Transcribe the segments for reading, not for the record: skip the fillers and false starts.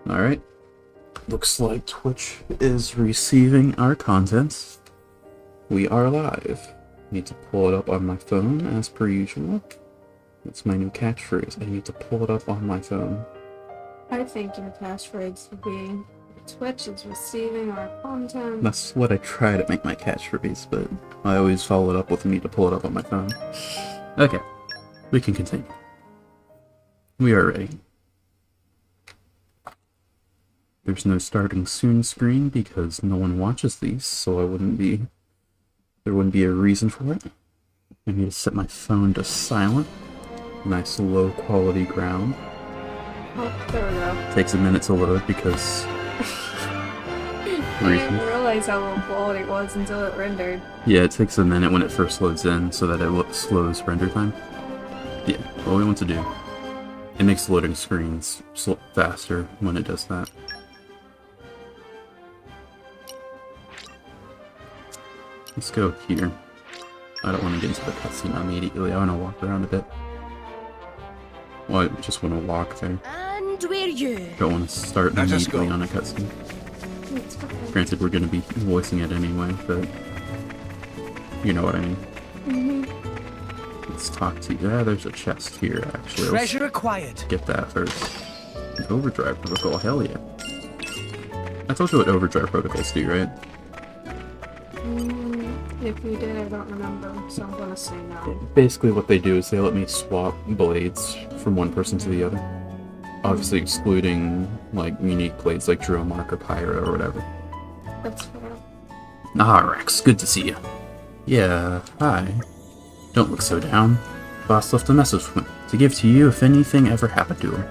Alright. Looks like Twitch is receiving our content. We are live. Need to pull it up on my phone as per usual. That's my new catchphrase. I need to pull it up on my phone. I think your catchphrase would be Twitch is receiving our content. That's what I try to make my catchphrase, but I always follow it up with need to pull it up on my phone. Okay, we can continue. We are ready. There's no starting soon screen because no one watches these, so there wouldn't be a reason for it. I need to set my phone to silent. Nice low quality ground. Oh, there we go. Takes a minute to load because I didn't realize how low quality it was until it rendered. Yeah, it takes a minute when it first loads in so that it slows render time. Yeah, what we want to do. It makes loading screens faster when it does that. Let's go here. I don't want to get into the cutscene immediately. I want to walk around a bit. Well, I just want to walk there. And we're you. Don't want to start immediately on a cutscene. Granted, we're going to be voicing it anyway, but you know what I mean. Let's talk to you. Yeah, there's a chest here, actually. Treasure acquired. Get that first. Overdrive protocol, hell yeah. I told you what overdrive protocols do, right? If you did, I don't remember, so I'm gonna say no. Basically what they do is they let me swap blades from one person to the other. Obviously excluding, like, unique blades like Drill Mark or Pyro or whatever. That's fair. Ah, Rex, good to see you. Yeah, hi. Don't look so down. Boss left a message to give to you if anything ever happened to him.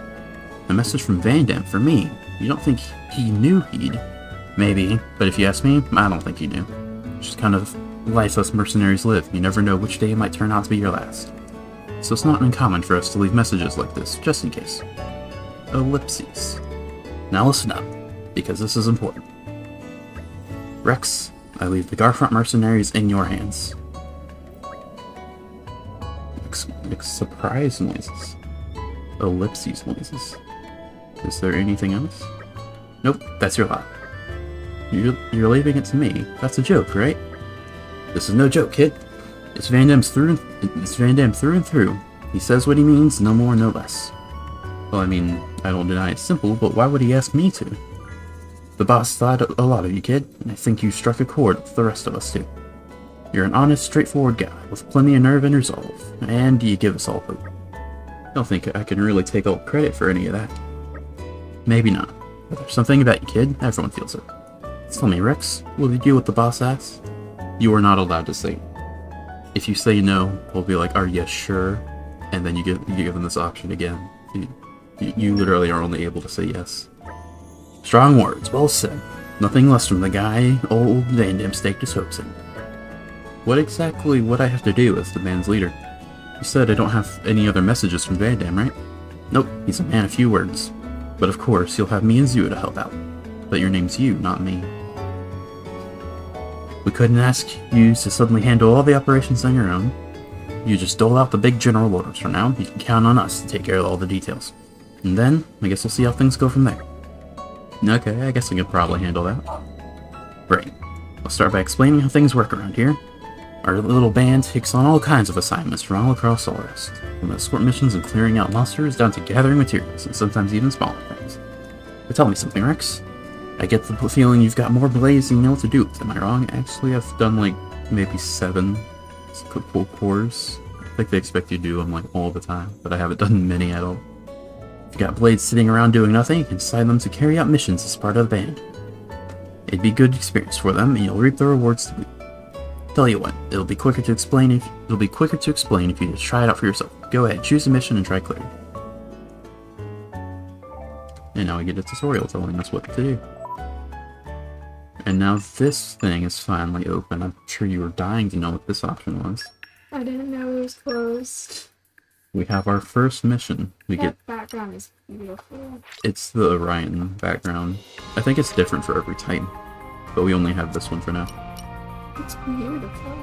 A message from Van Damme for me. You don't think he knew he'd... Maybe, but if you ask me, I don't think he knew. Just kind of life us mercenaries live. You never know which day might turn out to be your last. So it's not uncommon for us to leave messages like this, just in case. Ellipses. Now listen up, because this is important. Rex, I leave the Garfront mercenaries in your hands. Surprise noises. Ellipses noises. Is there anything else? Nope, that's your lot. You're leaving it to me. That's a joke, right? This is no joke, kid. It's Van Damme through and through. He says what he means, no more, no less. Well, I mean, I don't deny it's simple, but why would he ask me to? The boss thought a lot of you, kid, and I think you struck a chord with the rest of us, too. You're an honest, straightforward guy, with plenty of nerve and resolve, and you give us all hope. I don't think I can really take all credit for any of that. Maybe not, but there's something about you, kid. Everyone feels it. Tell me, Rex, will you do what the boss asks? You are not allowed to say. If you say no, we'll be like, are you sure? And then you give them this option again. You literally are only able to say yes. Strong words, well said. Nothing less from the guy old Van Damme staked his hopes in. What exactly would I have to do as the band's leader? You said I don't have any other messages from Van Damme, right? Nope, he's a man of few words. But of course, you'll have me and Zua to help out. But your name's you, not me. We couldn't ask you to suddenly handle all the operations on your own. You just dole out the big general orders for now. You can count on us to take care of all the details. And then, I guess we'll see how things go from there. Okay, I guess I could probably handle that. Right. I'll start by explaining how things work around here. Our little band takes on all kinds of assignments from all across the West. From escort missions and clearing out monsters down to gathering materials and sometimes even smaller things. But tell me something, Rex. I get the feeling you've got more blades than you know what to do with. Am I wrong? Actually, I've done like maybe 7 pull cores. I think they expect you to do them like all the time, but I haven't done many at all. If you got blades sitting around doing nothing, you can assign them to carry out missions as part of the band. It'd be a good experience for them, and you'll reap the rewards to boot. Tell you what, it'll be quicker to explain if you just try it out for yourself. Go ahead, choose a mission and try clearing. And now we get a tutorial telling us what to do. And now this thing is finally open. I'm sure you were dying to know what this option was. I didn't know it was closed. We have our first mission. That background is beautiful. It's the Orion background. I think it's different for every Titan, but we only have this one for now. It's beautiful.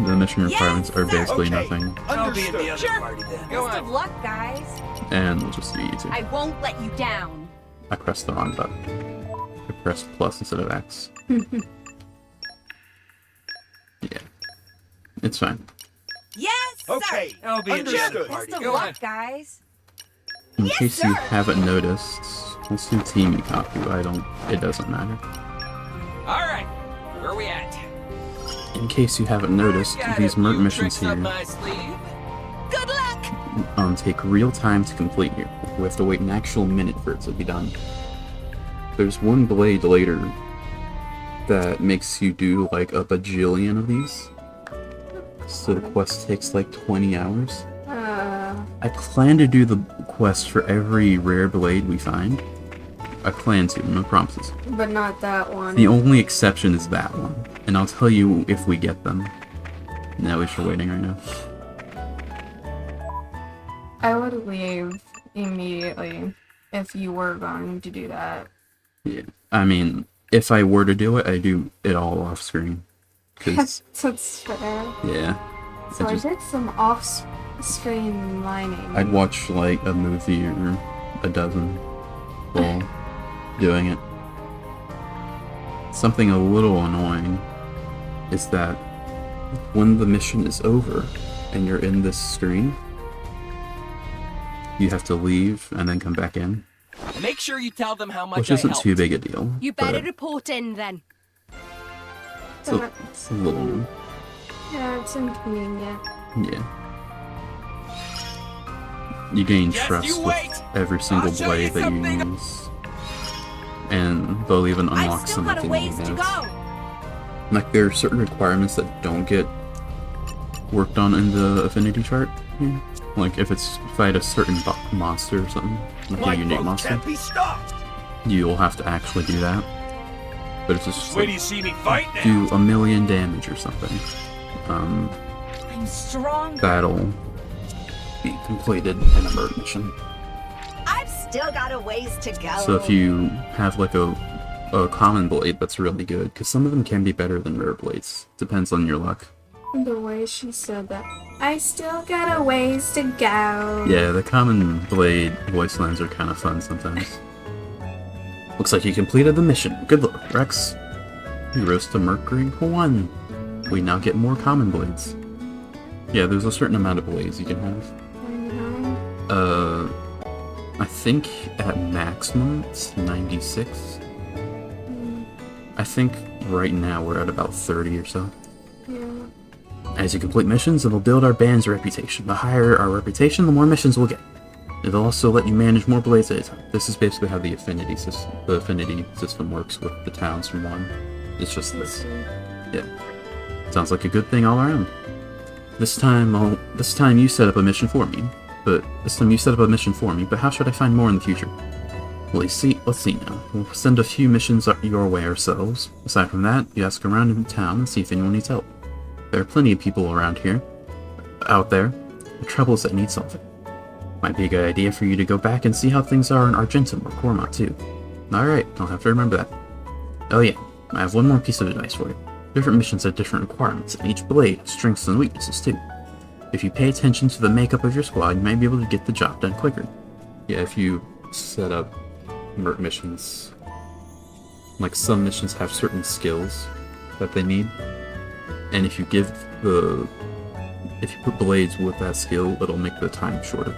The mission requirements are basically nothing. I'll be in the other party then. Best of luck, guys. And we'll just do you two. I won't let you down. I pressed the wrong button. I pressed plus instead of X. Yeah. It's fine. Yes, sir. Okay, I'll be understood. Best of luck, guys. In Yes, case you sir. haven't noticed, let's do Team Ikaku. It doesn't matter. All right, where we at? In case you haven't noticed, Got these a merc few missions tricks up here my sleeve. Good luck. take real time to complete here. We have to wait an actual minute for it to be done. There's one blade later that makes you do like a bajillion of these. So the quest takes like 20 hours. I plan to do the quest for every rare blade we find. I plan to, no promises. But not that one. The only exception is that one, and I'll tell you if we get them. Now we should waiting right now. I would leave immediately if you were going to do that. Yeah, I mean, if I were to do it, I do it all off screen. Cause That's fair. yeah, So I did some off-screen mining. I'd watch like a movie or a dozen while doing it. Something a little annoying is that when the mission is over and you're in this screen, you have to leave and then come back in, Make sure you tell them how much which I isn't helped. too big a deal. You better but report in then. it's a little, Yeah, it's inconvenient. yeah. You gain Just trust you with wait. every single I'll show you blade that you something. use, and they'll even unlock I've still got a something you ways to have. go. Like, there are certain requirements that don't get worked on in the affinity chart here. Like, if it's fight a certain monster or something, like a unique Lifeboat monster, can't be stopped. you'll have to actually do that. But if it's just Wait till like, you see me fight now. do 1,000,000 damage or something, I'm strong. that'll be completed in a bird mission. I've still got a ways to go. So if you have like a common blade that's really good, because some of them can be better than rare blades, depends on your luck. The way she said that. I still got a ways to go. Yeah, the common blade voice lines are kind of fun sometimes. Looks like you completed the mission. Good luck, Rex. You rose to Mercury 1. We now get more common blades. Yeah, there's a certain amount of blades you can have. I think at maximum it's 96. I think right now we're at about 30 or so. Yeah. As you complete missions, it'll build our band's reputation. The higher our reputation, the more missions we'll get. It'll also let you manage more blades at a time. This is basically how the affinity system works with the towns from 1. It's just this. Yeah. Sounds like a good thing all around. This time you set up a mission for me. But how should I find more in the future? Well, let's see now. We'll send a few missions your way ourselves. Aside from that, you ask around in town and see if anyone needs help. There are plenty of people around here, out there, with troubles that need solving. Might be a good idea for you to go back and see how things are in Argentum or Cormont too. Alright, I'll have to remember that. Oh yeah, I have one more piece of advice for you. Different missions have different requirements, and each blade has strengths and weaknesses too. If you pay attention to the makeup of your squad, you might be able to get the job done quicker. Yeah, if you set up merc missions, like some missions have certain skills that they need, and if you put blades with that skill, it'll make the time shorter,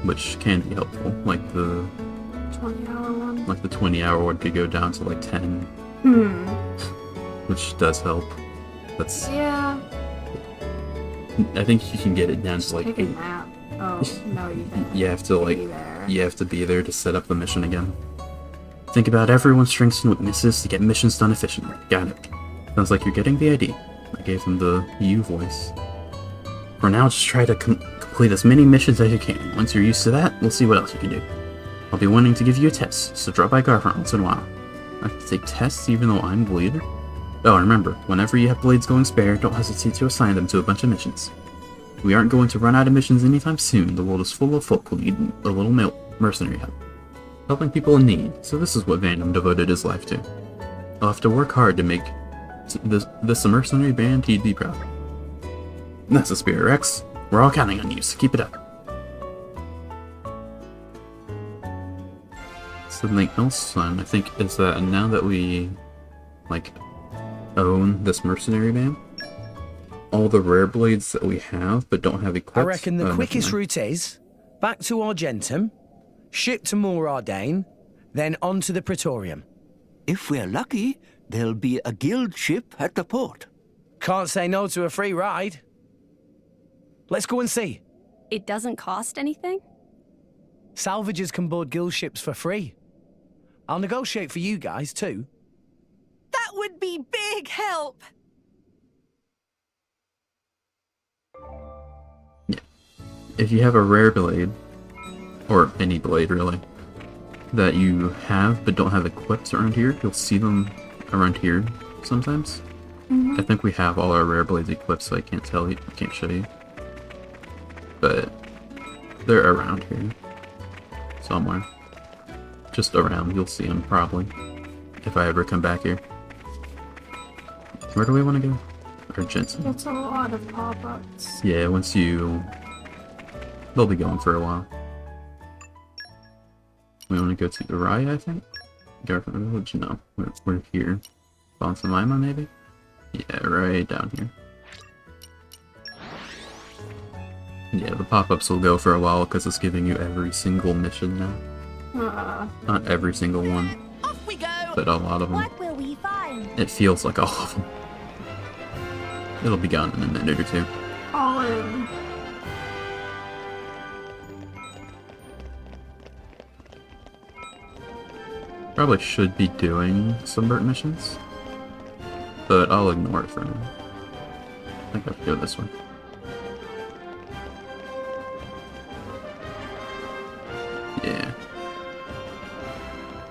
which can be helpful. Like the 20-hour one. Like the 20-hour one could go down to like 10, which does help. That's Yeah. I think you can get it down to like Take a 8. nap. Oh, no, you didn't. You have to like Be there. you have to be there to set up the mission again. Think about everyone's strengths and weaknesses to get missions done efficiently. Got it. Sounds like you're getting the idea. I gave him the you voice. For now, just try to complete as many missions as you can. Once you're used to that, we'll see what else you can do. I'll be wanting to give you a test, so drop by Garfront once in a while. I have to take tests even though I'm the leader? Oh, and remember, whenever you have blades going spare, don't hesitate to assign them to a bunch of missions. We aren't going to run out of missions anytime soon. The world is full of folk who need a little mercenary help. Helping people in need, so this is what Vandom devoted his life to. I'll have to work hard to make this a mercenary band he'd be proud of. That's the spirit, Rex. We're all counting on you, so keep it up. Something else, son, I think, is that now that we, like, own this mercenary band, all the rare blades that we have but don't have equipped... I reckon the quickest route is back to Argentum, ship to Moor Ardain, then on to the Praetorium. If we're lucky, there'll be a guild ship at the port. Can't say no to a free ride. Let's go and see. It doesn't cost anything? Salvagers can board guild ships for free. I'll negotiate for you guys, too. That would be big help. If you have a rare blade, or any blade really, that you have but don't have equipped around here, you'll see them around here sometimes. I think we have all our rare blades equipped, so I can't tell you, I can't show you. But they're around here somewhere. Just around, you'll see them probably, if I ever come back here. Where do we want to go? Argentum. It's a lot of pop-ups. Yeah, once you... They'll be going for a while. We want to go to Uriah, I think? Government Village? No, we're here. Bonsamima, maybe? Yeah, right down here. Yeah, the pop-ups will go for a while because it's giving you every single mission now. Not every single one, Off we go. but a lot of them. What will we find? It feels like all of them. It'll be gone in a minute or two. All in. Probably should be doing some Burt missions, but I'll ignore it for now. I think I have to go this way. Yeah.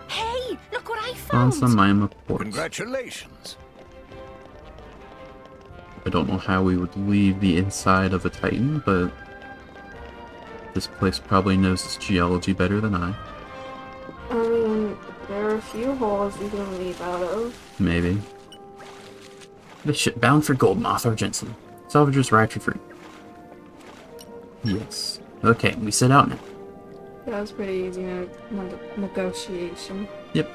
Hey, look what I found. Bonsamima Port. Congratulations. I don't know how we would leave the inside of a Titan, but this place probably knows its geology better than I. I mean, there are a few holes you can leave out of. Maybe. This ship bound for Goldmoth Argentum. Salvagers ride for free. Yes. Okay, we set out now. That was pretty easy negotiation. Yep.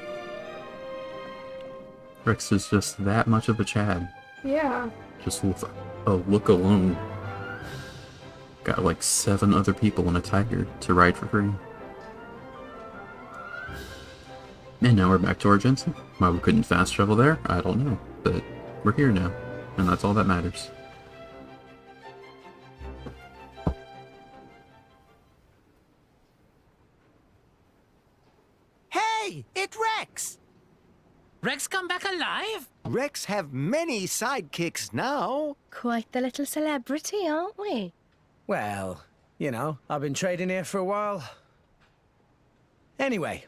Rex is just that much of a Chad. Yeah. Just with a look alone. Got like 7 other people in a tiger to ride for free. And now we're back to Argentum. Why we couldn't fast travel there, I don't know. But we're here now, and that's all that matters. Hey, it's Rex! Rex come back alive? Rex have many sidekicks now. Quite the little celebrity, aren't we? Well, you know, I've been trading here for a while. Anyway,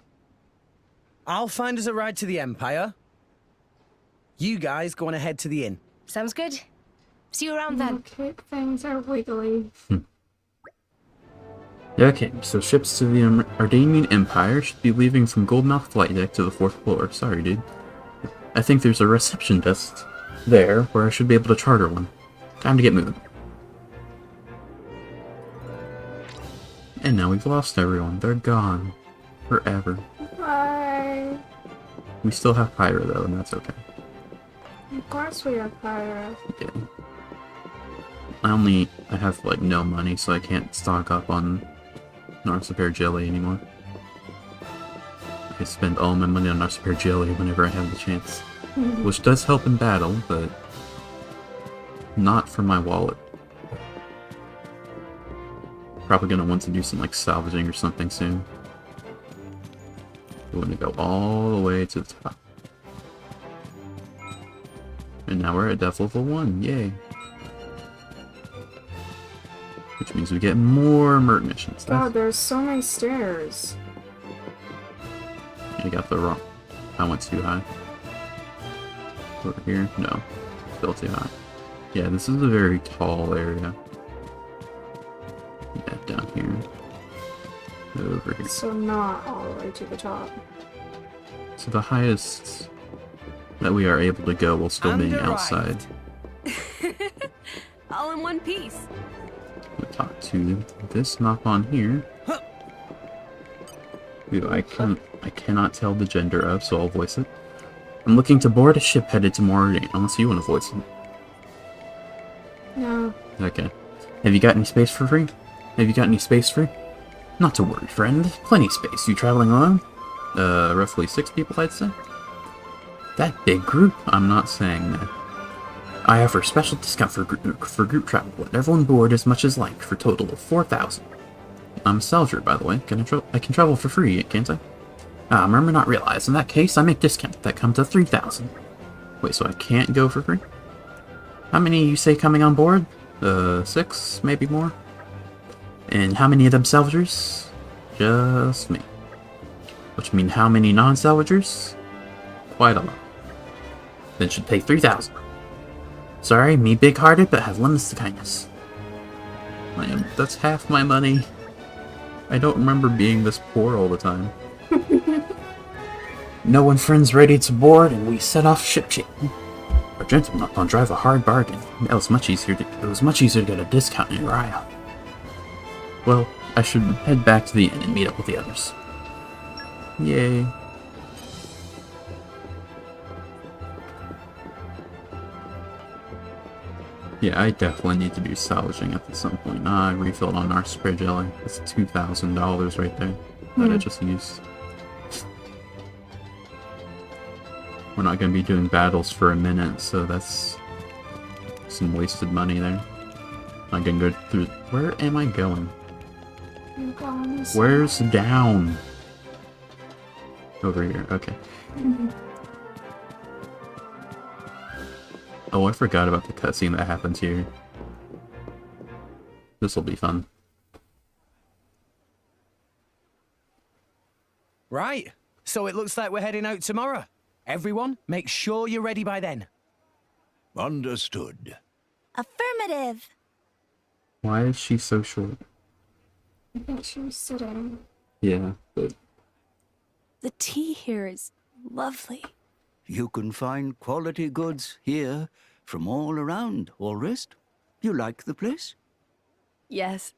I'll find us a ride to the Empire. You guys go on ahead to the inn. Sounds good. See you around then. Okay, things are wiggly. Okay, so ships to the Ardanian Empire should be leaving from Goldmouth Flight Deck to the 4th floor. Sorry, dude. I think there's a reception desk there where I should be able to charter one. Time to get moving. And now we've lost everyone. They're gone. Forever. Bye. We still have Pyra though, and that's okay. Of course we have Pyra. Yeah. I have like no money, so I can't stock up on Narcipair jelly anymore. I spend all my money on Narcipair jelly whenever I have the chance. Which does help in battle, but not for my wallet. Probably gonna want to do some like salvaging or something soon. We're gonna go all the way to the top. And now we're at depth level 1, yay! Which means we get more Mert missions. God, there's so many stairs. I got the wrong. I went too high. Over here? No. Still too high. Yeah, this is a very tall area. Yeah, down here. Over here. So not all the way to the top. So the highest that we are able to go will still be outside. All in one piece. We'll talk to this knock on here. I cannot tell the gender of, so I'll voice it. I'm looking to board a ship headed to Moriarty, unless you want to voice it. No. Okay. Have you got any space for free? Have you got any space free? Not to worry, friend. Plenty space. You traveling alone? Roughly 6 people, I'd say. That big group? I'm not saying that. I offer special discount for group travel. Let everyone board as much as like, for a total of 4,000. I'm a Salvaging, by the way. I can travel for free, can't I? Ah, remember not realize. In that case, I make discount. That comes to 3,000. Wait, so I can't go for free? How many you say coming on board? 6, maybe more? And how many of them salvagers? Just me. Which means how many non-salvagers? Quite a lot. Then should pay 3,000. Sorry, me big-hearted, but have limits to kindness. That's half my money. I don't remember being this poor all the time. No one friends ready to board, and we set off ship-shape. Our gentleman up on drive a hard bargain. It was much easier to get a discount in Uriah. Well, I should head back to the inn and meet up with the others. Yay. Yeah, I definitely need to do salvaging at some point. I refilled on our spray jelly. That's $2,000 right there that I just used. We're not going to be doing battles for a minute, so that's some wasted money there. I can go through... Where am I going? Where's down? Over here, okay. Oh, I forgot about the cutscene that happens here. This'll be fun. Right, so it looks like we're heading out tomorrow. Everyone, make sure you're ready by then. Understood. Affirmative. Why is she so short? I think she was sitting. Yeah, but... The tea here is lovely. You can find quality goods here from all around, Allrest. You like the place? Yes.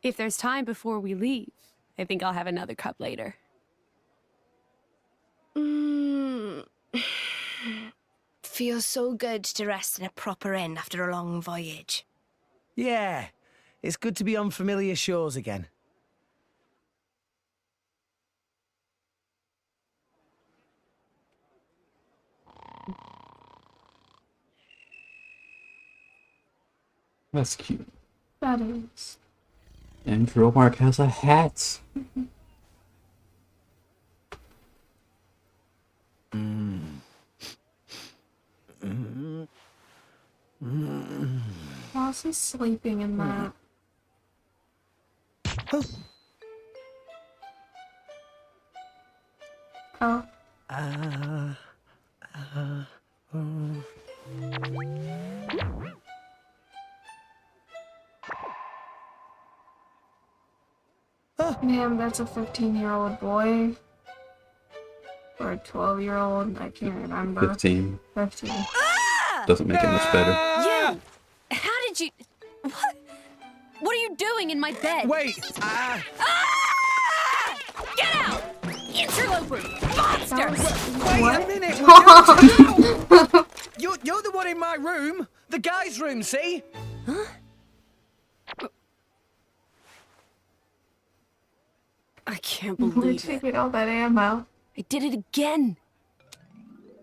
If there's time before we leave, I think I'll have another cup later. Feels so good to rest in a proper inn after a long voyage. Yeah, it's good to be on familiar shores again. That's cute. That is. And Mark has a hat. How's he sleeping in that? Oh. Man, that's a 15-year-old boy. Or a 12-year-old, I can't remember. 15. 15. Doesn't make it much better. You! How did you... What are you doing in my bed? Wait! Ah! Get out! Interloper! Monster! Wait a minute! What? You're the one in my room! The guy's room, see? Huh? I can't Where'd believe you it. get all that ammo? I did it again.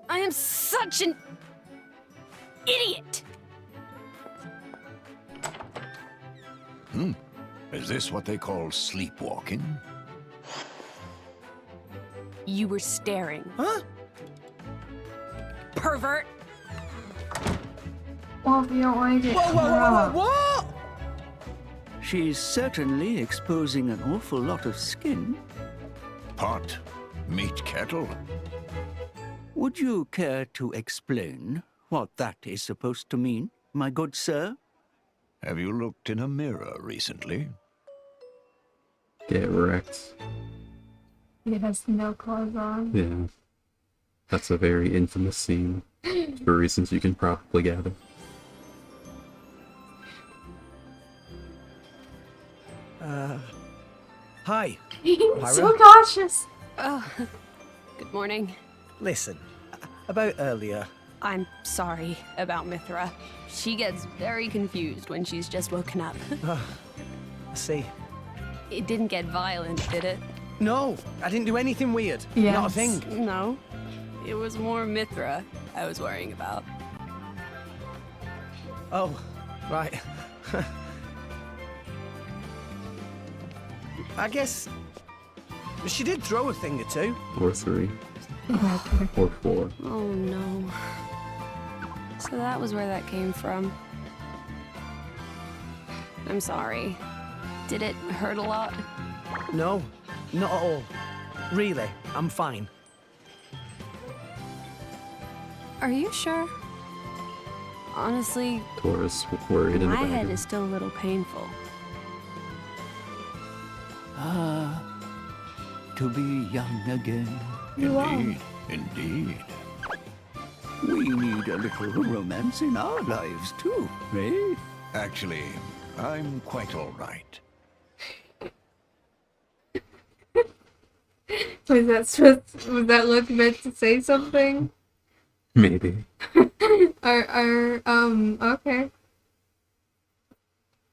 I am such an idiot. Is this what they call sleepwalking? You were staring. Huh? Pervert. Well, if you don't like it, Whoa, what? She's certainly exposing an awful lot of skin. Pot, meat kettle. Would you care to explain what that is supposed to mean, my good sir? Have you looked in a mirror recently? Get wrecked. He has no clothes on. Yeah. That's a very infamous scene. For reasons you can probably gather. Hi. He's so Pyra? cautious. Oh, good morning. Listen, about earlier. I'm sorry about Mithra. She gets very confused when she's just woken up. I see. It didn't get violent, did it? No, I didn't do anything weird. Not a Yes. thing. No. It was more Mithra I was worrying about. Oh, right. I guess she did throw a thing or two. Or 3. Or 4. Oh no. So that was where that came from. I'm sorry. Did it hurt a lot? No, not at all. Really, I'm fine. Are you sure? Honestly, Taurus worried my about head him. is still a little painful. To be young again. You are. Indeed. We need a little romance in our lives too, eh? Actually, I'm quite all right. Was that look meant to say something? Maybe. Okay.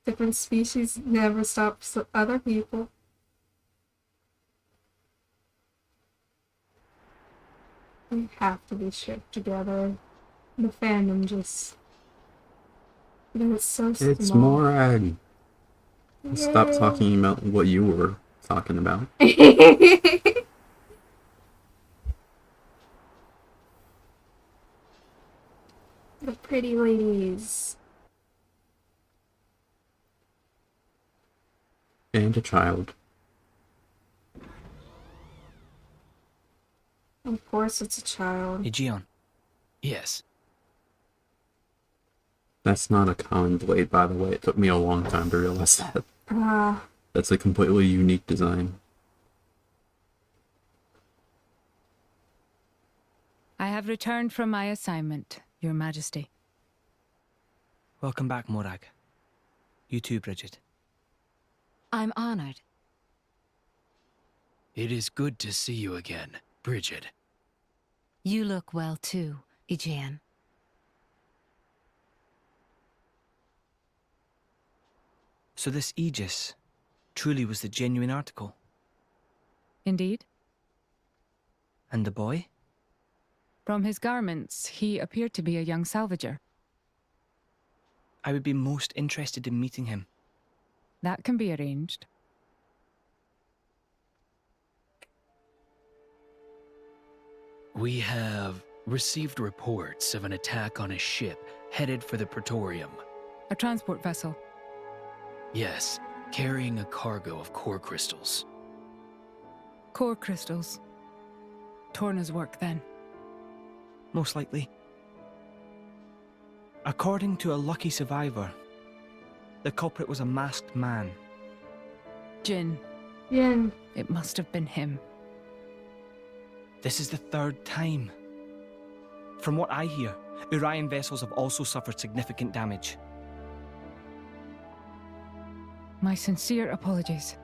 Different species never stops other people. We have to be shipped together. The fandom just... It's so small. It's Morag. Stop Yay. talking about what you were talking about. The pretty ladies. And a child. Of course it's a child. Aegeon. Yes. That's not a common blade, by the way. It took me a long time to realize that. That's a completely unique design. I have returned from my assignment, Your Majesty. Welcome back, Morag. You too, Bridget. I'm honored. It is good to see you again, Bridget. You look well too, Aegeon. So this Aegis truly was the genuine article? Indeed. And the boy? From his garments, he appeared to be a young salvager. I would be most interested in meeting him. That can be arranged. We have received reports of an attack on a ship headed for the Praetorium. A transport vessel. Yes, carrying a cargo of core crystals. Core crystals. Torna's work, then. Most likely. According to a lucky survivor, the culprit was a masked man. Jin. Yin. It must have been him. This is the third time. From what I hear, Urian vessels have also suffered significant damage. My sincere apologies.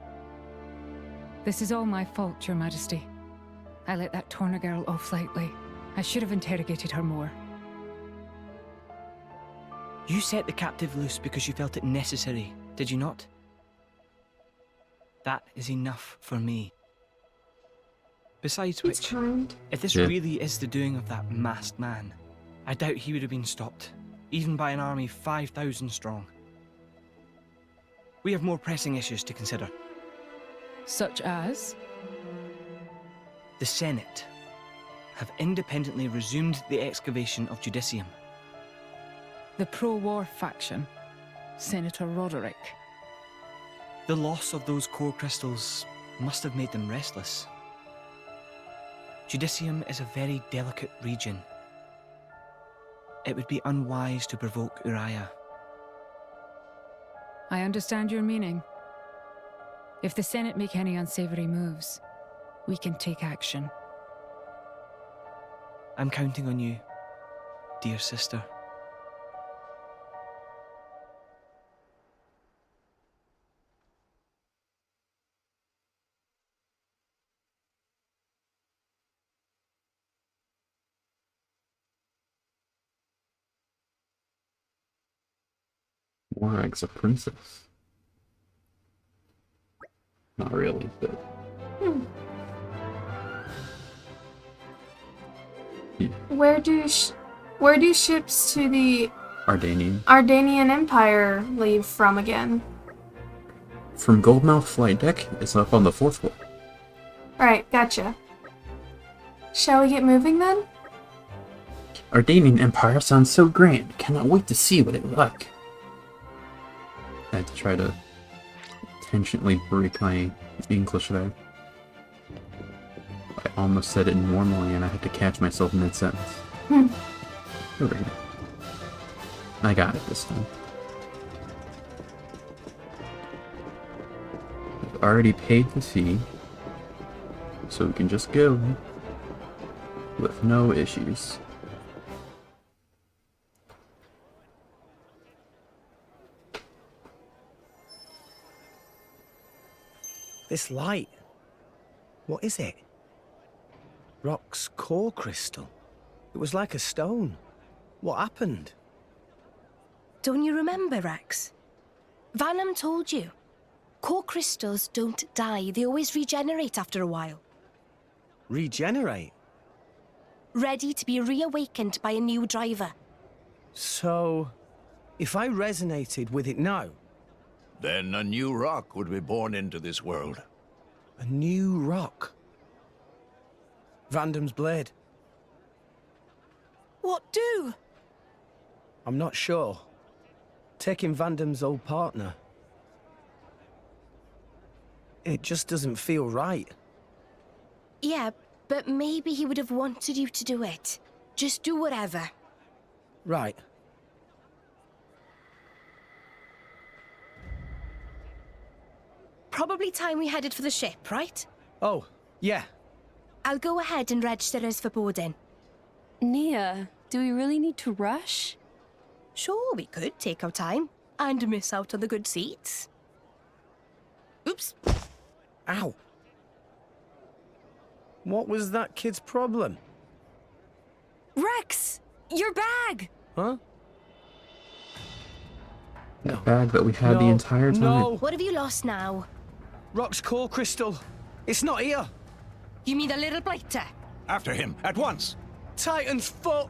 This is all my fault, Your Majesty. I let that Torna girl off lightly. I should have interrogated her more. You set the captive loose because you felt it necessary, did you not? That is enough for me. Besides It's which, kind. if this Yeah. really is the doing of that masked man, I doubt he would have been stopped, even by an army 5,000 strong. We have more pressing issues to consider. Such as? The Senate have independently resumed the excavation of Judicium. The pro-war faction. Senator Roderick. The loss of those core crystals must have made them restless. Judicium is a very delicate region. It would be unwise to provoke Uriah. I understand your meaning. If the Senate make any unsavory moves, we can take action. I'm counting on you, dear sister. Morag's a princess. Not really, but... Yeah. Where do ships to the Ardanian Empire leave from again? From Goldmouth Flight Deck, it's up on the 4th floor. Alright, gotcha. Shall we get moving then? Ardanian Empire sounds so grand. Cannot wait to see what it was like. I had to try to intentionally break my English there. I almost said it normally and I had to catch myself mid-sentence. Over here. I got it this time. I've already paid the fee, so we can just go with no issues. This light. What is it? Rocs' core crystal. It was like a stone. What happened? Don't you remember, Rex? Vanham told you. Core crystals don't die. They always regenerate after a while. Regenerate? Ready to be reawakened by a new driver. So, if I resonated with it now... Then a new rock would be born into this world. A new rock? Vandam's blade? What do? I'm not sure. Taking Vandam's old partner. It just doesn't feel right. Yeah, but maybe he would have wanted you to do it. Just do whatever. Right. Probably time we headed for the ship, right? Oh, yeah. I'll go ahead and register us for boarding. Nia, do we really need to rush? Sure, we could take our time and miss out on the good seats. Oops. Ow. What was that kid's problem? Rex! Your bag! Huh? The bag that we had the entire time. No! What have you lost now? Rocs' core crystal. It's not here. You mean the little blighter? After him, at once! Titan's foot!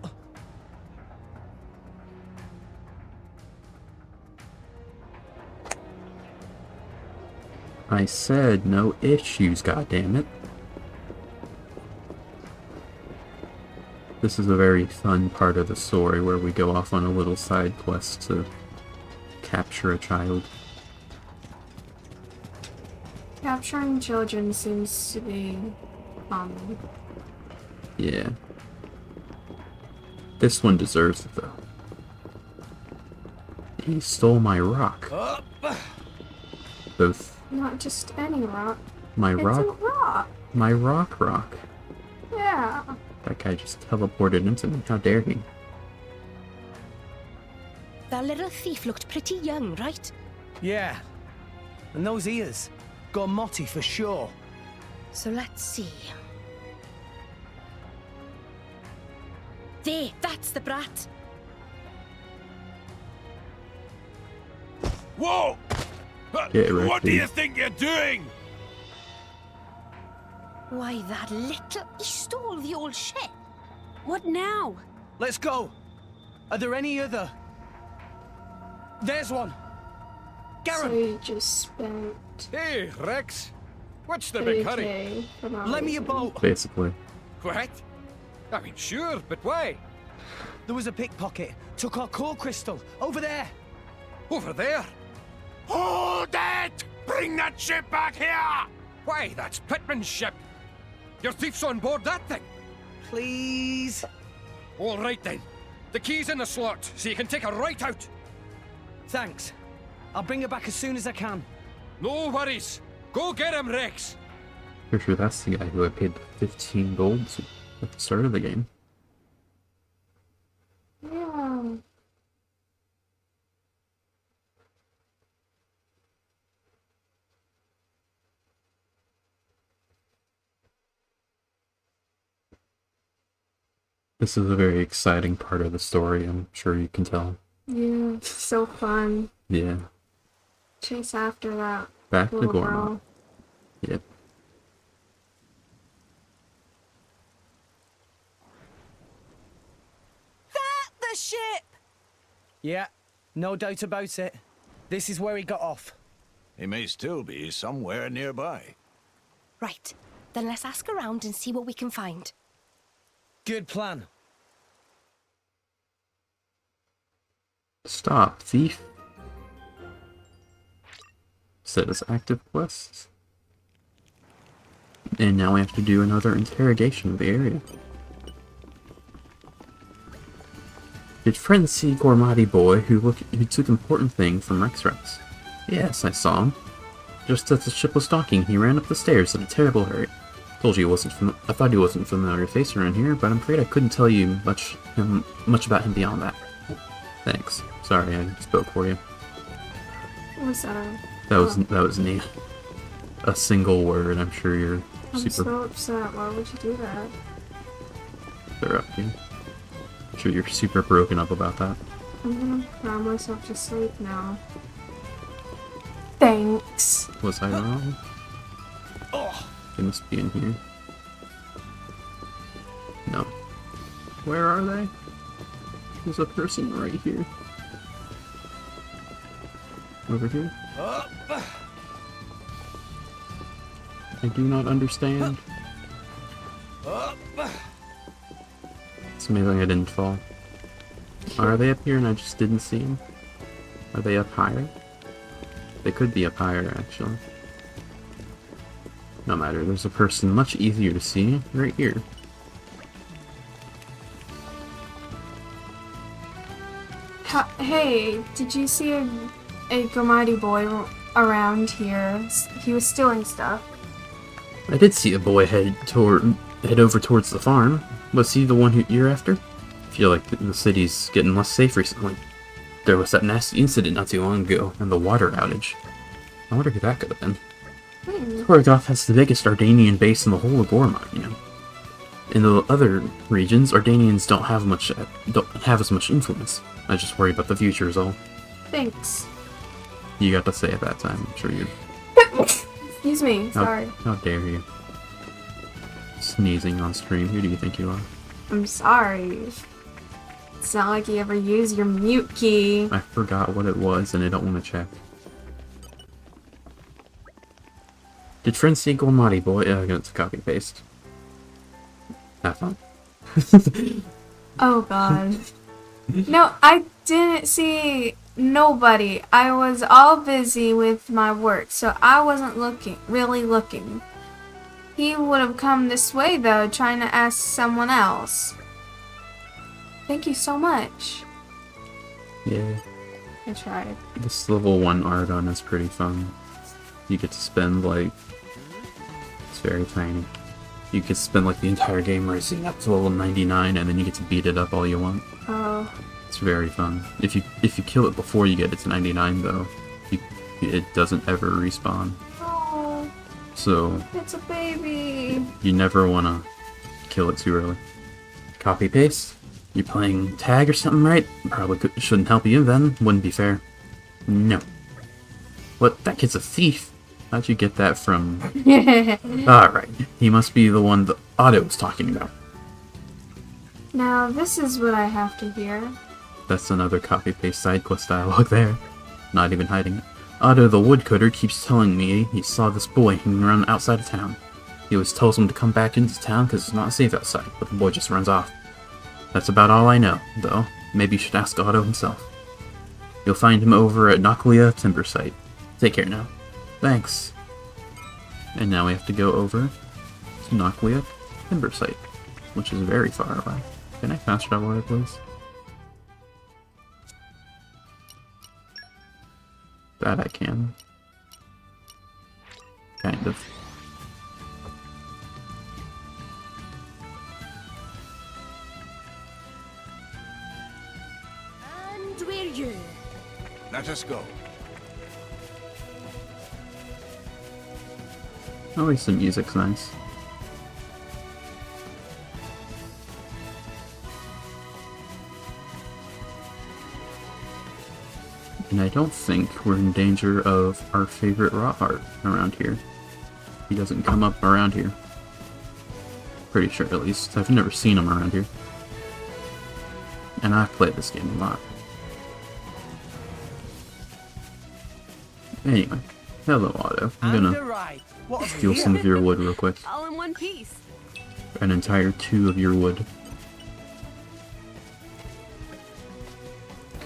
I said no issues, goddammit. This is a very fun part of the story where we go off on a little side quest to capture a child. Capturing children seems to be common. Yeah. This one deserves it, though. He stole my rock. Both. Not just any rock. My It's rock. a rock. My rock. Yeah. That guy just teleported into me. How dare he? That little thief looked pretty young, right? Yeah. And those ears. Gormotti for sure. So let's see. There, that's the brat. Whoa! Get wrecked, What do dude. you think you're doing? Why, that little... He stole the old ship. What now? Let's go. Are there any other? There's one. So Garen, you just spent Hey, Rex. What's the big hurry? 3K for no lend me a reason. boat. Basically. What? I mean, sure, but why? There was a pickpocket. Took our core crystal. Over there. Over there? Hold it! Bring that ship back here! Why, that's Pittman's ship. Your thief's on board that thing. Please. All right, then. The key's in the slot, so you can take her right out. Thanks. I'll bring her back as soon as I can. No worries. Go get him, Rex. Pretty sure that's the guy who I paid 15 gold to at the start of the game. Yeah. This is a very exciting part of the story, I'm sure you can tell. Yeah, so fun. Yeah. Chase after that Back to little Gorma. girl. Yep. The ship! Yeah, no doubt about it. This is where he got off. He may still be somewhere nearby. Right, then let's ask around and see what we can find. Good plan. Stop, thief. Says active quests. And now we have to do another interrogation of the area. Did friends see Gormati boy who took important thing from Rex? Yes, I saw him. Just as the ship was docking, he ran up the stairs in a terrible hurry. Told you I thought he wasn't a familiar face around here, but I'm afraid I couldn't tell you much about him beyond that. Thanks. Sorry, I spoke for you. What was that? That was neat. A single word. I'm sure you're I'm super. so upset. Why would you do that? They're up here. I'm sure you're super broken up about that. I'm gonna cry myself to sleep now. Thanks. Was I wrong? They must be in here. No. Where are they? There's a person right here. Over here? I do not understand. It's amazing I didn't fall. Are they up here and I just didn't see them? Are they up higher? They could be up higher, actually. No matter, there's a person much easier to see right here. Hey, did you see a Gormati boy around here? He was stealing stuff. I did see a boy head over towards the farm. Was he the one who you're after? I feel like the city's getting less safe recently. There was that nasty incident not too long ago, and the water outage. I wonder who that could have been. Torgoth has the biggest Ardanian base in the whole of Gorma, you know. In the other regions, Ardanians don't have as much influence. I just worry about the future is all. Thanks. You got to say it that time, I'm sure you. Excuse me, sorry. How dare you. Sneezing on stream, who do you think you are? I'm sorry. It's not like you ever use your mute key. I forgot what it was and I don't want to check. Did friends see Gormati boy? I'm gonna copy and paste. Have fun. Oh god. No, I didn't see nobody. I was all busy with my work, so I wasn't really looking. He would have come this way though, trying to ask someone else. Thank you so much. Yeah. I tried. This level 1 Ardon is pretty fun. You get to spend like... It's very tiny. You get to spend like the entire game racing up to level 99 and then you get to beat it up all you want. Oh. It's very fun. If you kill it before you get it to 99 though, it doesn't ever respawn. Oh. So... It's a baby. You never want to kill it too early. Copy paste. You playing tag or something, right? Probably shouldn't help you then. Wouldn't be fair. No. What? That kid's a thief. How'd you get that from... Alright. He must be the one that Otto was talking about. Now, this is what I have to hear. That's another copy-paste side quest dialogue there. Not even hiding it. Otto the woodcutter keeps telling me he saw this boy hanging around outside of town. He always tells him to come back into town because it's not safe outside, but the boy just runs off. That's about all I know, though. Maybe you should ask Otto himself. You'll find him over at Naklia Timber Site. Take care now. Thanks. And now we have to go over to Naklia Timber Site, which is very far away. Can I fast travel there, please? That I can. Kind of. And we're you. Let us go. At least the music's nice. And I don't think we're in danger of our favorite Rot Art around here. He doesn't come up around here. Pretty sure, at least. I've never seen him around here. And I've played this game a lot. Anyway, hello Otto. I'm gonna steal some of your wood real quick. All in one piece. An entire 2 of your wood.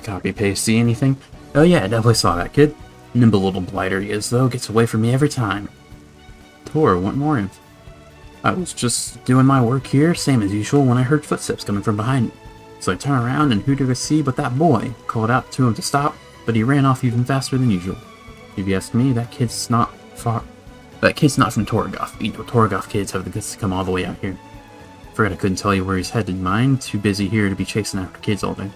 Copy paste, see anything? Oh yeah, I definitely saw that kid. Nimble little blighter he is though, gets away from me every time. Tor, what more info? I was just doing my work here, same as usual, when I heard footsteps coming from behind me. So I turned around and who did I see but that boy? Called out to him to stop, but he ran off even faster than usual. If you ask me, that kid's not from Torgoth. You know, Torgoth kids have the guts to come all the way out here. Afraid I couldn't tell you where he's headed. Mine, too busy here to be chasing after kids all day.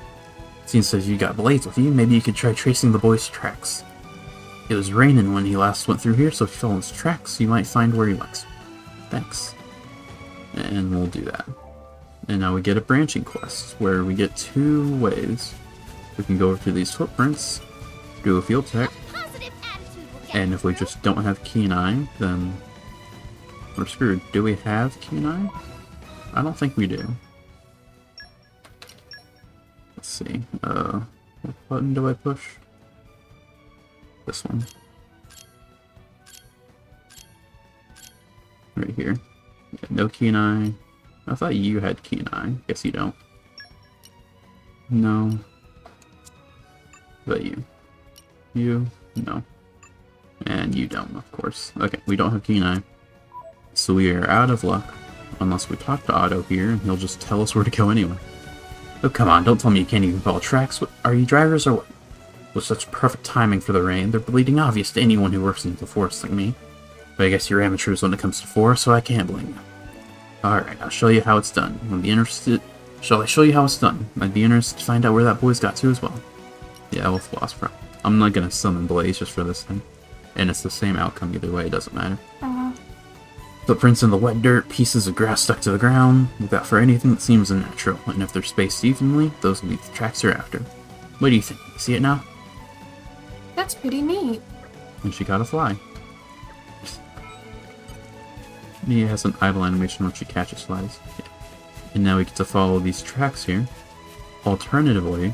Seems as you got blades with you, maybe you could try tracing the boy's tracks. It was raining when he last went through here, so if you follow his tracks, you might find where he went. Thanks. And we'll do that. And now we get a branching quest, where we get 2 ways. We can go over to these footprints, do a field check, and if we just don't have keen eye, then we're screwed. Do we have keen eye? I don't think we do. Let's see. What button do I push? This one. Right here. Yeah, no keen eye. I thought you had keen eye. Guess you don't. No. But you. You? No. And you don't, of course. Okay, we don't have keen eye. So we are out of luck. Unless we talk to Otto here, and he'll just tell us where to go anyway. Oh, come on, don't tell me you can't even follow tracks. What, are you drivers or what? With such perfect timing for the rain, they're bleeding obvious to anyone who works in the forest like me. But I guess you're amateurs when it comes to forest, so I can't blame you. Alright, I'll show you how it's done. I'd be interested... Shall I show you how it's done? I'd be interested to find out where that boy's got to as well. Yeah, with Philosopher. I'm not gonna summon Blaze just for this thing. And it's the same outcome either way, it doesn't matter. Footprints in the wet dirt, pieces of grass stuck to the ground, look out for anything that seems unnatural, and if they're spaced evenly, those will be the tracks you're after. What do you think? See it now? That's pretty neat. And she gotta fly. Mia has an idle animation when she catches flies. Yeah. And now we get to follow these tracks here. Alternatively,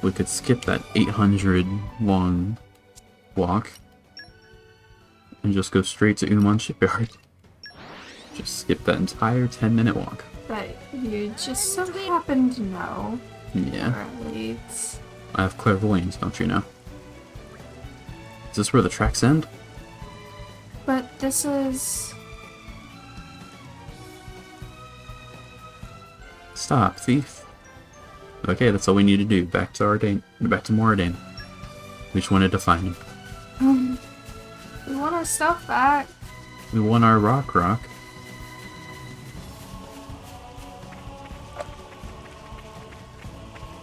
we could skip that 800 long walk and just go straight to Uman Shipyard. Just skip that entire 10-minute walk. But you just so happen to know. Yeah. Where it leads. I have clairvoyance, don't you know? Is this where the tracks end? But this is... Stop, thief. Okay, that's all we need to do. Back to Moradin. We just wanted to find him. We want our stuff back. We want our rock.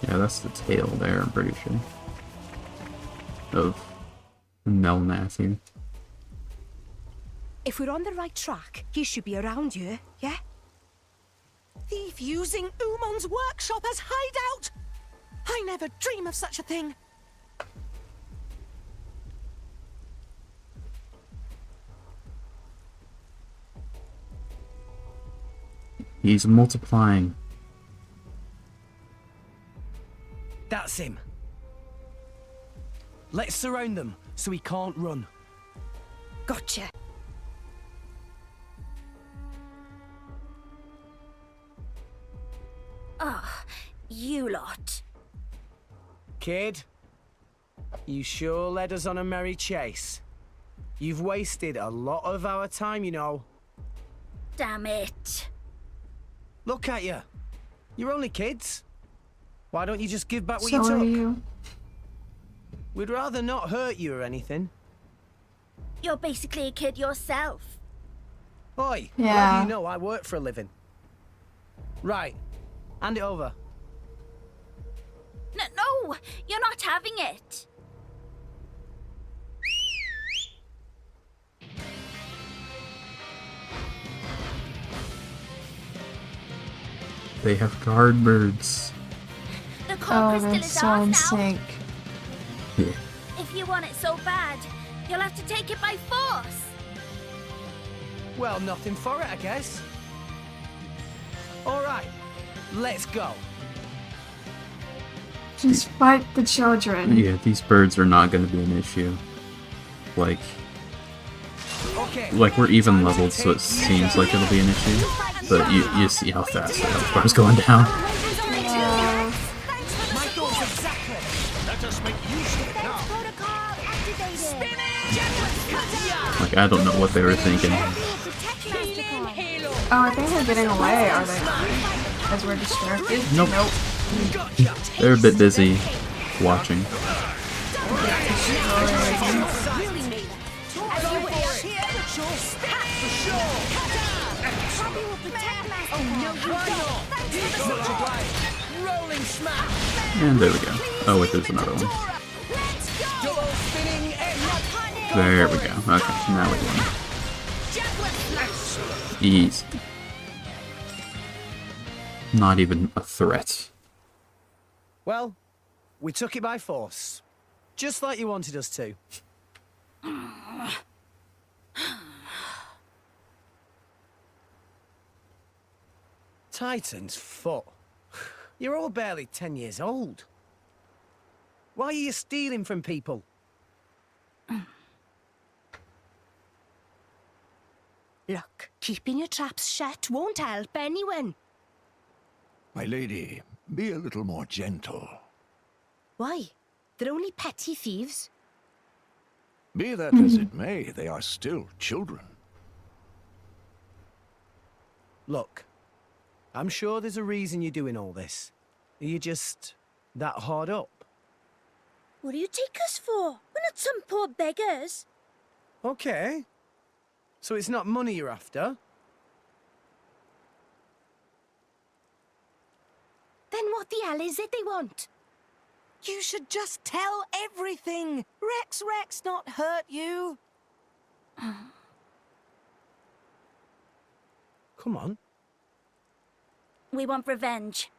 Yeah, that's the tail there, I'm pretty sure. Of Melnath here. If we're on the right track, he should be around here, yeah? Thief using Umon's workshop as hideout! I never dream of such a thing! He's multiplying. That's him. Let's surround them so he can't run. Gotcha. Ah, you lot. Kid, you sure led us on a merry chase. You've wasted a lot of our time, you know. Damn it. Look at you. You're only kids. Why don't you just give back what So you took? are you. We'd rather not hurt you or anything. You're basically a kid yourself. Oi, Yeah. I'll have you know I work for a living. Right, hand it over. No, you're not having it. They have guard birds. The core crystal they're is so ours in now. sync. Yeah. If you want it so bad, you'll have to take it by force. Well, nothing for it, I guess. All right, let's go. Just fight the children. Yeah, these birds are not going to be an issue. Like we're even leveled, so it seems like it'll be an issue. But you see how fast the health bar's going down. Like, I don't know what they were thinking. Oh, I think they're getting away, are they not? As we're distracted? Nope. They're a bit busy watching. And there we go. Oh wait, there's another one. There we go. Okay, now we win. Easy. Not even a threat. Well, we took it by force. Just like you wanted us to. Titan's foot. You're all barely 10 years old. Why are you stealing from people? Look, keeping your traps shut won't help anyone. My lady, be a little more gentle. Why? They're only petty thieves. Be that as it may, they are still children. Look, I'm sure there's a reason you're doing all this. Are you just that hard up? What do you take us for? We're not some poor beggars. Okay. So it's not money you're after? Then what the hell is it they want? You should just tell everything. Rex not hurt you. Come on. We want revenge.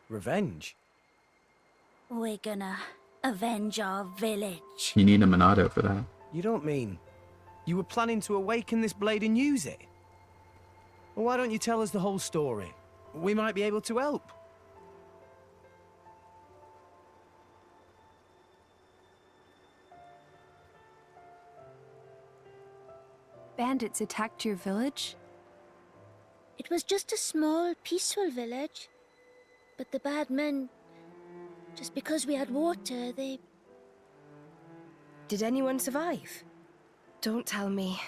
Revenge? We're gonna avenge our village. You need a Monado for that. You don't mean you were planning to awaken this blade and use it? Well, why don't you tell us the whole story? We might be able to help. Bandits attacked your village? It was just a small, peaceful village. But the bad men, just because we had water, they... Did anyone survive? Don't tell me.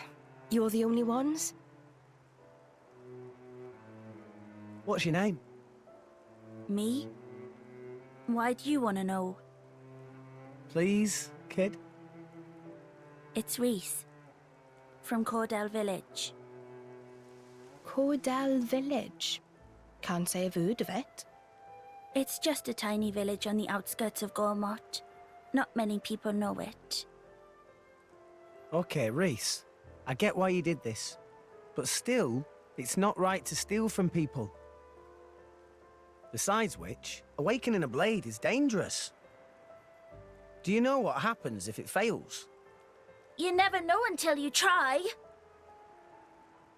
You're the only ones? What's your name? Me? Why do you want to know? Please, kid? It's Reese. From Cordell Village. Cordell Village? Can't say I've heard of it. It's just a tiny village on the outskirts of Gormott. Not many people know it. Okay, Reese. I get why you did this. But still, it's not right to steal from people. Besides which, awakening a blade is dangerous. Do you know what happens if it fails? You never know until you try.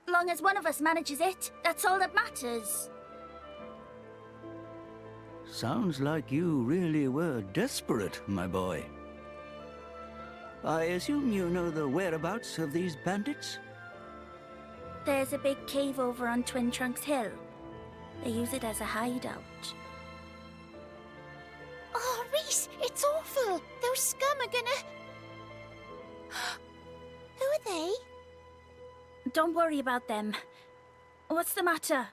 Long as one of us manages it, that's all that matters. Sounds like you really were desperate, my boy. I assume you know the whereabouts of these bandits? There's a big cave over on Twin Trunks Hill. They use it as a hideout. Oh, Reese, it's awful. Those scum are gonna... Who are they? Don't worry about them. What's the matter?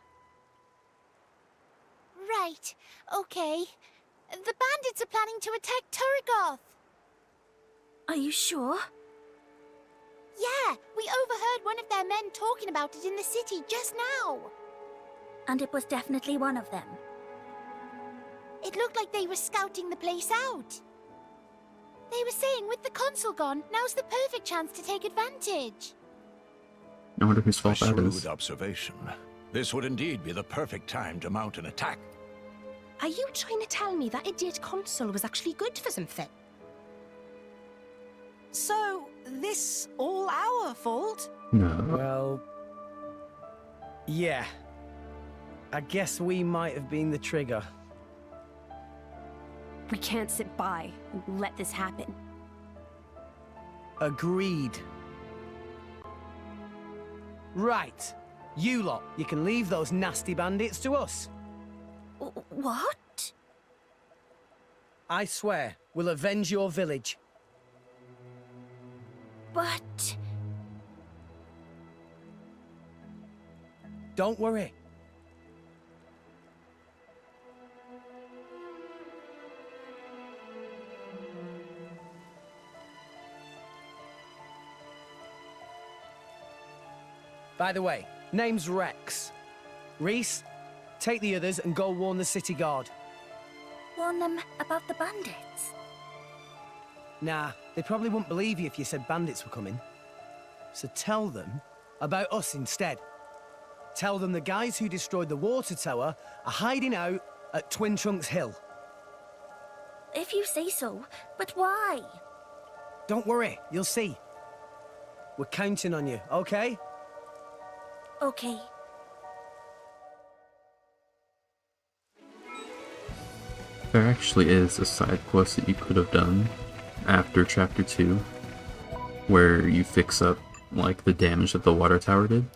Right, okay. The bandits are planning to attack Turrigoth. Are you sure? Yeah, we overheard one of their men talking about it in the city just now. And it was definitely one of them. It looked like they were scouting the place out. They were saying with the consul gone, now's the perfect chance to take advantage. I wonder whose fault that Shrewd is. observation. This would indeed be the perfect time to mount an attack. Are you trying to tell me that idiot consul was actually good for something? So, this all our fault? No. Well, yeah. I guess we might have been the trigger. We can't sit by and let this happen. Agreed. Right. You lot, you can leave those nasty bandits to us. What? I swear, we'll avenge your village. But... Don't worry. By the way, name's Rex. Reese, take the others and go warn the city guard. Warn them about the bandits. Nah, they probably wouldn't believe you if you said bandits were coming. So tell them about us instead. Tell them the guys who destroyed the water tower are hiding out at Twin Trunks Hill. If you say so, but why? Don't worry, you'll see. We're counting on you, okay? Okay. There actually is a side quest that you could have done after Chapter 2, where you fix up, like, the damage that the water tower did.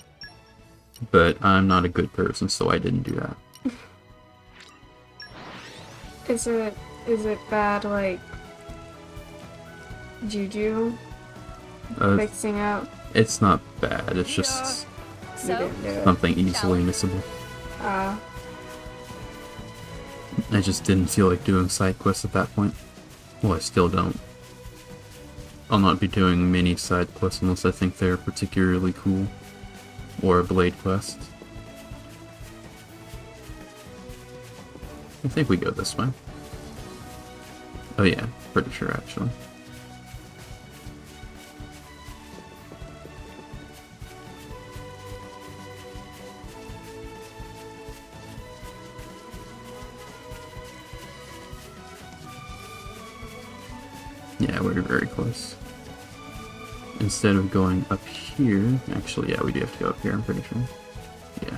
But I'm not a good person, so I didn't do that. Is it bad, like, juju? Fixing up? It's not bad, it's just something easily missable. I just didn't feel like doing side quests at that point. Well, I still don't. I'll not be doing many side quests unless I think they're particularly cool. Or a blade quest. I think we go this way. Oh yeah, pretty sure actually. Yeah, we're very close. Instead of going up here, actually, yeah, we do have to go up here, I'm pretty sure. Yeah.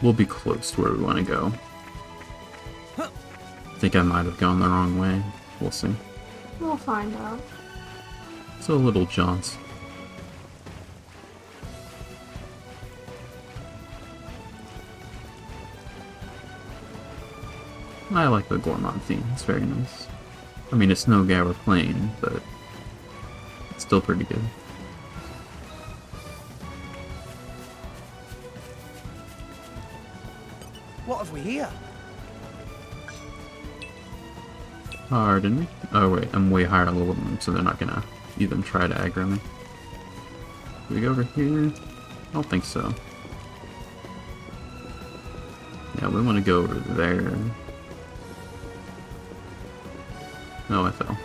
We'll be close to where we want to go. I think I might have gone the wrong way. We'll see. We'll find out. So little jaunts. I like the Gourmand theme, it's very nice. I mean, it's no Gower Plain, but it's still pretty good. What have we here? Pardon me? Oh wait, I'm way higher level than them, so they're not gonna even try to aggro me. Do we go over here? I don't think so. Yeah, we want to go over there. No, I fell.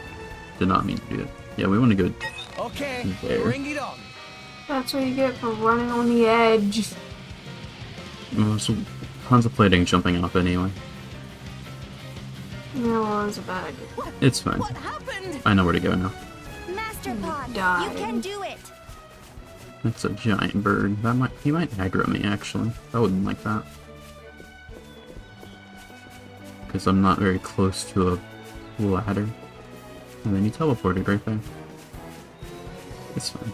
Did not mean to do it. Yeah, we want to go okay, there. Bring it on. That's what you get for running on the edge. I was contemplating jumping off anyway. No, it was a bad idea. It's fine. What happened? I know where to go now. Master Pod, died. you can do it. That's a giant bird. He might aggro me actually. I wouldn't like that. Because I'm not very close to a ladder. And then you teleported right there. It's fine.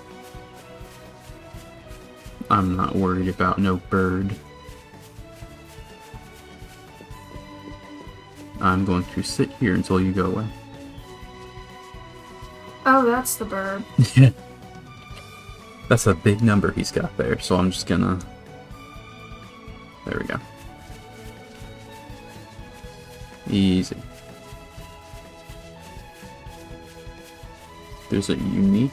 I'm not worried about no bird. I'm going to sit here until you go away. Oh, that's the bird. Yeah. That's a big number he's got there, so I'm just gonna... There we go. Easy. There's a unique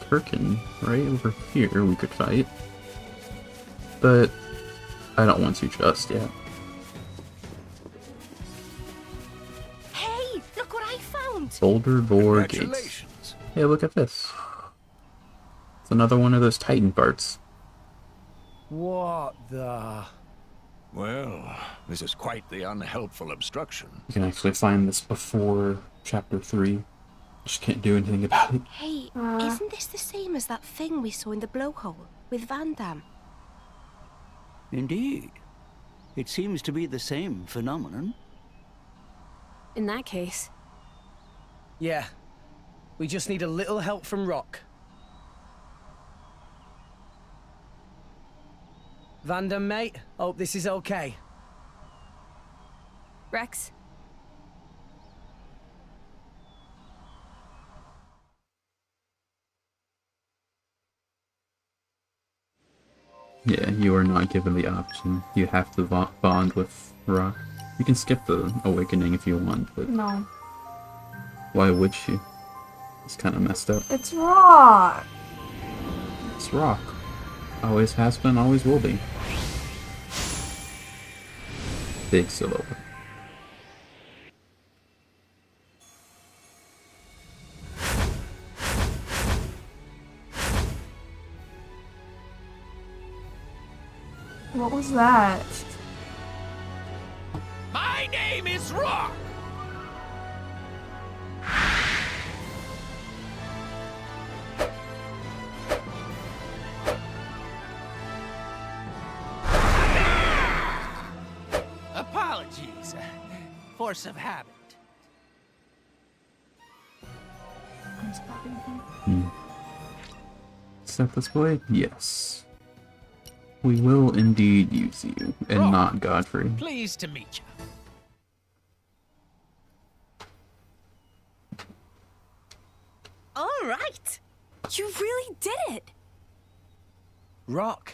Turkin right over here we could fight. But I don't want to just yet. Hey, look what I found! Boulder Bore Gates. Hey, look at this. It's another one of those Titan parts. What the... Well, this is quite the unhelpful obstruction. You can actually find this before Chapter 3. Just can't do anything about it. Hey, isn't this the same as that thing we saw in the blowhole with Van Damme? Indeed. It seems to be the same phenomenon. In that case... Yeah. We just need a little help from Roc. Van Damme, mate. Hope this is okay. Rex? Yeah, you are not given the option. You have to bond with Roc. You can skip the awakening if you want, but No. why would you? It's kind of messed up. It's Roc. It's Roc. Always has been, always will be. Big silhouette. What was that? My name is Roc! Apologies. Force of habit. Is that this way? Yes. We will indeed use you, and Roc, not Godfrey. Pleased to meet you. All right. You really did it! Roc.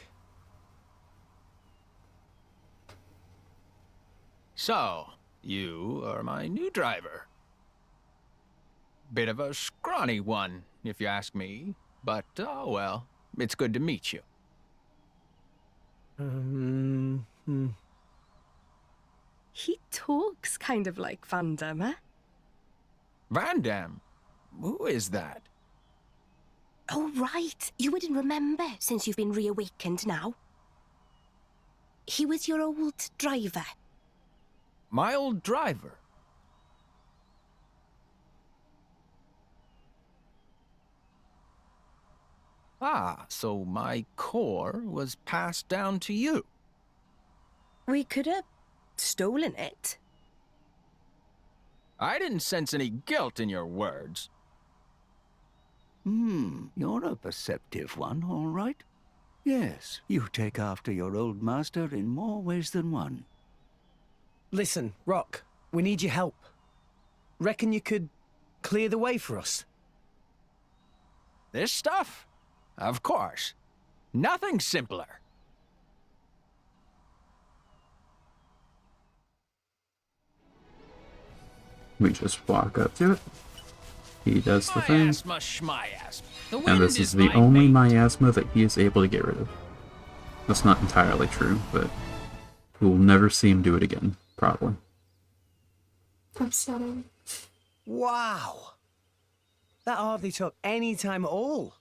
So, you are my new driver. Bit of a scrawny one, if you ask me. But, oh well, it's good to meet you. He talks kind of like Van Damme, eh? Van Damme? Who is that? Oh, right. You wouldn't remember since you've been reawakened now. He was your old driver. My old driver? Ah, so my core was passed down to you. We could have stolen it. I didn't sense any guilt in your words. You're a perceptive one, all right. Yes, you take after your old master in more ways than one. Listen, Roc, we need your help. Reckon you could clear the way for us? This stuff? Of course. Nothing simpler. We just walk up to it. He does the thing. Miasma schmiasma. The And wind this is is the my only mate. miasma that he is able to get rid of. That's not entirely true, but we'll never see him do it again, probably. Upsetting. Wow. That hardly took any time at all.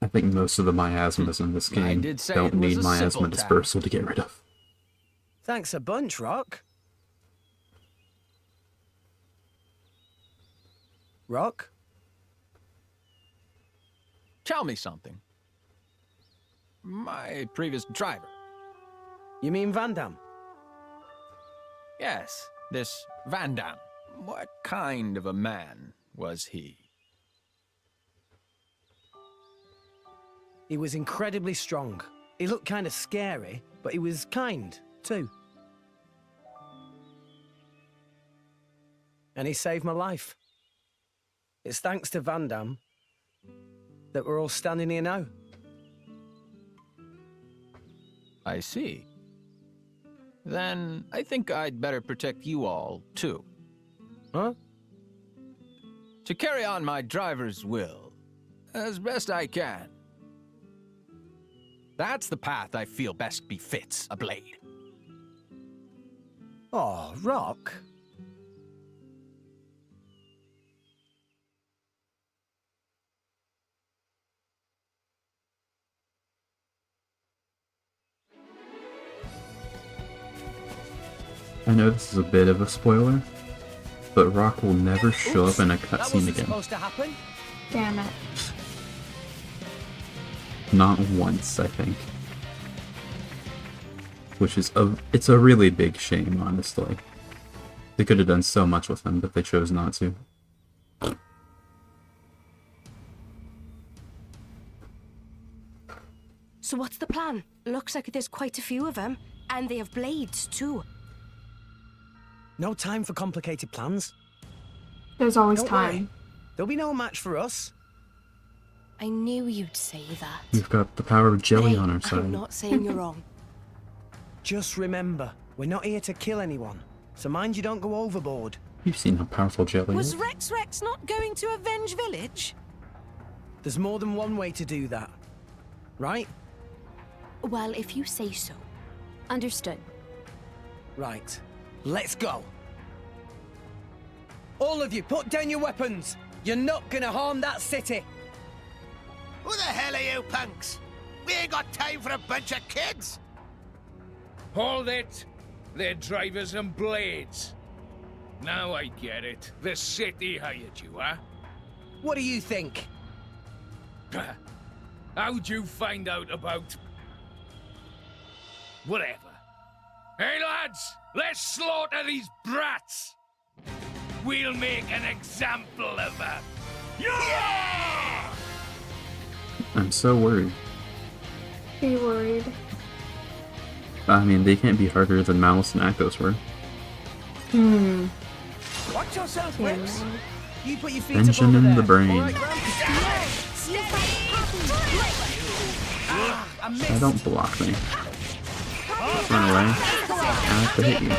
I think most of the miasmas in this I game did say don't it was need a miasma simple dispersal to get rid of. Thanks a bunch, Roc. Roc? Tell me something. My previous driver. You mean Van Damme? Yes, this Van Damme. What kind of a man was he? He was incredibly strong. He looked kind of scary, but he was kind, too. And he saved my life. It's thanks to Van Damme that we're all standing here now. I see. Then I think I'd better protect you all, too. Huh? To carry on my driver's will, as best I can. That's the path I feel best befits a blade. Oh, Roc. I know this is a bit of a spoiler, but Rock will never show up in a That cutscene wasn't again. supposed to happen. Damn it. Not once, I think. Which is it's a really big shame, honestly. They could have done so much with him, but they chose not to. So what's the plan? Looks like there's quite a few of them, and they have blades too. No time for complicated plans. There's always Don't time. worry. There'll be no match for us. I knew you'd say that. We've got the power of jelly Hey, on our side. I'm not saying you're wrong. Just remember, we're not here to kill anyone, so mind you don't go overboard. You've seen how powerful jelly Was is. Rex not going to avenge Village? There's more than one way to do that. Right? Well, if you say so. Understood. Right. Let's go. All of you, put down your weapons. You're not gonna harm that city. Who the hell are you punks? We ain't got time for a bunch of kids. Hold it! They're drivers and blades. Now I get it. The city hired you, huh? What do you think? How'd you find out about... whatever? Hey lads, let's slaughter these brats! We'll make an example of her! Yeah! I'm so worried. Be worried. I mean, they can't be harder than Malice and Akos were. Watch yourself, Rex. You put your feet Tension up over in there. the brain. All right, I don't block me. Run away. I have to hit you.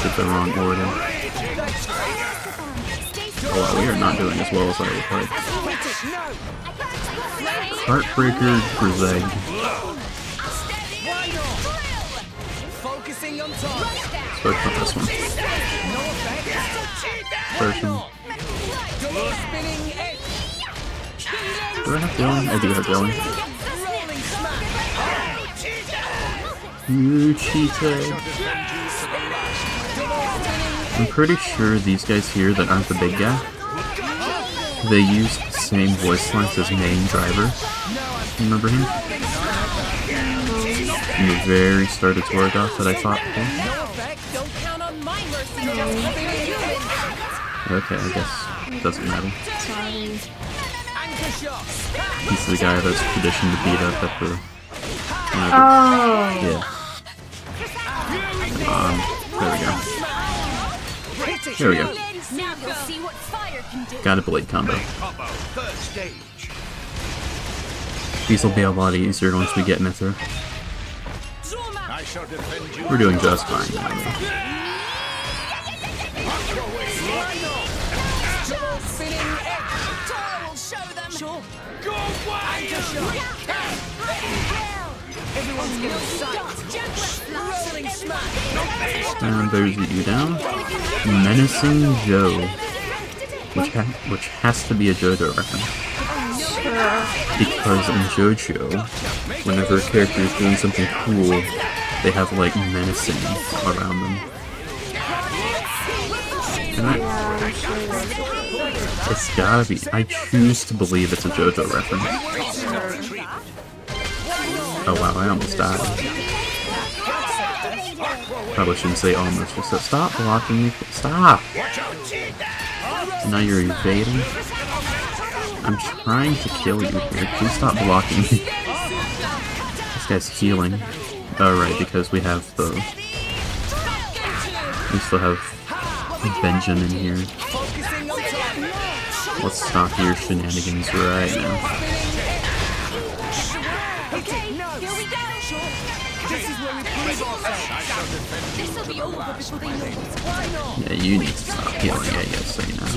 Did the wrong order. Oh wow, we are not doing as well as I would like. Heartbreaker Griseg. Focusing on top. Focus on this one. Person. Do I have healing? I do have healing. You cheated. I'm pretty sure these guys here that aren't the big guy, they use the same voice lines as main driver. Remember him? In the very start of Torgoth that I fought for. Okay, I guess it doesn't matter. He's the guy that's tradition to beat up at the... Yeah. There we go. There we go. Got a blade combo. These will be a lot easier once we get Mithra. We're doing just fine now. And there's you down. Menacing Joe. Which has to be a JoJo reference. Because in JoJo, whenever a character is doing something cool, they have like menacing around them. And it's gotta be. I choose to believe it's a JoJo reference. Oh wow, I almost died. Probably shouldn't say almost. Just stop blocking me. Stop! Now you're evading. I'm trying to kill you here. Please stop blocking me. This guy's healing. Oh right, because we have the... We still have Benjamin in here. Let's stop your shenanigans right now. Yeah, you need to stop healing, I guess, so you know.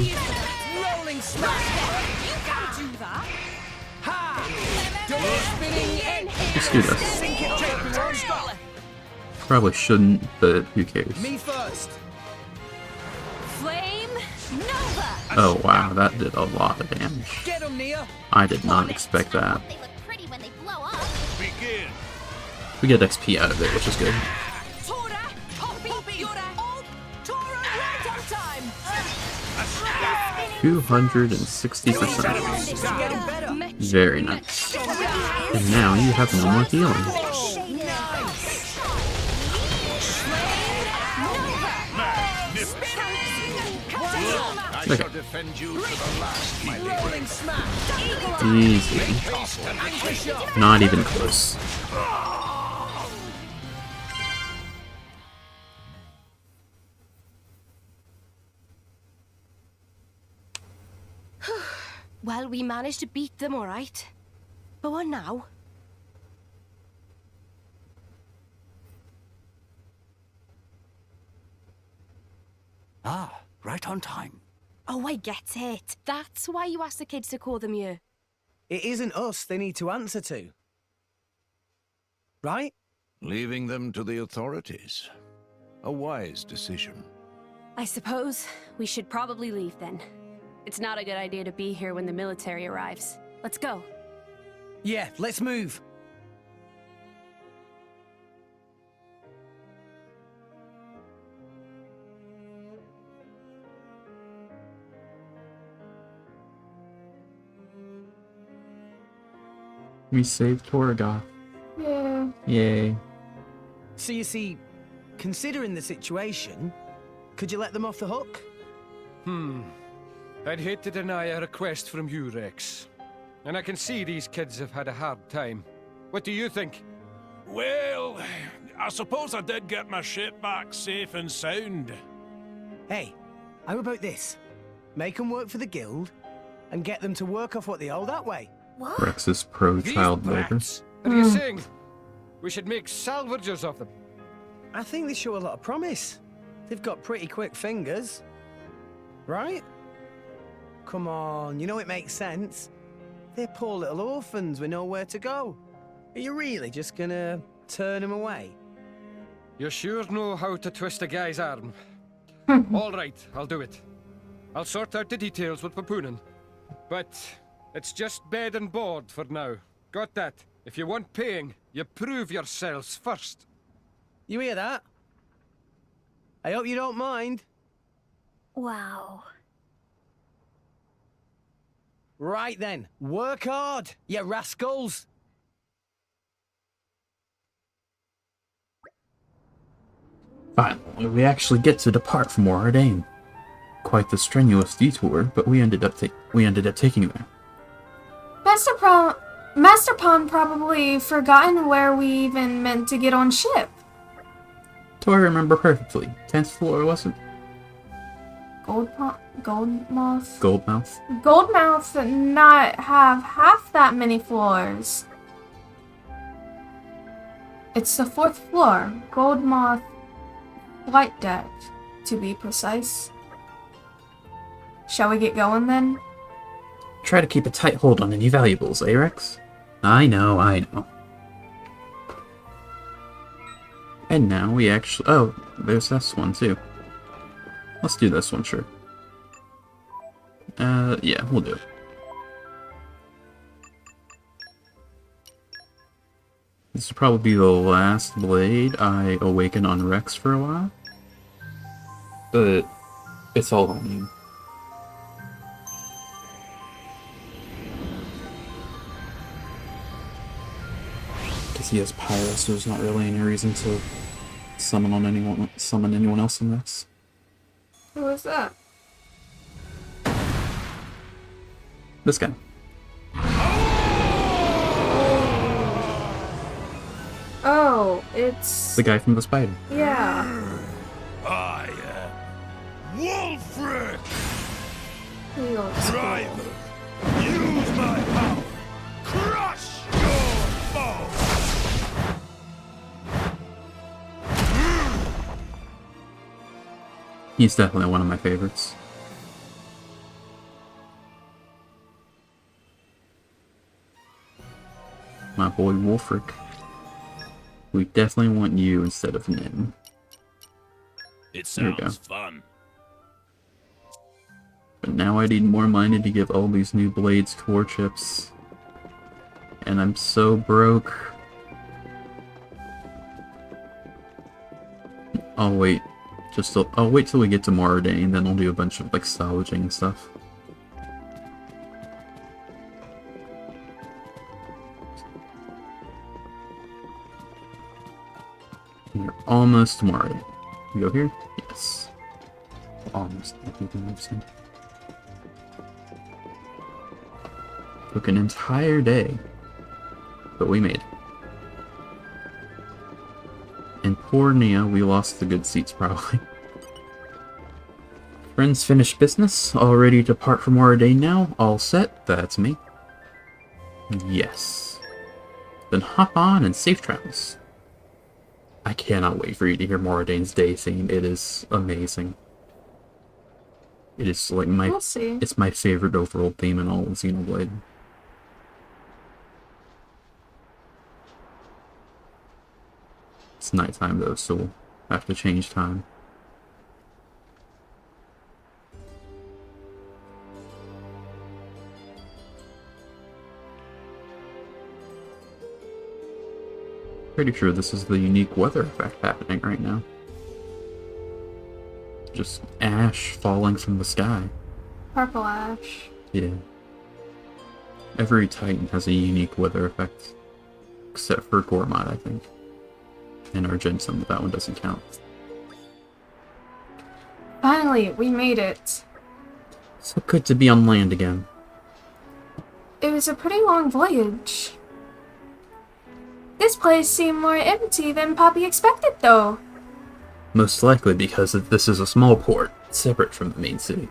Let's do this. Probably shouldn't, but who cares? Me first. Flame Nova! Oh wow, that did a lot of damage. Get him, Nia! I did not expect that. They look pretty when they blow up. Begin. We get XP out of it, which is good. Tora, Poppy, Yura, oh, Tora, right on time. 260%. Very nice. And now you have no more healing. I shall defend you to the last, my lady. Easy. Not even close. Well, we managed to beat them, all right. But what now? Ah, right on time. Oh, I get it. That's why you asked the kids to call them you. It isn't us they need to answer to. Right? Leaving them to the authorities. A wise decision. I suppose we should probably leave then. It's not a good idea to be here when the military arrives. Let's go. Yeah, let's move. We saved Torgoth. Yeah. Yay. So you see, considering the situation, could you let them off the hook? I'd hate to deny a request from you, Rex. And I can see these kids have had a hard time. What do you think? Well, I suppose I did get my ship back safe and sound. Hey, how about this? Make them work for the guild, and get them to work off what they owe that way. Rex is pro-child These labor. brats? What are you saying? We should make salvagers of them. I think they show a lot of promise. They've got pretty quick fingers. Right? Come on, you know it makes sense. They're poor little orphans with nowhere to go. Are you really just gonna turn them away? You sure know how to twist a guy's arm. All right, I'll do it. I'll sort out the details with Papunen. But it's just bed and board for now. Got that? If you want paying, you prove yourselves first. You hear that? I hope you don't mind. Wow. Right then, work hard, you rascals! Finally, we actually get to depart from Ordain. Quite the strenuous detour, but we ended up taking there. Master Pond probably forgotten where we even meant to get on ship. Do I remember perfectly? 10th floor, was it? Goldmouth? Goldmouth. Goldmouth not have half that many floors. It's the 4th floor. Goldmouth flight deck, to be precise. Shall we get going then? Try to keep a tight hold on any valuables, eh, Rex? I know. And now we actually... Oh, there's this one too. Let's do this one, sure. Yeah, we'll do it. This will probably be the last blade I awaken on Rex for a while. But it's all I need. Because he has Pyro, so there's not really any reason to summon anyone else in this. Who was that? This guy. Oh, it's... The guy from the spider. Yeah. I am Wolfric! He looks Driver, use my power! Crush your foe! He's definitely one of my favorites. My boy Wolfric. We definitely want you instead of Nin. It There we go. sounds fun. now I need more money to give all these new blades core chips. And I'm so broke. I'll wait. I'll wait till we get to Moradane, then I'll do a bunch of like salvaging and stuff. We're almost to Moradane. We go here? Yes. Almost. Took an entire day, but we made it. And poor Nia, we lost the good seats probably. Friends finished business, all ready to depart for Moradane now, all set, that's me. Yes. Then hop on and safe travels. I cannot wait for you to hear Moradane's day theme, it is amazing. It is like it's my favorite overall theme in all of Xenoblade. It's nighttime though, so we'll have to change time. Pretty sure this is the unique weather effect happening right now. Just ash falling from the sky. Purple ash. Yeah. Every Titan has a unique weather effect. Except for Gormod, I think. And Argentum, but that one doesn't count. Finally, we made it. So good to be on land again. It was a pretty long voyage. This place seemed more empty than Poppy expected, though. Most likely because this is a small port, separate from the main city.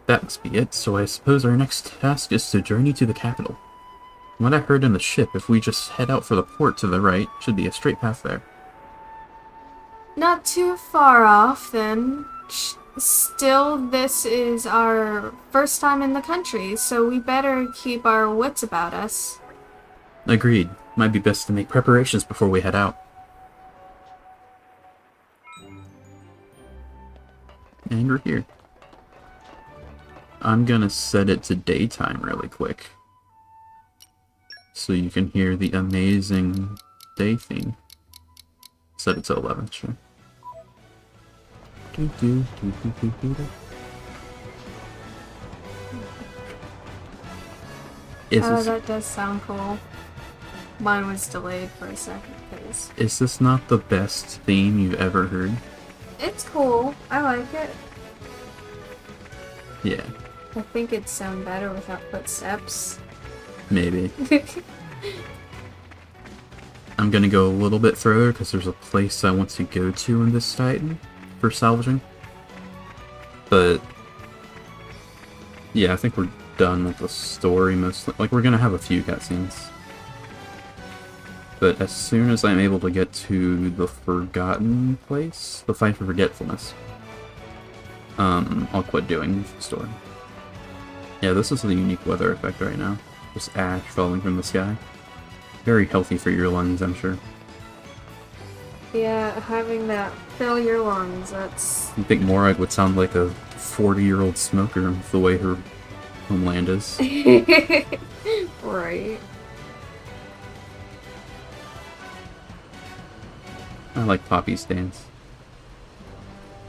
That must be it, so I suppose our next task is to journey to the capital. From what I heard in the ship, if we just head out for the port to the right, should be a straight path there. Not too far off, then. Still, this is our first time in the country, so we better keep our wits about us. Agreed. Might be best to make preparations before we head out. And we're here. I'm gonna set it to daytime really quick. So you can hear the amazing day theme. Set it to 11, sure. That does sound cool. Mine was delayed for a second, please. Is this not the best theme you've ever heard? It's cool. I like it. Yeah. I think it'd sound better without footsteps. Maybe. I'm gonna go a little bit further because there's a place I want to go to in this Titan for salvaging. But yeah, I think we're done with the story mostly. Like, we're gonna have a few cutscenes. But as soon as I'm able to get to the Forgotten Place, the Fight for Forgetfulness, I'll quit doing the story. Yeah, this is the unique weather effect right now. Just ash falling from the sky. Very healthy for your lungs, I'm sure. Yeah, having that fill your lungs, that's... You think Morag would sound like a 40-year-old smoker with the way her homeland is? Right. I like Poppy's dance.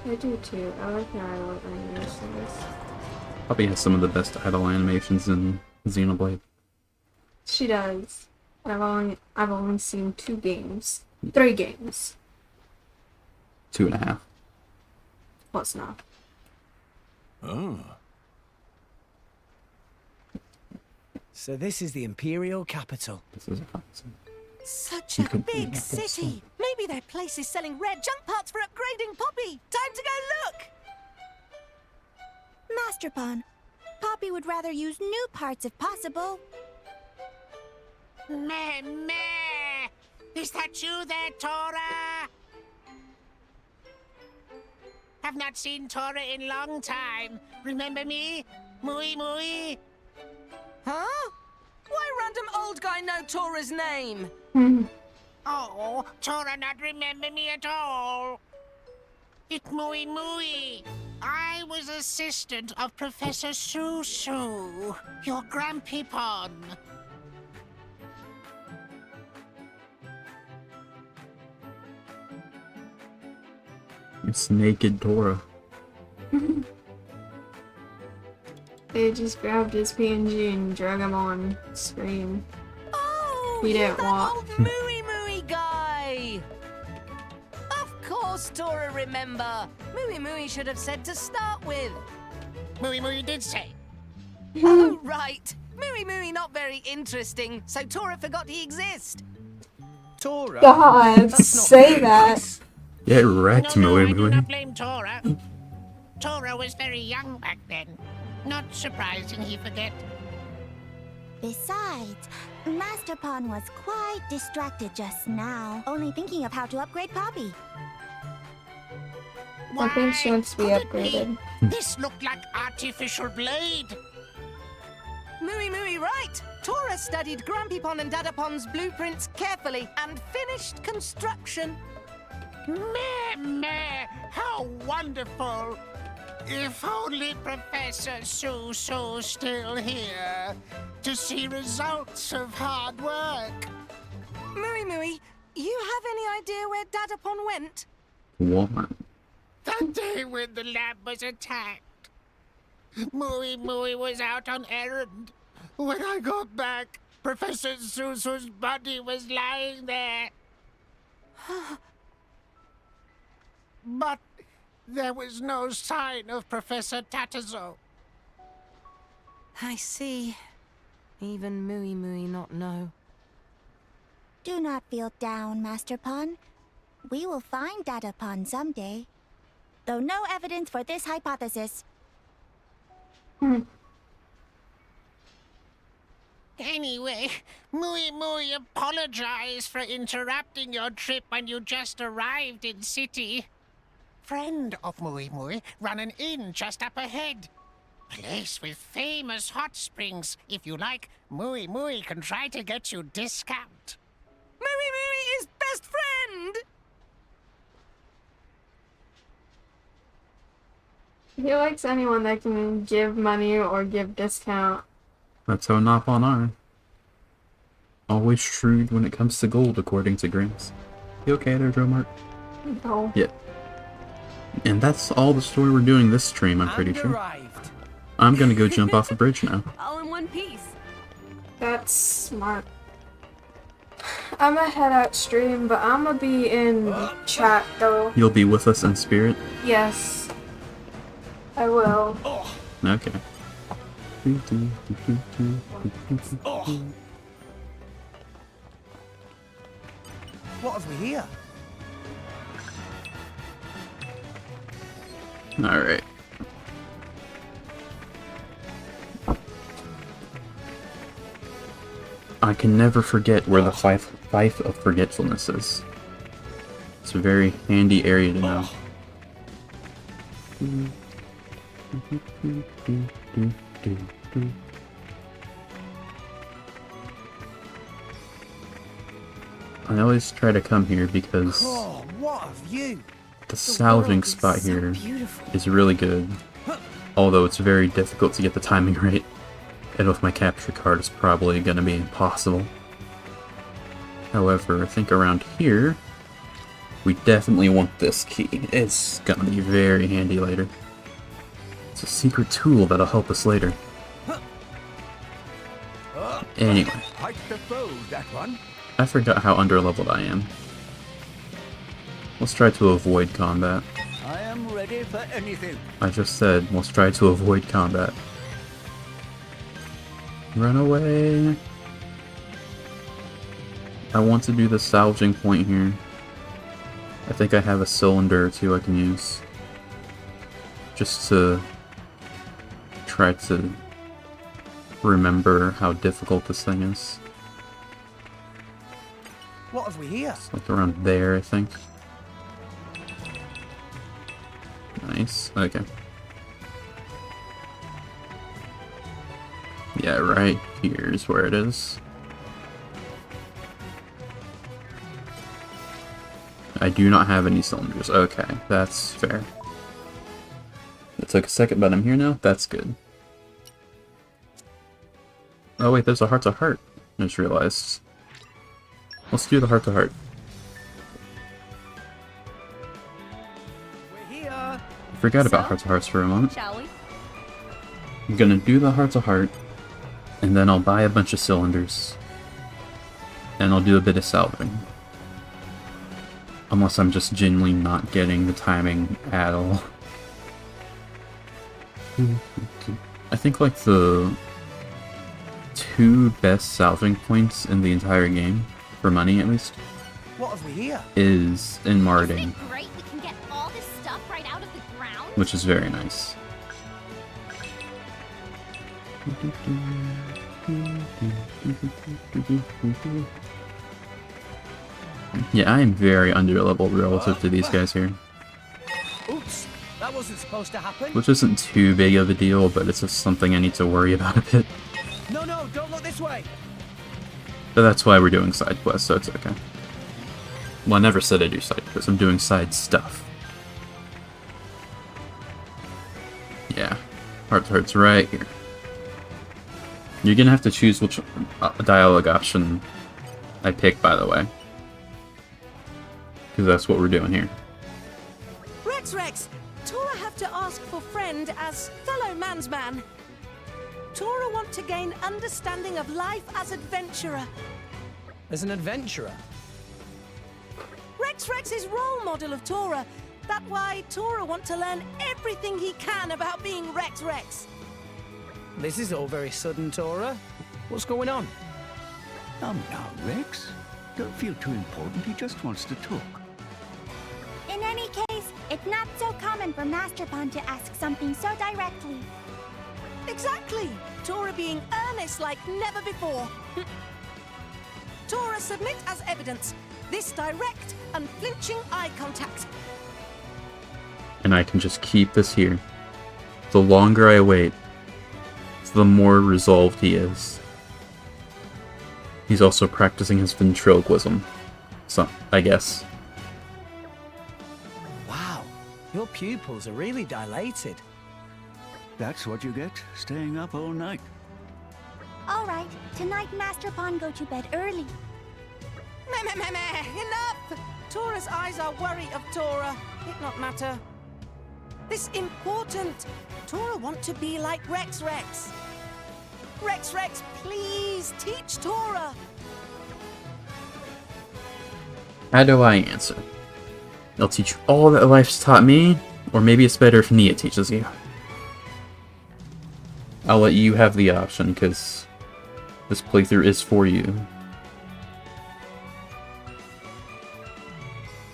I do too. I like her idle animations. Poppy has some of the best idle animations in Xenoblade. She does. I've only seen 2 games. 3 games. 2.5. Close enough. Oh. So this is the Imperial capital. This is a cutscene. Such a big city. Maybe their place is selling rare junk parts for upgrading Poppy. Time to go look. Master Pawn, Poppy would rather use new parts if possible. Meh, meh! Is that you there, Tora? Have not seen Tora in long time. Remember me? Mui Mui? Huh? Why random old guy know Tora's name? Oh, Tora not remember me at all. It Mui Mui. I was was assistant of Professor Susu, your Grampipon. It's naked Tora. They just grabbed his PNG and drug him on screen. Oh, He you're didn't that want. old Mooey Mooey guy! Of course, Tora, remember. Mooey Mooey should have said to start with. Mooey Mooey did say. Oh, right. Mooey Mooey not very interesting, so Tora forgot he exists. Tora? God, That's not say very that. nice. Get wrecked, No, Mooey I do Mooey. not blame Tora. Tora was very young back then. Not surprising he forget. Besides, Master Pawn was quite distracted just now, only thinking of how to upgrade Poppy. I think she wants to be Could it upgraded. This looked like artificial blade. Mooey Mooey right. Tora studied Grampipon and Dadapon's blueprints carefully and finished construction. Meh, how wonderful! If only Professor Susu's still here to see results of hard work. Mooey Mooey, you have any idea where Dadapon went? Walmart. That day when the lab was attacked, Mooey Mooey was out on errand. When I got back, Professor Susu's body was lying there. But there was no sign of Professor Tatazo. I see. Even Mooey Mooey not know. Do not feel down, Master Pawn. We will find Dadapon someday. Though no evidence for this hypothesis. Anyway, Mooey Mooey apologize for interrupting your trip when you just arrived in city. Friend of Mooey Mooey run an inn just up ahead. Place with famous hot springs. If you like, Mooey Mooey can try to get you discount. Mooey Mooey is best friend! He likes anyone that can give money or give discount. That's how Napon are. Always shrewd when it comes to gold, according to Gramps. You okay there, Dromart? No. Yeah. And that's all the story we're doing this stream, I'm pretty sure. I'm gonna go jump off a bridge now. All in one piece. That's smart. I'm gonna head out stream, but I'm gonna be in chat though. You'll be with us in spirit? Yes. I will. Okay. What have we here? Alright. I can never forget where the Fife of Forgetfulness is. It's a very handy area to know. I always try to come here because Oh, what a view! the salvaging spot here is really good, although it's very difficult to get the timing right, and with my capture card it's probably going to be impossible. However, I think around here, we definitely want this key. It's going to be very handy later. It's a secret tool that'll help us later. Anyway, Quite the foe, that one. I forgot how underleveled I am. Let's try to avoid combat. I am ready for anything. I just said, let's try to avoid combat. Run away! I want to do the salvaging point here. I think I have a cylinder or two I can use. Just to try to remember how difficult this thing is. What have we here? It's like around there, I think. Nice. Okay. Yeah, right here's where it is. I do not have any cylinders. Okay, that's fair. It took a second, but I'm here now. That's good. Oh wait, there's a heart to heart. I just realized. Let's do the heart to heart. We're here. I forgot about heart to hearts for a moment. Shall we? I'm gonna do the heart to heart, and then I'll buy a bunch of cylinders, and I'll do a bit of salvaging. Unless I'm just genuinely not getting the timing at all. I think like the 2 best salvaging points in the entire game, for money at least, What have we here? is in Marding, Great, we can get all this stuff right out of the ground. which is very nice. Yeah, I am very underleveled relative to these guys here. Oops, that wasn't supposed to happen. Which isn't too big of a deal, but it's just something I need to worry about a bit. No, don't look this way. But that's why we're doing side quests, so it's okay. Well, I never said I do side quests, I'm doing side stuff. Yeah, heart to heart's right here. You're gonna have to choose which dialogue option I pick, by the way. Because that's what we're doing here. Rex, Tora have to ask for friend as fellow mansman. Tora want to gain understanding of life as adventurer. As an adventurer? Rex is role model of Tora. That why Tora want to learn everything he can about being Rex. This is all very sudden, Tora. What's going on? Now, Rex. Don't feel too important. He just wants to talk. In any case, it's not so common for Master Pawn to ask something so directly. Exactly. Tora being earnest like never before. Tora submit as evidence this direct, unflinching eye contact. And I can just keep this here. The longer I wait, the more resolved he is. He's also practicing his ventriloquism. So, I guess. Wow, your pupils are really dilated. That's what you get, staying up all night. All right, tonight Master Pawn go to bed early. Enough! Tora's eyes are worry of Tora. It not matter. This important. Tora want to be like Rex. Rex, please teach Tora. How do I answer? I'll teach you all that life's taught me, or maybe it's better if Nia teaches you. I'll let you have the option, because this playthrough is for you.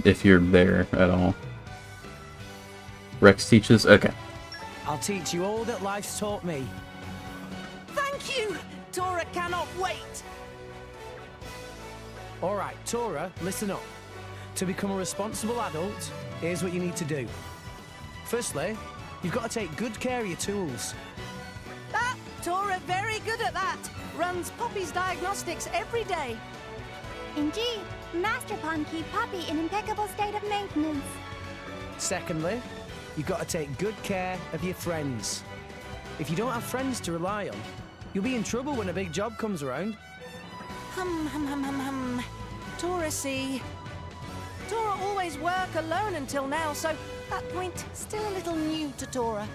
If you're there at all. Rex teaches? Okay. I'll teach you all that life's taught me. Thank you! Tora cannot wait! Alright, Tora, listen up. To become a responsible adult, here's what you need to do. Firstly, you've got to take good care of your tools. Tora very good at that. Runs Poppy's diagnostics every day. Indeed, Master Pawn keep Poppy in impeccable state of maintenance. Secondly, you've got to take good care of your friends. If you don't have friends to rely on, you'll be in trouble when a big job comes around. Tora see. Tora always work alone until now, so that point still a little new to Tora.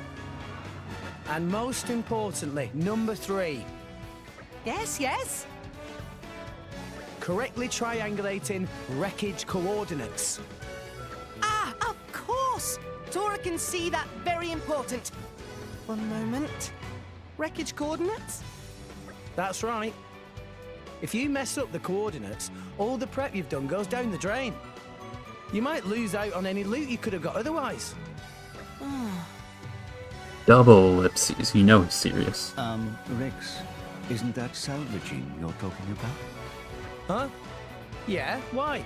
And most importantly, number 3. Yes? Correctly triangulating wreckage coordinates. Ah, of course! Tora can see that very important. One moment. Wreckage coordinates? That's right. If you mess up the coordinates, all the prep you've done goes down the drain. You might lose out on any loot you could have got otherwise. Double ellipses, you know he's serious. Rex, isn't that salvaging you're talking about? Huh? Yeah, why?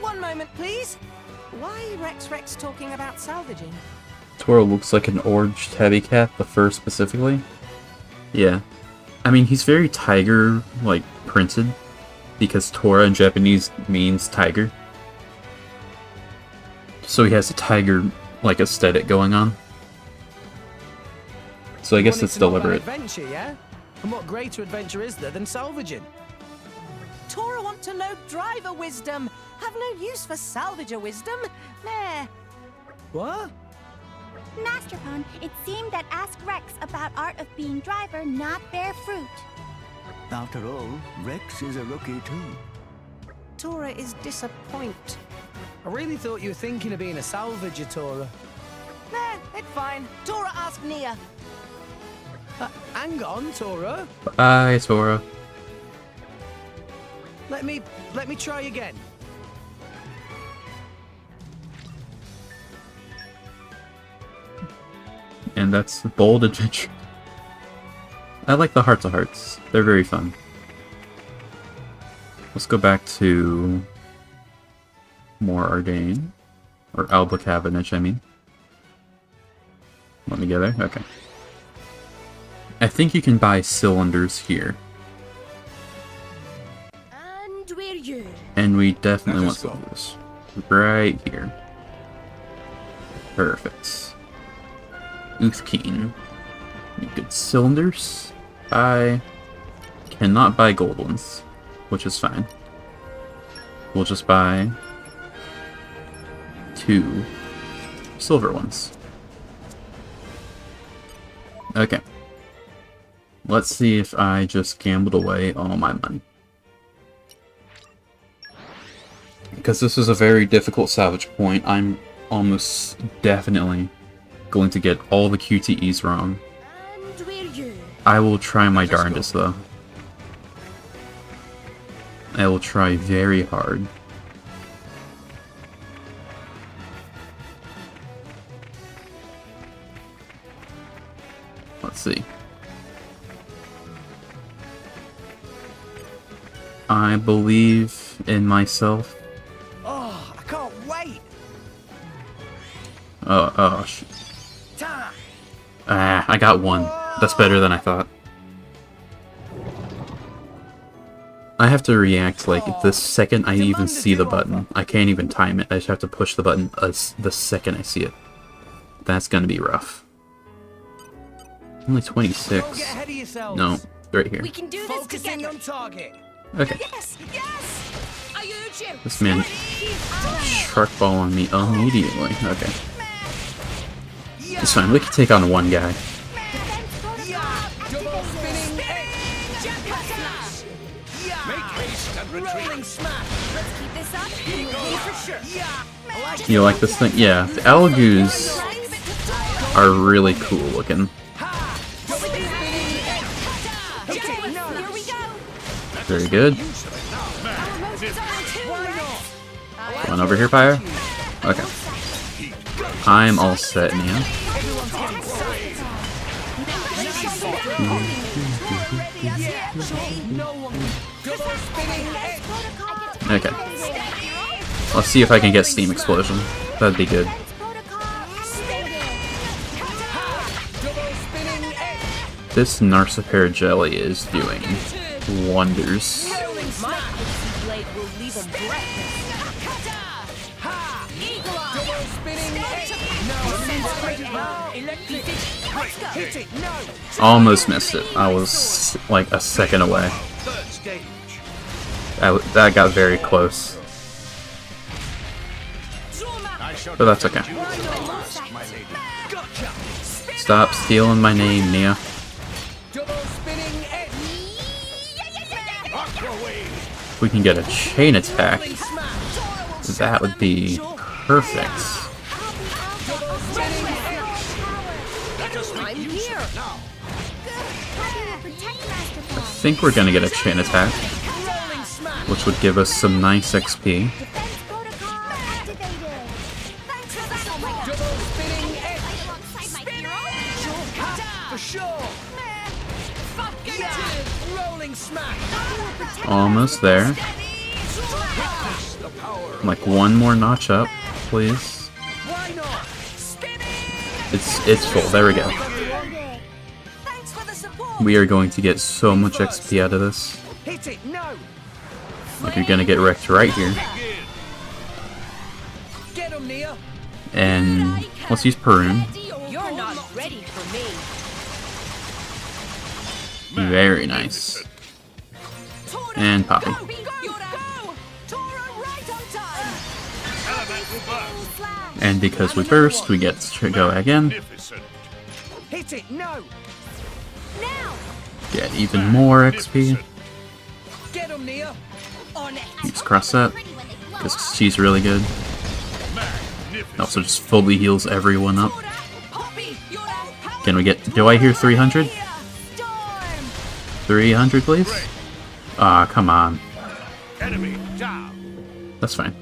One moment, please. Why Rex talking about salvaging? Tora looks like an orange tabby cat, the fur specifically. Yeah. I mean, he's very tiger, like, printed, because Tora in Japanese means tiger. So he has a tiger, like, aesthetic going on. So I You guess wanted it's to know about deliberate. Adventure, yeah? And what greater adventure is there than salvaging? Tora want to know driver wisdom. Have no use for salvager wisdom. Meh. What? Master Pone, it seemed that ask Rex about art of being driver not bear fruit. After all, Rex is a rookie too. Tora is disappoint. I really thought you were thinking of being a salvager, Tora. Nah, it's fine. Tora ask Nia. Hang on, Tora. Bye, Sora. Let me try again. And that's Bold Adventure. I like the Hearts of Hearts. They're very fun. Let's go back to more Ardane. Or Alba Cavendish, I mean. Let me get there? Okay. I think you can buy cylinders here. And we're you. And we definitely want cylinders. Right here. Perfect. Uthkeen. Good cylinders. I cannot buy gold ones, which is fine. We'll just buy 2 silver ones. Okay. Let's see if I just gambled away all my money. Because this is a very difficult salvage point, I'm almost definitely going to get all the QTEs wrong. And we're you. I will try my darndest, though. I will try very hard. Let's see. I believe in myself. Oh, I can't wait. Oh, shit. Ah, I got 1. That's better than I thought. I have to react like the second I even see the button. I can't even time it. I just have to push the button the second I see it. That's gonna be rough. Only 26. No, right here. We can do this together. On target. Okay. Yes, yes. I urge you. This man shark ball on me immediately. Okay. It's fine. We can take on 1 guy. You like this thing? Yeah, the Alagoos are really cool looking. Very good. Come on over here, Pyre. Okay. I'm all set now. Okay. Let's see if I can get Steam Explosion. That'd be good. This Narcipair jelly is doing wonders. Almost missed it. I was like a second away. That got very close. But that's okay. Stop stealing my name, Nia. If we can get a chain attack, that would be perfect. I think we're gonna get a chain attack, which would give us some nice XP. Almost there. Like 1 more notch up, please. It's full. There we go. We are going to get so much XP out of this. Like you're gonna get wrecked right here. And let's use Perun. You're not ready for me. Very nice. And Poppy. And because we burst, we get to go again. Hit it, no! Get even more XP. Get him, Nia! Use cross set, because she's really good. Also just fully heals everyone up. Can we get... do I hear 300? 300, please? Ah, come on. That's fine.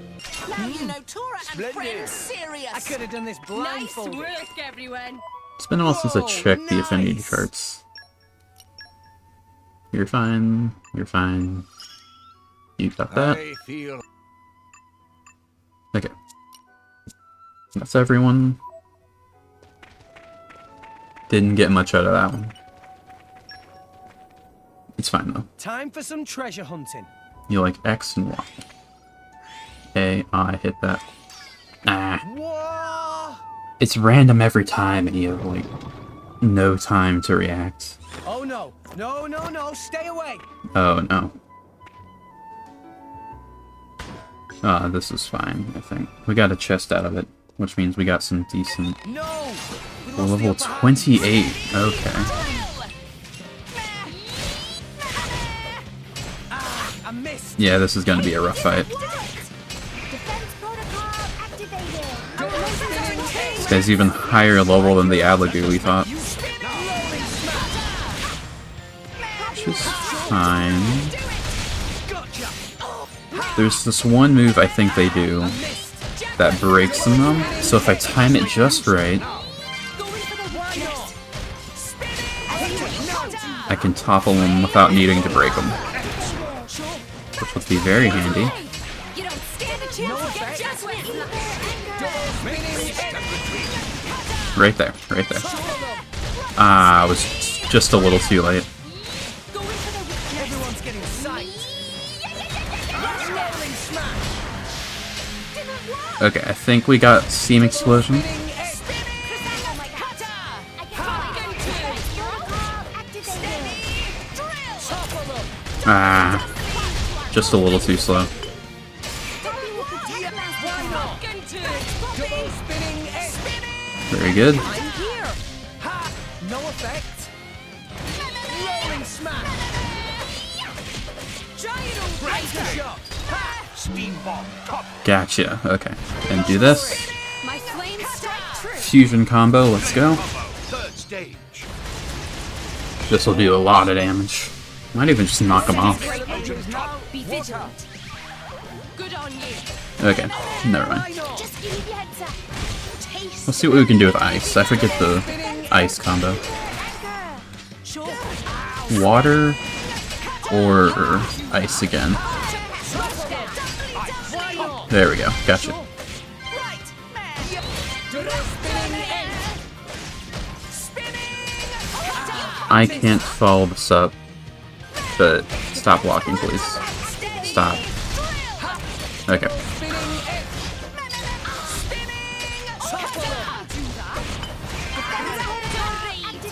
You know Tora and friends serious. I could have done this blindfolded. Nice work, everyone. It's been a while since I checked the affinity charts. You're fine. You're fine. You got that. Okay. That's everyone. Didn't get much out of that one. It's fine though. Time for some treasure hunting. You like X and Y. Okay, I hit that. Ah. It's random every time and you have like no time to react. Oh no, no, no, no, stay away. Oh no. This is fine, I think. We got a chest out of it, which means we got some decent... No! Level 28, okay. I missed. Yeah, this is gonna be a rough fight. This guy's even higher level than the Adlagu we thought. Which is fine. There's this one move I think they do that breaks them, so if I time it just right, I can topple them without needing to break them. Which would be very handy. Right there, right there. Ah, I was just a little too late. Okay, I think we got Steam Explosion. Ah, just a little too slow. Very good. No effect. Rolling smash. Steam bomb. Gotcha, okay. And do this. Fusion combo, let's go. This will do a lot of damage. Might even just knock him off. Okay, never mind. Let's see what we can do with ice. I forget the ice combo. Water or ice again. There we go, gotcha. I can't follow this up, but stop blocking, please. Stop. Okay.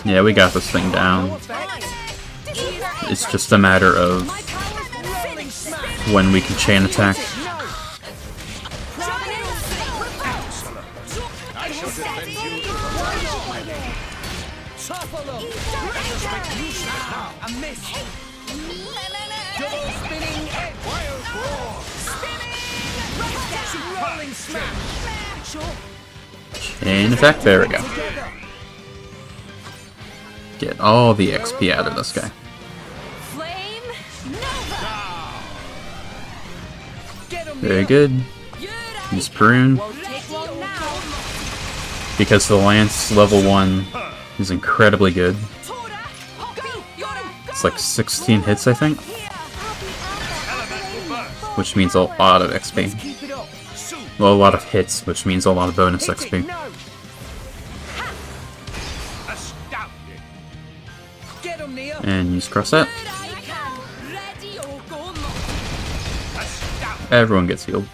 Yeah, we got this thing down. It's just a matter of when we can chain attack. Chain attack, there we go. Get all the XP out of this guy. Very good. Use Prune. Because the Lance level 1 is incredibly good. It's like 16 hits, I think. Which means a lot of XP. Well, a lot of hits, which means a lot of bonus XP. And use cross set. Everyone gets healed.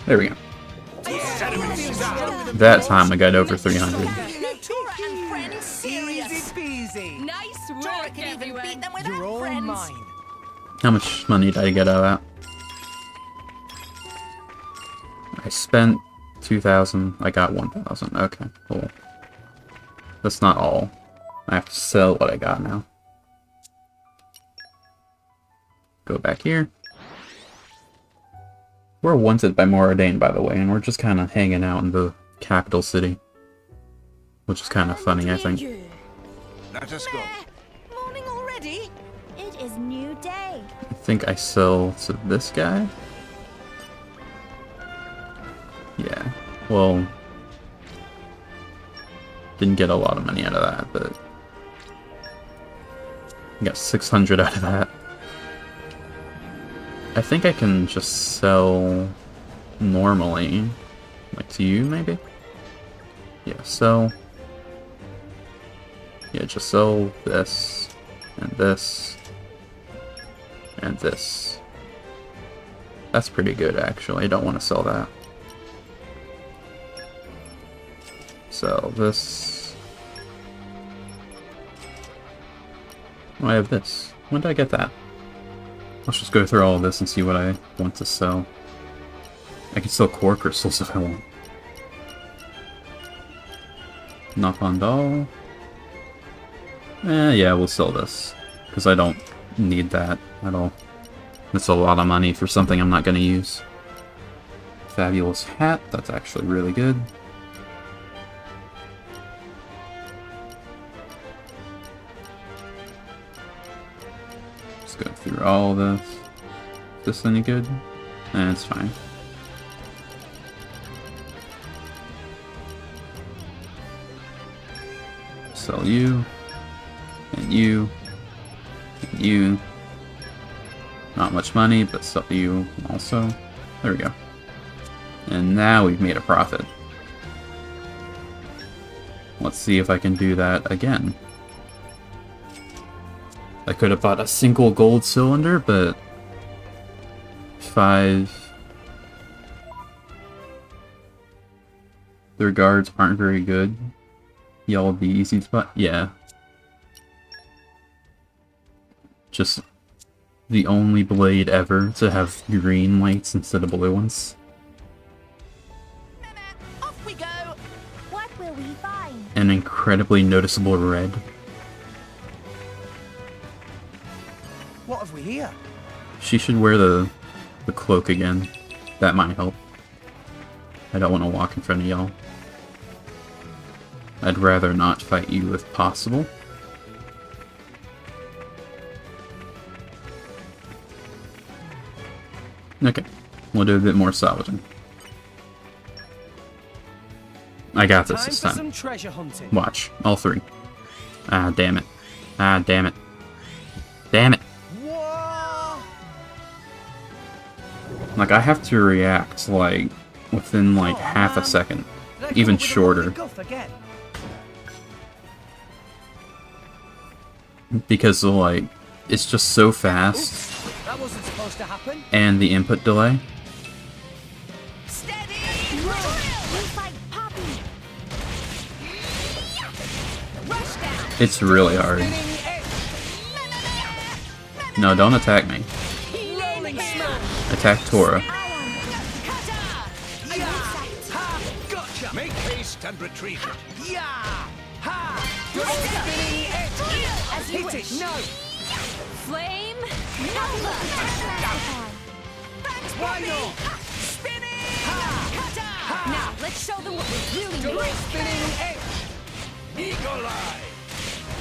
There we go. That time I got over 300. Easy peasy. Nice Tora work, can even everyone. beat them without You're all friends. mine. How much money did I get out of that? I spent 2,000. I got 1,000. Okay, cool. That's not all. I have to sell what I got now. Go back here. We're wanted by Moradane, by the way, and we're just kind of hanging out in the capital city. Which is kind of funny, I think. Let us go. Morning already? It is new day. I think I sell to this guy? Yeah. Well, didn't get a lot of money out of that, but I got 600 out of that. I think I can just sell normally, like to you maybe? Yeah, sell. Yeah, just sell this, and this, and this. That's pretty good actually, I don't want to sell that. Sell this. Oh, I have this. When did I get that? Let's just go through all of this and see what I want to sell. I can sell core crystals if I want. Knock on doll. Yeah, we'll sell this. Because I don't need that at all. That's a lot of money for something I'm not going to use. Fabulous hat, that's actually really good. Just go through all of this. Is this any good? It's fine. Sell you. And you. And you. Not much money, but sell you also. There we go. And now we've made a profit. Let's see if I can do that again. I could have bought a single gold cylinder, but 5. Their guards aren't very good. Y'all would be easy to buy. Yeah. Just the only blade ever to have green lights instead of blue ones. Off we go. What will we find? An incredibly noticeable red. What have we here? She should wear the cloak again. That might help. I don't want to walk in front of y'all. I'd rather not fight you if possible. Okay, we'll do a bit more salvaging. I got this this time. Some treasure hunting. Watch, all 3. Ah, damn it. Ah, damn it. Damn it. Like, I have to react, like, within, like, half a second. Even shorter. Because, like, it's just so fast. That wasn't supposed to happen. And the input delay. Steady. Rush down. It's really hard. No, don't attack me. Rolling smash. Attack Tora. Gotcha. Make haste and retreat. Yeah. Ha. Spinning it. As you Hit wish. it. No. Flame Nova. Why not? Spinning. Cutter. Now, let's show them what we're really doing. Spinning it. Eagle eye.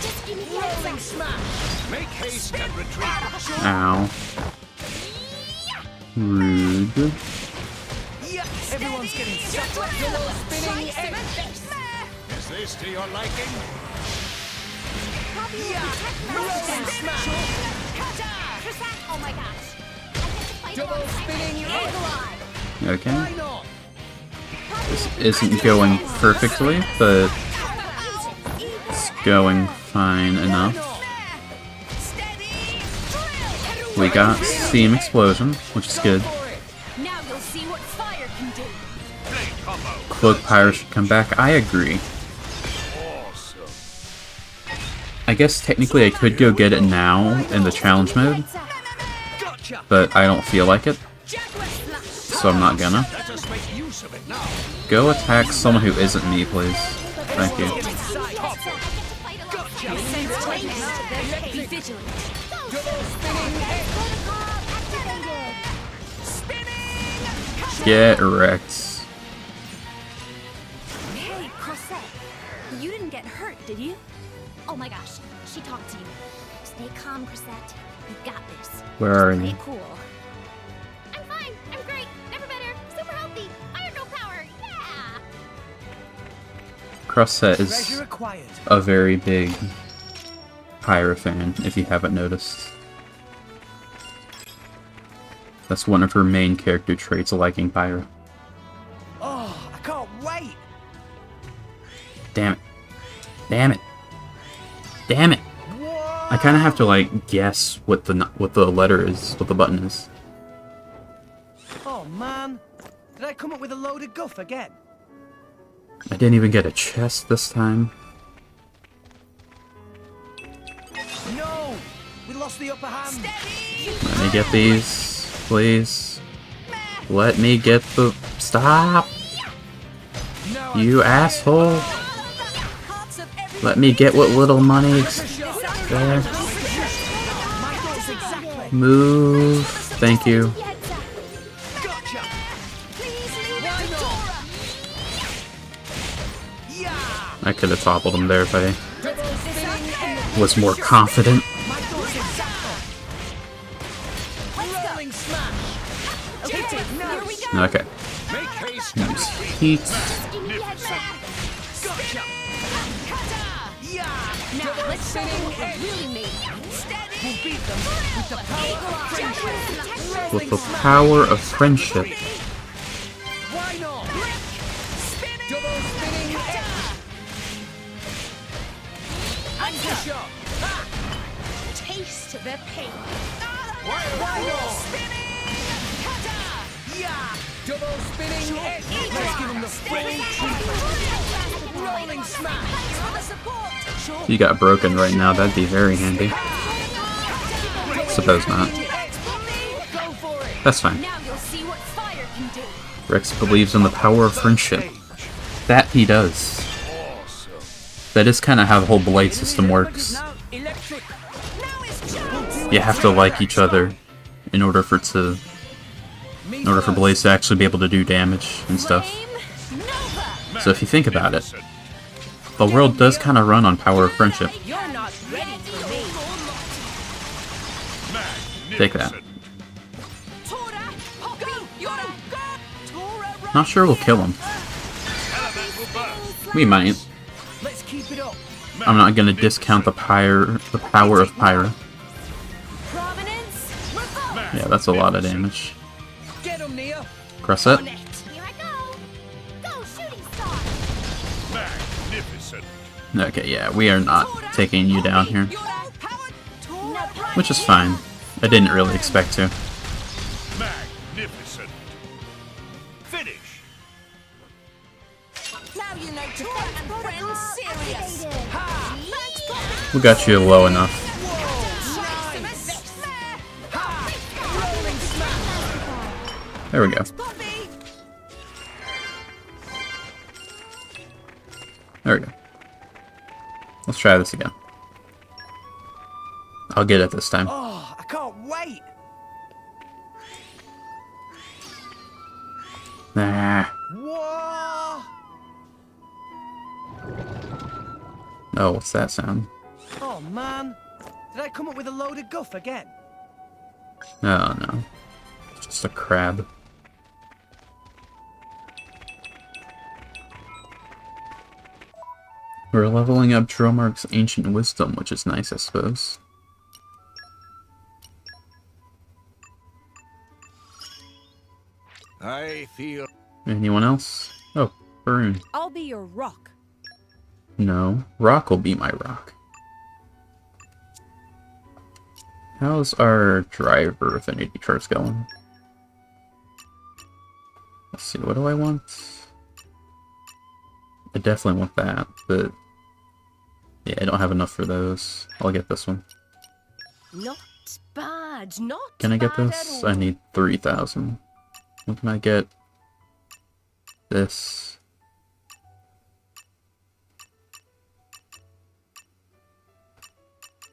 Just give me the Rolling answer. smash. Make haste and retreat. Ow. Rude. Yeah. Everyone's getting sucked up. Spinning it. Is this to your liking? Rolling smash. Oh my gosh. Double spinning it. Okay. Why not? This isn't going perfectly, but it's going fine enough. We got Steam Explosion, which is good. Now you'll see what fire can do. Blade combo. Cloak Pyre should come back. I agree. I guess technically I could go get it now in the challenge mode, but I don't feel like it, so I'm not gonna. Go attack someone who isn't me, please. Thank you. Get wrecked. Hey, Crossette. You didn't get hurt, did you? Oh my gosh, she talked to you. Stay calm, Chrisette. You got this. Where are Play you? cool. I'm fine. I'm great. Never better. Super healthy. Iron no power. Yeah. Crossette is a very big Pyra fan, if you haven't noticed. That's one of her main character traits, liking Pyra. Oh, I can't wait! Damn it. Damn it. Damn it. I kind of have to like guess what the letter is, what the button is. Oh man, did I come up with a load of guff again? I didn't even get a chest this time. No, we lost the upper hand. Let me get these, please. Let me get the... Stop! You asshole! Let me get what little money's there. Move. Thank you. I could have toppled him there if I was more confident. Okay. Use heat. With the power of friendship. Taste the pain. Double spinning edge. Let's give him the full treatment. Rolling smash. If you got broken right now, that'd be very handy. Suppose not. That's fine. Rex believes in the power of friendship. That he does. That is kind of how the whole blade system works. You have to like each other in order for blades to actually be able to do damage and stuff. So if you think about it, the world does kind of run on power of friendship. Take that. Not sure we'll kill him. We might. I'm not gonna discount the power of Pyra. Yeah, that's a lot of damage. Crossette. Okay, yeah, we are not taking you down here. Which is fine. I didn't really expect to. Magnificent. Finish. Now you know Tora and friends serious. We got you low enough. There we go. There we go. Let's try this again. I'll get it this time. Oh, I can't wait. Nah. Whoa. Oh, what's that sound? Oh man, did I come up with a load of guff again? Oh no. It's just a crab. We're leveling up Dromark's Ancient Wisdom, which is nice, I suppose. I feel... Anyone else? Oh, Baroon. I'll be your rock. No, Rock will be my rock. How's our driver affinity charts going? Let's see, what do I want? I definitely want that, but yeah, I don't have enough for those. I'll get this one. Not bad, not Can I get bad this? at all. I need 3,000. What can I get? This.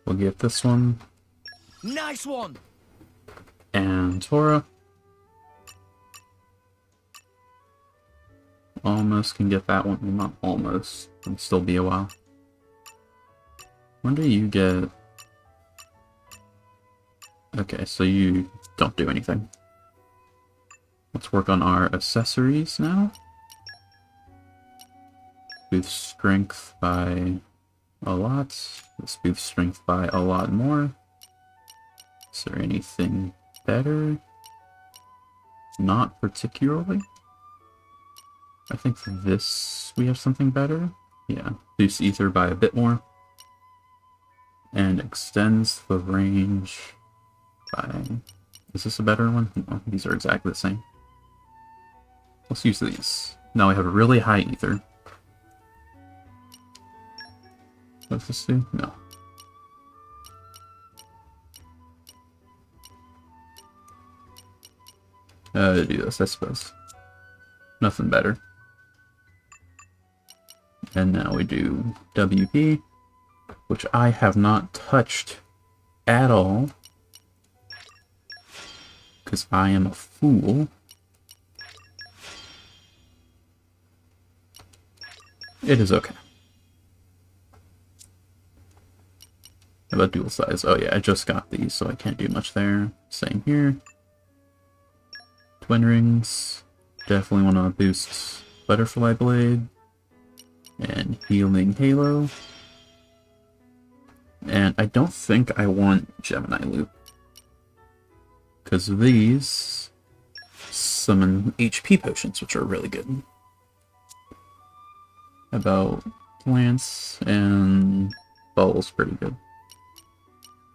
We'll get this one. Nice one. And Tora. Almost can get that one. Well, not almost. It'll still be a while. When do you get... Okay, so you don't do anything. Let's work on our accessories now. Boost strength by a lot. Let's boost strength by a lot more. Is there anything better? Not particularly. I think for this we have something better. Yeah, boosts ether by a bit more. And extends the range by... Is this a better one? No, these are exactly the same. Let's use these. Now we have a really high ether. What does this do? No. Do this, I suppose. Nothing better. And now we do WP, which I have not touched at all, because I am a fool. It is okay. How about dual size? Oh yeah, I just got these, so I can't do much there. Same here. Twin rings. Definitely want to boost Butterfly Blade. And Healing Halo. And I don't think I want Gemini Loop. Because these summon HP potions, which are really good. About Lance and Bowl's pretty good.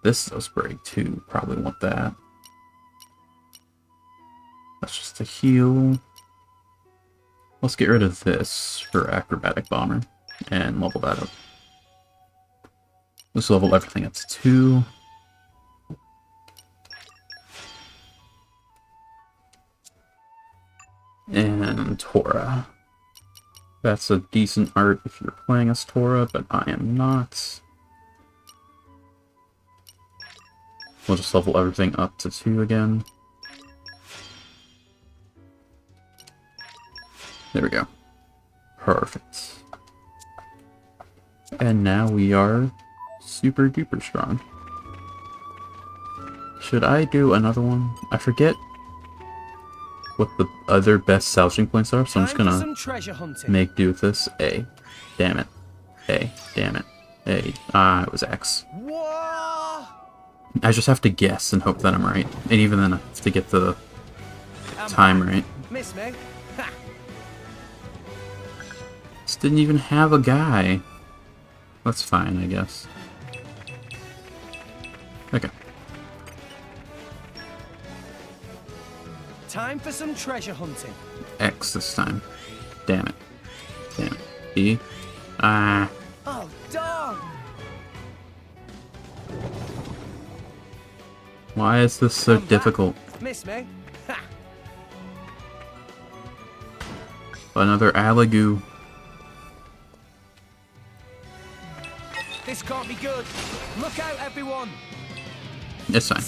This is spray too, probably want that. That's just a heal. Let's get rid of this for Acrobatic Bomber and level that up. Let's level everything up to 2. And Tora. That's a decent art if you're playing as Tora, but I am not. We'll just level everything up to 2 again. There we go. Perfect. And now we are super duper strong. Should I do another one? I forget what the other best salvaging points are, so I'm just gonna make do with this. A. Damn it. A. Damn it. A. Ah, it was X. I just have to guess and hope that I'm right. And even then I have to get the time right. Miss me. Ha. This didn't even have a guy. That's fine, I guess. Okay. Time for some treasure hunting. X this time. Damn it. Damn it. E. Ah. Oh, dog. Why is this so difficult? Miss me. Ha. Another Alagoo. This can't be good. Look out, everyone. It's fine.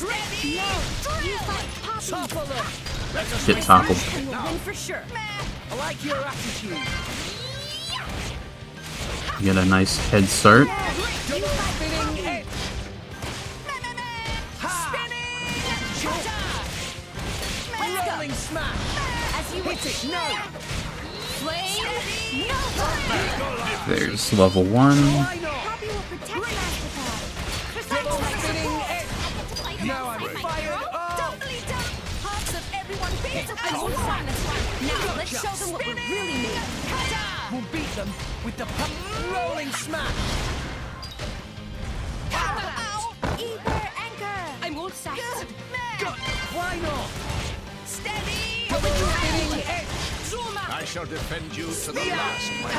Get Get toppled. win for sure. I like your attitude. Get a nice head start. Double spinning it. Rolling smash. As you Hit it. No. There's level 1. Double spinning it. Now I'm fired up. Now let's show them what we're really made of. We'll beat them with the rolling smash. I'm all set. Good. Why not? Steady. Double spinning it. I shall defend you to the last, my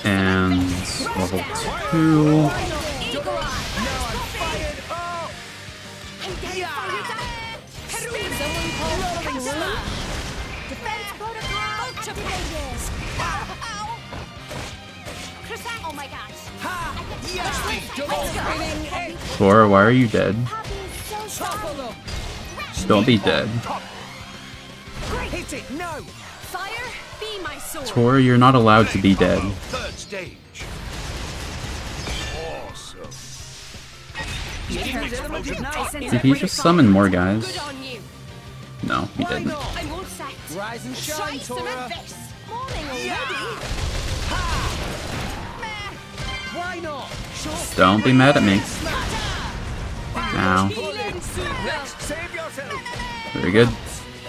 And level 2. Defense protocol activated. Oh my gosh. Tor, why are you dead? Don't be dead. Hit it, no! Fire, be my sword. Tor, you're not allowed to be dead. third stage. Awesome. Did he just summon more guys? No, he didn't. Rise and shine, Tora! Morning already. Why not? Don't be mad at me. Ow. Save yourself! Very good.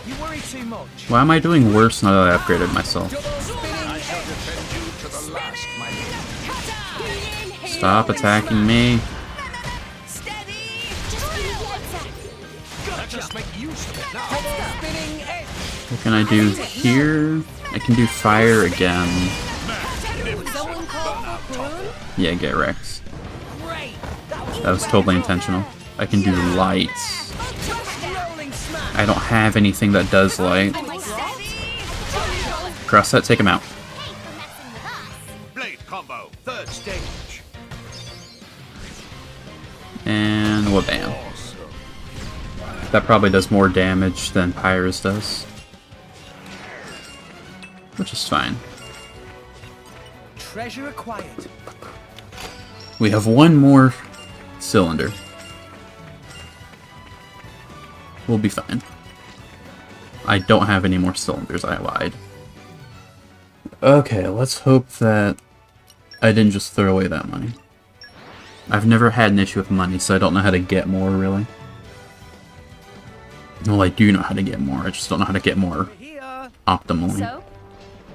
You worry too much. Why am I doing worse now that I upgraded myself? I shall defend you to the last, my lord. Stop attacking me. Let us make use of it now. What can I do here? I can do fire again. Yeah, get Rex. That was totally intentional. I can do lights. I don't have anything that does light. Cross that, take him out. Blade combo, third stage. And whabam. That probably does more damage than Pyrus does. Which is fine. Treasure acquired. We have one more cylinder. We'll be fine. I don't have any more cylinders, I lied. Okay, let's hope that I didn't just throw away that money. I've never had an issue with money, so I don't know how to get more, really. Well, I do know how to get more, I just don't know how to get more optimally. So,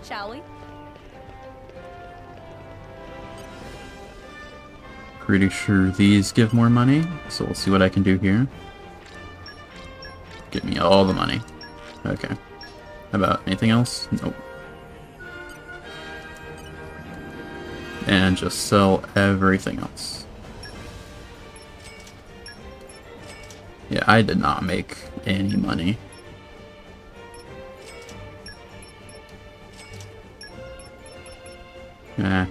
shall we? Pretty sure these give more money, so we'll see what I can do here. Give me all the money. Okay. How about anything else? Nope. And just sell everything else. Yeah, I did not make any money. Eh.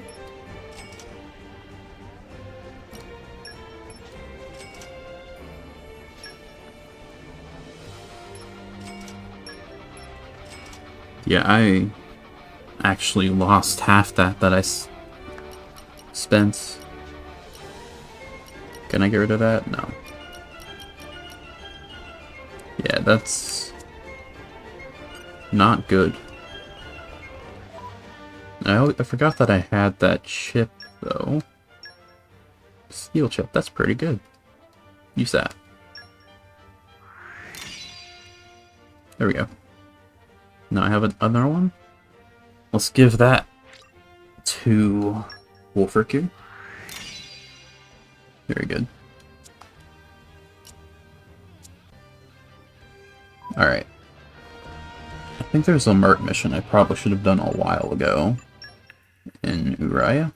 Yeah, I actually lost half that I spent. Can I get rid of that? No. Yeah, that's not good. I forgot that I had that chip, though. Steel chip, that's pretty good. Use that. There we go. Now I have another one. Let's give that to Wolfric. Very good. Alright. I think there's a Merc mission I probably should have done a while ago in Uriah.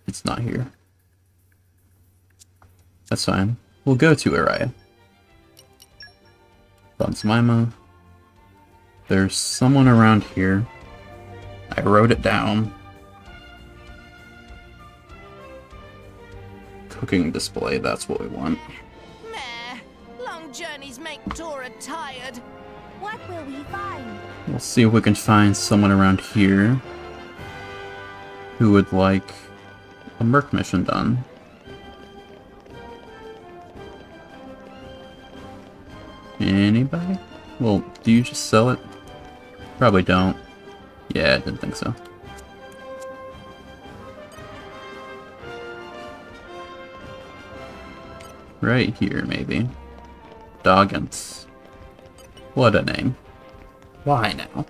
It's not here. That's fine. We'll go to Uriah. Bunsmima. There's someone around here. I wrote it down. Cooking display, that's what we want. Meh. Long journeys make Tora tired. What will we find? We'll see if we can find someone around here who would like a Merc mission done. Anybody? Well, do you just sell it? Probably don't. Yeah, I didn't think so. Right here, maybe. Doggins. What a name. Why now?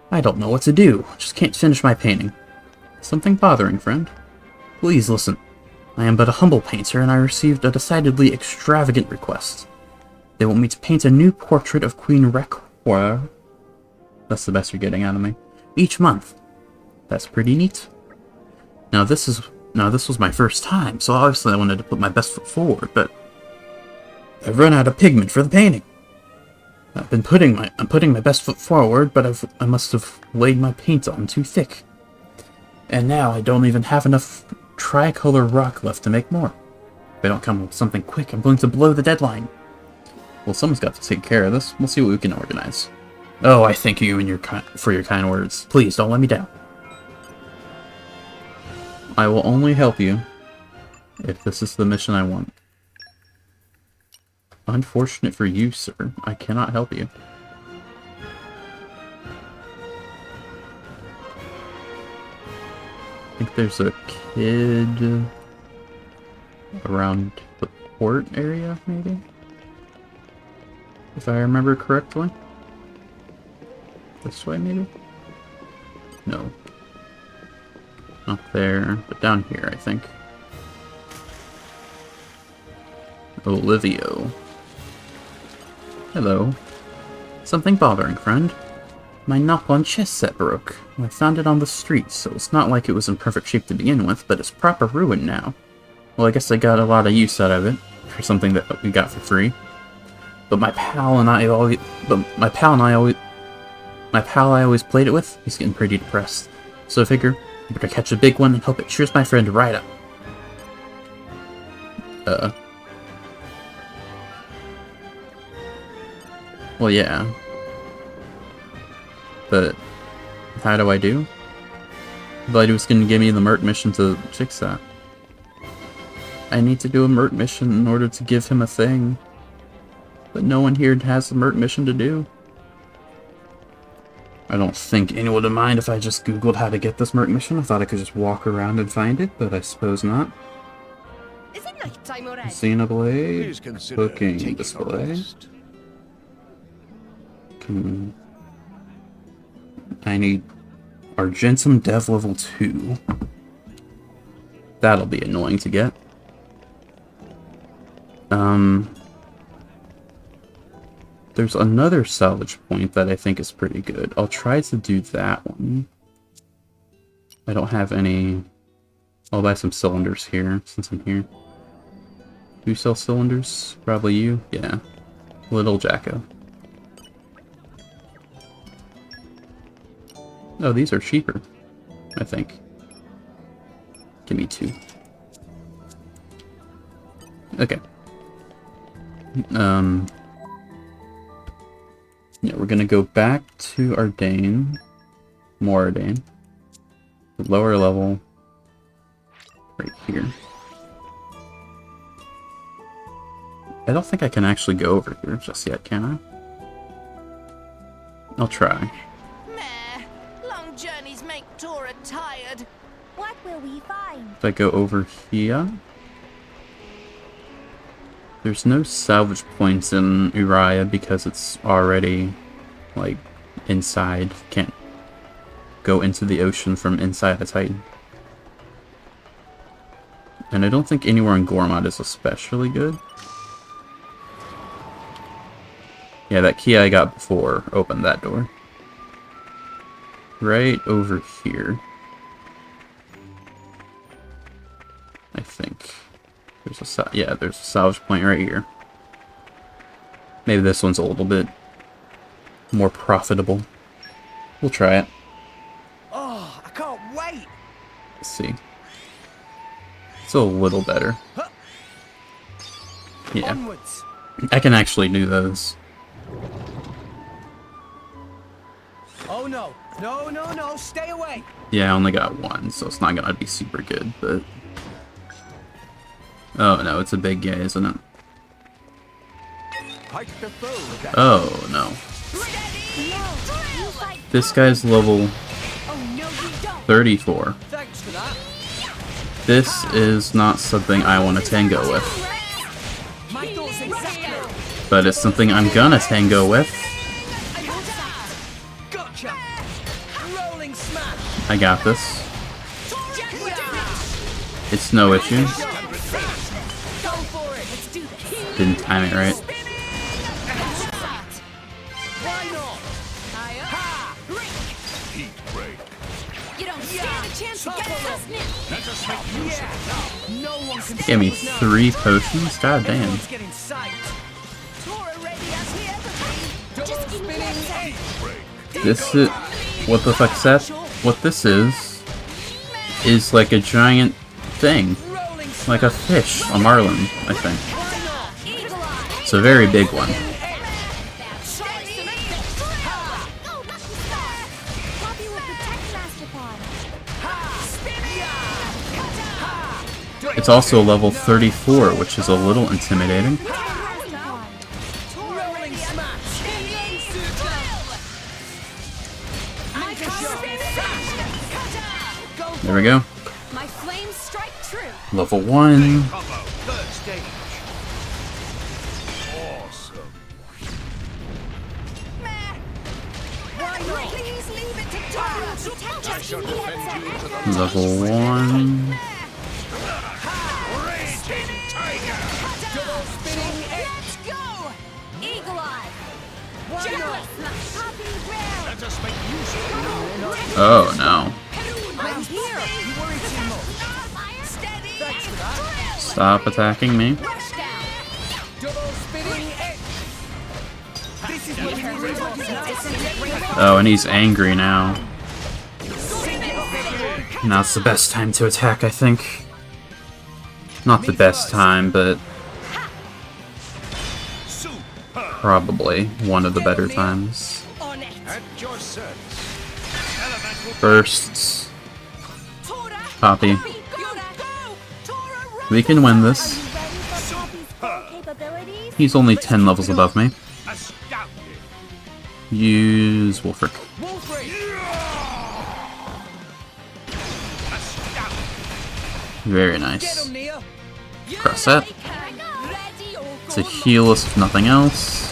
I don't know what to do. Just can't finish my painting. Something bothering, friend? Please listen. I am but a humble painter, and I received a decidedly extravagant request. They want me to paint a new portrait of Queen Requor That's the best you're getting out of me. Each month. That's pretty neat. Now this was my first time, so obviously I wanted to put my best foot forward, but I've run out of pigment for the painting. I'm putting my best foot forward, but I must have laid my paint on too thick. And now I don't even have enough tricolor rock left to make more. If I don't come up with something quick, I'm going to blow the deadline. Well, someone's got to take care of this. We'll see what we can organize. Oh, I thank you for your kind words. Please don't let me down. I will only help you if this is the mission I want. Unfortunate for you, sir. I cannot help you. I think there's a kid around the port area, maybe? If I remember correctly. This way, maybe? No. Not there, but down here, I think. Olivio. Hello. Something bothering, friend. My knock-on chess set broke. I found it on the street, so it's not like it was in perfect shape to begin with, but it's proper ruined now. Well, I guess I got a lot of use out of it, for something that we got for free. But my pal I always played it with, he's getting pretty depressed. So I figure, I better catch a big one and hope it cheers my friend right up. Well, yeah. But how do I do? I thought he was going to give me the Mert mission to fix that. I need to do a Mert mission in order to give him a thing. But no one here has a Mert mission to do. I don't think anyone would mind if I just googled how to get this Mert mission. I thought I could just walk around and find it, but I suppose not. Is it night time already? Xenoblade, booking display. I need Argentum Dev level 2. That'll be annoying to get. There's another salvage point that I think is pretty good. I'll try to do that one. I don't have any... I'll buy some cylinders here, since I'm here. Do you sell cylinders? Probably you? Yeah. Little Jacko. Oh, these are cheaper, I think. Give me 2. Okay. Yeah, we're gonna go back to Ardane. More Ardane. The lower level. Right here. I don't think I can actually go over here just yet, can I? I'll try. Long journeys make Tora tired. What will we find? If I go over here... There's no salvage points in Uriah because it's already, like, inside. Can't go into the ocean from inside the Titan. And I don't think anywhere in Gormod is especially good. Yeah, that key I got before opened that door. Right over here. I think. There's a salvage point right here. Maybe this one's a little bit more profitable. We'll try it. Oh, I can't wait! Let's see. It's a little better. Yeah. Onwards. I can actually do those. Oh no. No, stay away! Yeah, I only got one, so it's not gonna be super good, but... Oh no, it's a big guy, isn't it? Oh no. This guy's level 34. This is not something I want to tango with. But it's something I'm gonna tango with. I got this. It's no issue. Didn't time it right. Give me 3 potions? God damn. This is... What the fuck's that? What this is like a giant thing. Like a fish. A marlin, I think. It's a very big one. It's also level 34, which is a little intimidating. There we go. My flames strike true. Level 1. Level 1. Oh no. Stop attacking me. Oh, and he's angry now. Now's the best time to attack, I think. Not the best time, but probably one of the better times. Bursts. Poppy. We can win this. He's only 10 levels above me. Use Wolfric. Very nice. Cross that. To heal us if nothing else.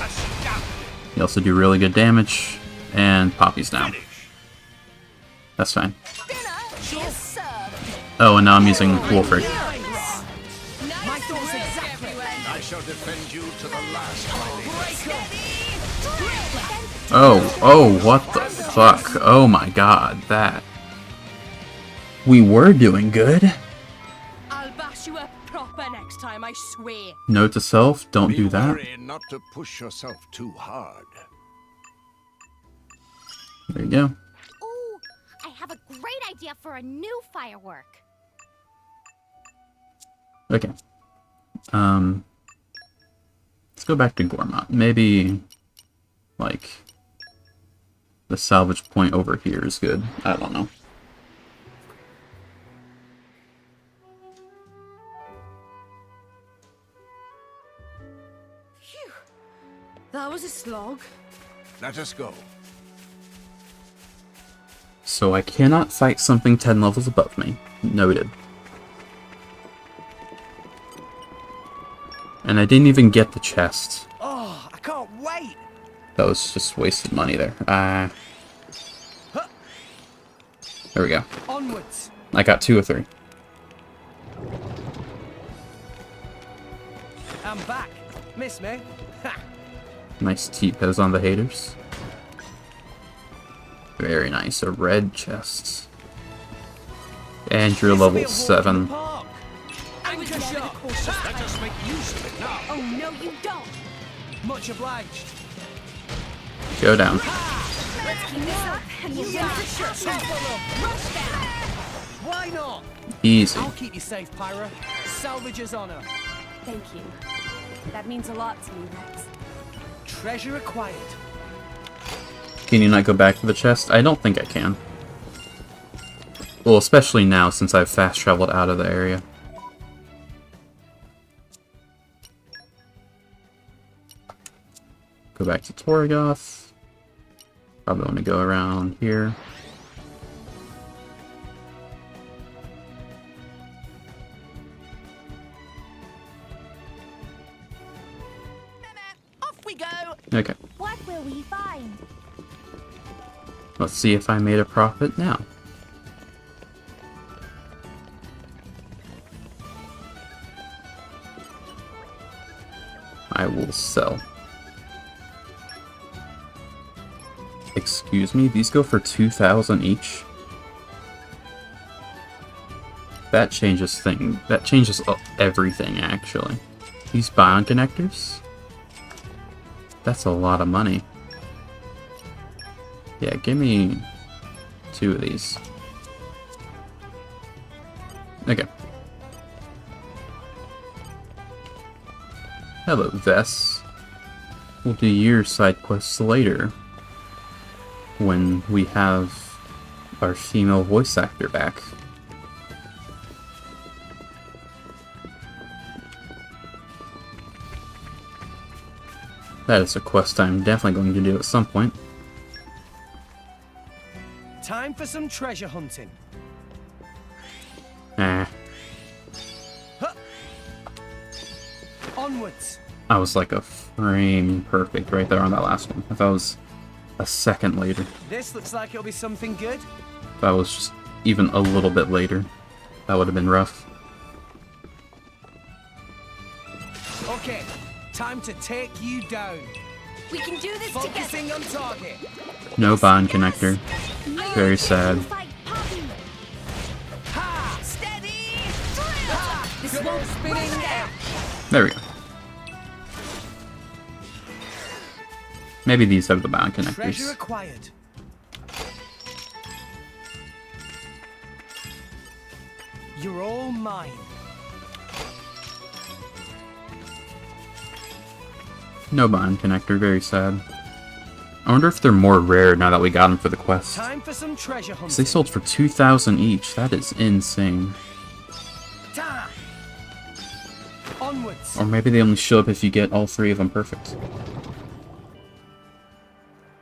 You also do really good damage. And Poppy's down. That's fine. Oh, and now I'm using Wolfric. I shall defend you to the last. Oh, what the fuck? Oh my god, that. We were doing good. I'll bash you up proper next time, I swear. Note to self, don't do that. Be wary not to push yourself too hard. There you go. Ooh, I have a great idea for a new firework. Okay. Let's go back to Gormott. Maybe, like, the salvage point over here is good. I don't know. Phew. That was a slog. Let us go. So I cannot fight something 10 levels above me. Noted. And I didn't even get the chest. Oh, I can't wait! That was just wasted money there. There we go. Onwards. I got 2 or 3. I'm back. Miss me? Ha! Nice T-pose on the haters. Very nice. A red chest. And you're level 7. I was never cautious. Let us make use of it now. Oh no, you don't. Much obliged. Go down. Let's keep this up and we'll win for sure. Rush down. Why not? Easy. I'll keep you safe, Pyra. Salvage's honor. Thank you. That means a lot to me, Rex. Treasure acquired. Can you not go back to the chest? I don't think I can. Well, especially now since I've fast traveled out of the area. Go back to Torgoth. Probably want to go around here. Off we go. Okay. What will we find? Let's see if I made a profit now. I will sell. Excuse me, these go for 2,000 each? that changes everything, actually. These bond connectors? That's a lot of money. Yeah, give me 2 of these. Okay. Hello, Vess. We'll do your side quests later, when we have our female voice actor back. That is a quest I'm definitely going to do at some point. Time for some treasure hunting. Ah. Huh. Onwards. I was like a frame perfect right there on that last one. If I was a second later. This looks like it'll be something good. If I was just even a little bit later, that would have been rough. Okay, time to take you down. We can do this Focusing together. on target. No bond connector. Very sad. Ha! Steady! Drill! This won't spinning down. There we go. Maybe these have the bond Treasure connectors. acquired. You're all mine. No bond connector, very sad. I wonder if they're more rare now that we got them for the quest. Time for some treasure hunting. 'Cause they sold for 2,000 each. That is insane. Ta! Onwards. Or maybe they only show up if you get all 3 of them perfect.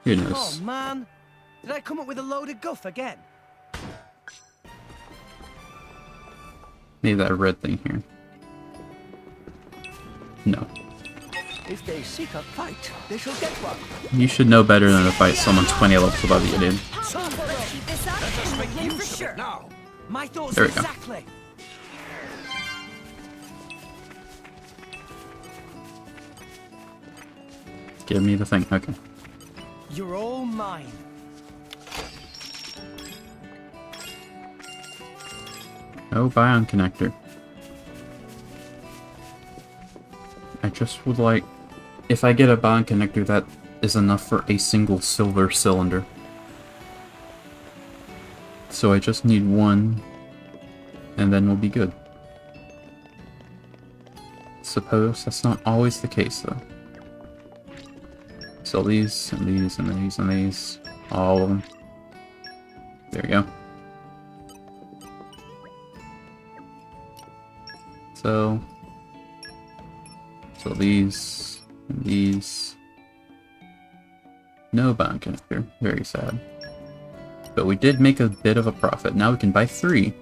Who knows? Oh man, did I come up with a load of guff again? Maybe that red thing here. No. If they seek a fight, they shall get one. You should know better than to fight someone 20 levels above you, dude. Let's keep this up and we'll win for sure. Now, my thoughts There we go. exactly. Give me the thing. Okay. You're all mine. No bion connector. I just would like... If I get a bond connector, that is enough for a single silver cylinder. So I just need 1, and then we'll be good. Suppose that's not always the case, though. So these, and these, and these, and these. All of them. There we go. So these, and these. No bond connector. Very sad. But we did make a bit of a profit. Now we can buy 3.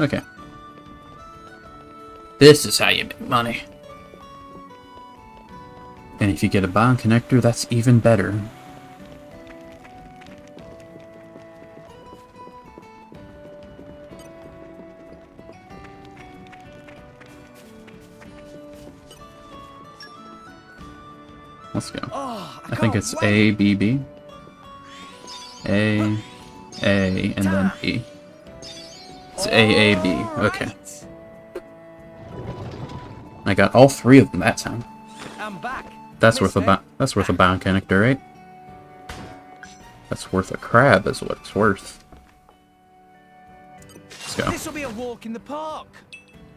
Okay. This is how you make money. And if you get a bond connector, that's even better. Let's go. Oh, I think it's A, B, B. A, and then B. It's A, B. Okay. I got all 3 of them that time. I'm back. That's worth a bound connector, right? That's worth a crab, is what it's worth. Let's go. This will be a walk in the park.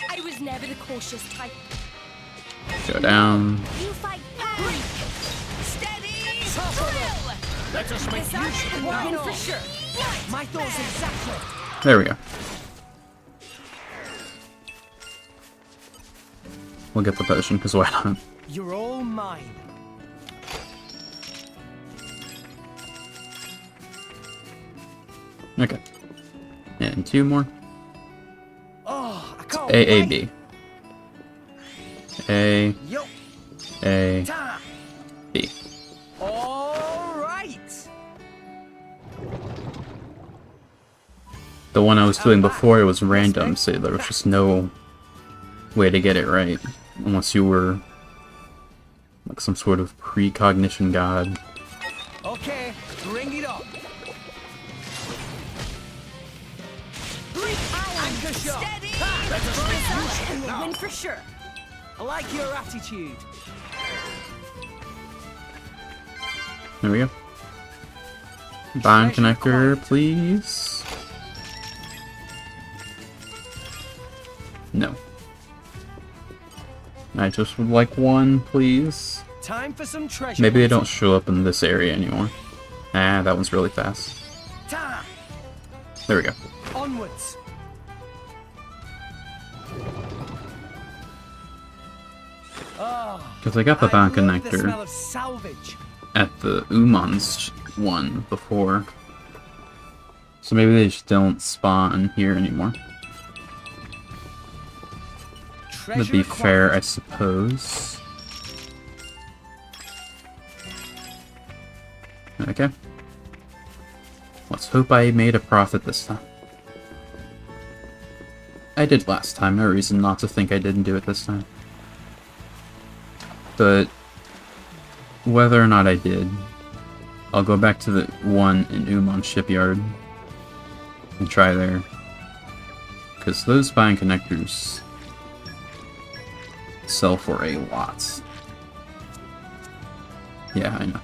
I was never the cautious type. Go down. You fight back. Steady! Drill! Let us make use of it We'll win now. for sure. My thoughts exactly. There we go. We'll get the potion, because why not? You're all mine. Okay. And 2 more. Oh, I can't A, A, wait. B. A, Yo. A, Ta. B. All right. The one I was doing before, it was random, so there was just no way to get it right. Unless you were like some sort of precognition god. Okay, bring it on. Take a shot. Steady! Ha! Let us make use of And it we'll now. win for sure. I like your attitude. There we go. Bond connector, please. No. I just would like one, please. Time for some treasure. Maybe they don't show up in this area anymore. Ah, that one's really fast. Ta! There we go. Onwards. Oh, Because I got the Bond love the connector smell of salvage. at the Umon's one before. So maybe they just don't spawn here anymore. That'd be fair, I suppose. Okay. Let's hope I made a profit this time. I did last time, no reason not to think I didn't do it this time. But whether or not I did, I'll go back to the one in Umon Shipyard and try there. Because those spine connectors sell for a lot. Yeah, I know.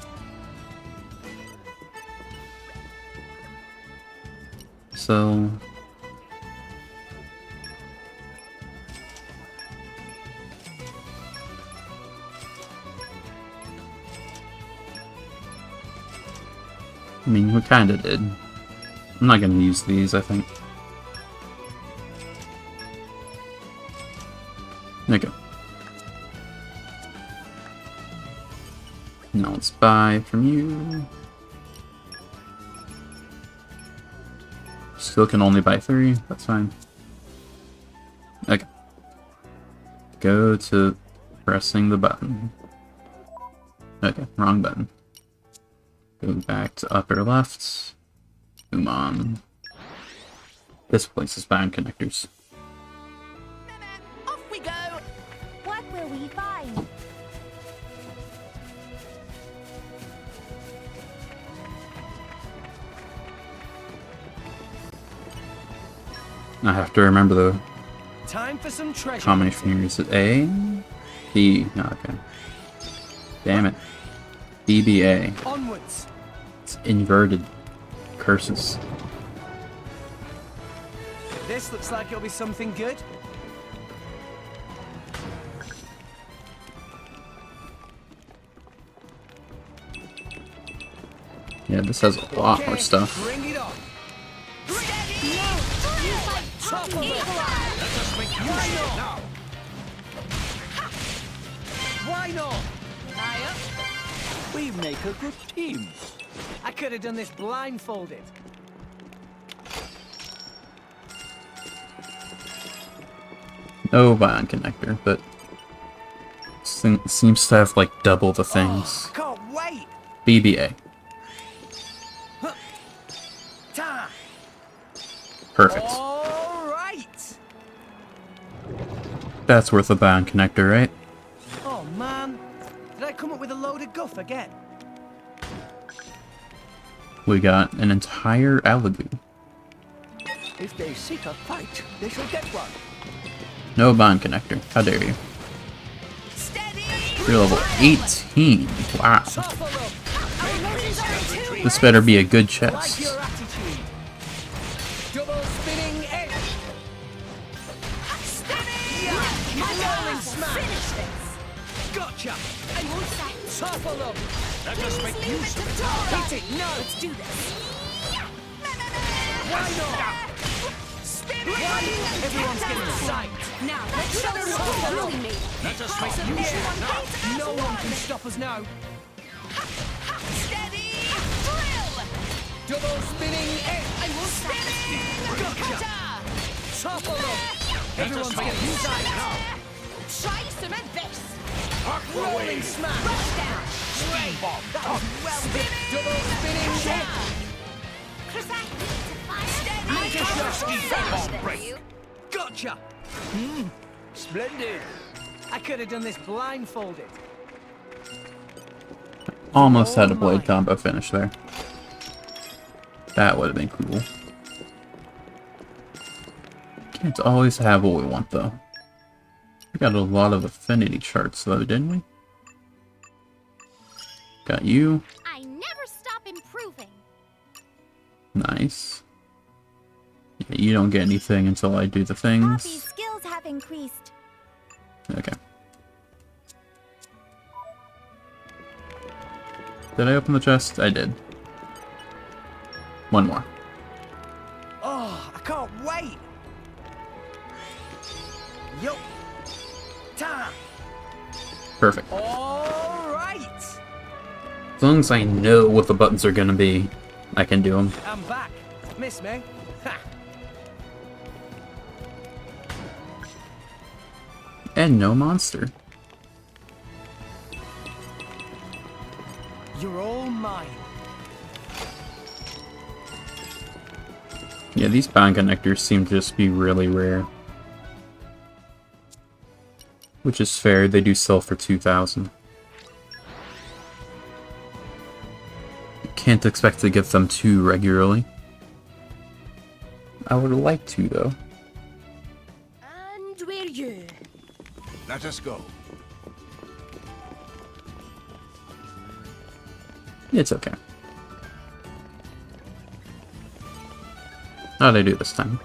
So I mean, we kinda did. I'm not gonna use these, I think. There you go. Now let's buy from you. Still can only buy 3, that's fine. Okay. Go to pressing the button. Okay, wrong button. Go back to upper left. Umon. This place is buying connectors. Off we go. What will we find? I have to remember the Time for some treasure. combination here. Is it A? B. Oh, okay. Damn it. BBA. Onwards. It's inverted curses. This looks like it'll be something good. Yeah, this has a lot more stuff. Bring it on. Why not? We make a good team. I could have done this blindfolded. No bond connector, but seems to have like double the things. Can't wait. BBA. Ta. Perfect. All right. That's worth a bond connector, right? Oh man, did I come up with a load of guff again? We got an entire Alagoon. If they seek a fight, they shall get one. No bond connector. How dare you? You're level 18. Wow. This better be a good chest. Double spinning edge. Finish this. Gotcha. I won't say. Topple up. Let us make use of it. Hit it. No. Let's do this. Why not? Everyone's getting sight. Now, let's show them what we're really made. Let us make use of it now. No one can stop us now. Steady! Drill! Double spinning edge. I will spin! Gotcha. Topple up. Everyone's getting sight now. Try some of this! Rolling smash. Rush down! Great. That was well done. Double spinning edge. Make a shot. Gotcha. Splendid. I could have done this blindfolded. Almost had a blade combo finish there. That would have been cool. Can't always have what we want, though. We got a lot of affinity charts, though, didn't we? Got you. I never stop improving. Nice. Yeah, you don't get anything until I do the things. Poppy's skills have increased. Okay. Did I open the chest? I did. One more. Oh, I can't wait! Yup. Time. Perfect. All right. As long as I know what the buttons are gonna be, I can do them. I'm back. Miss me? Ha. And no monster. You're all mine. Yeah, these bond connectors seem to just be really rare. Which is fair, they do sell for 2,000. You can't expect to get them too regularly. I would like to, though. And where you? Let us go. It's okay. How'd I do this time?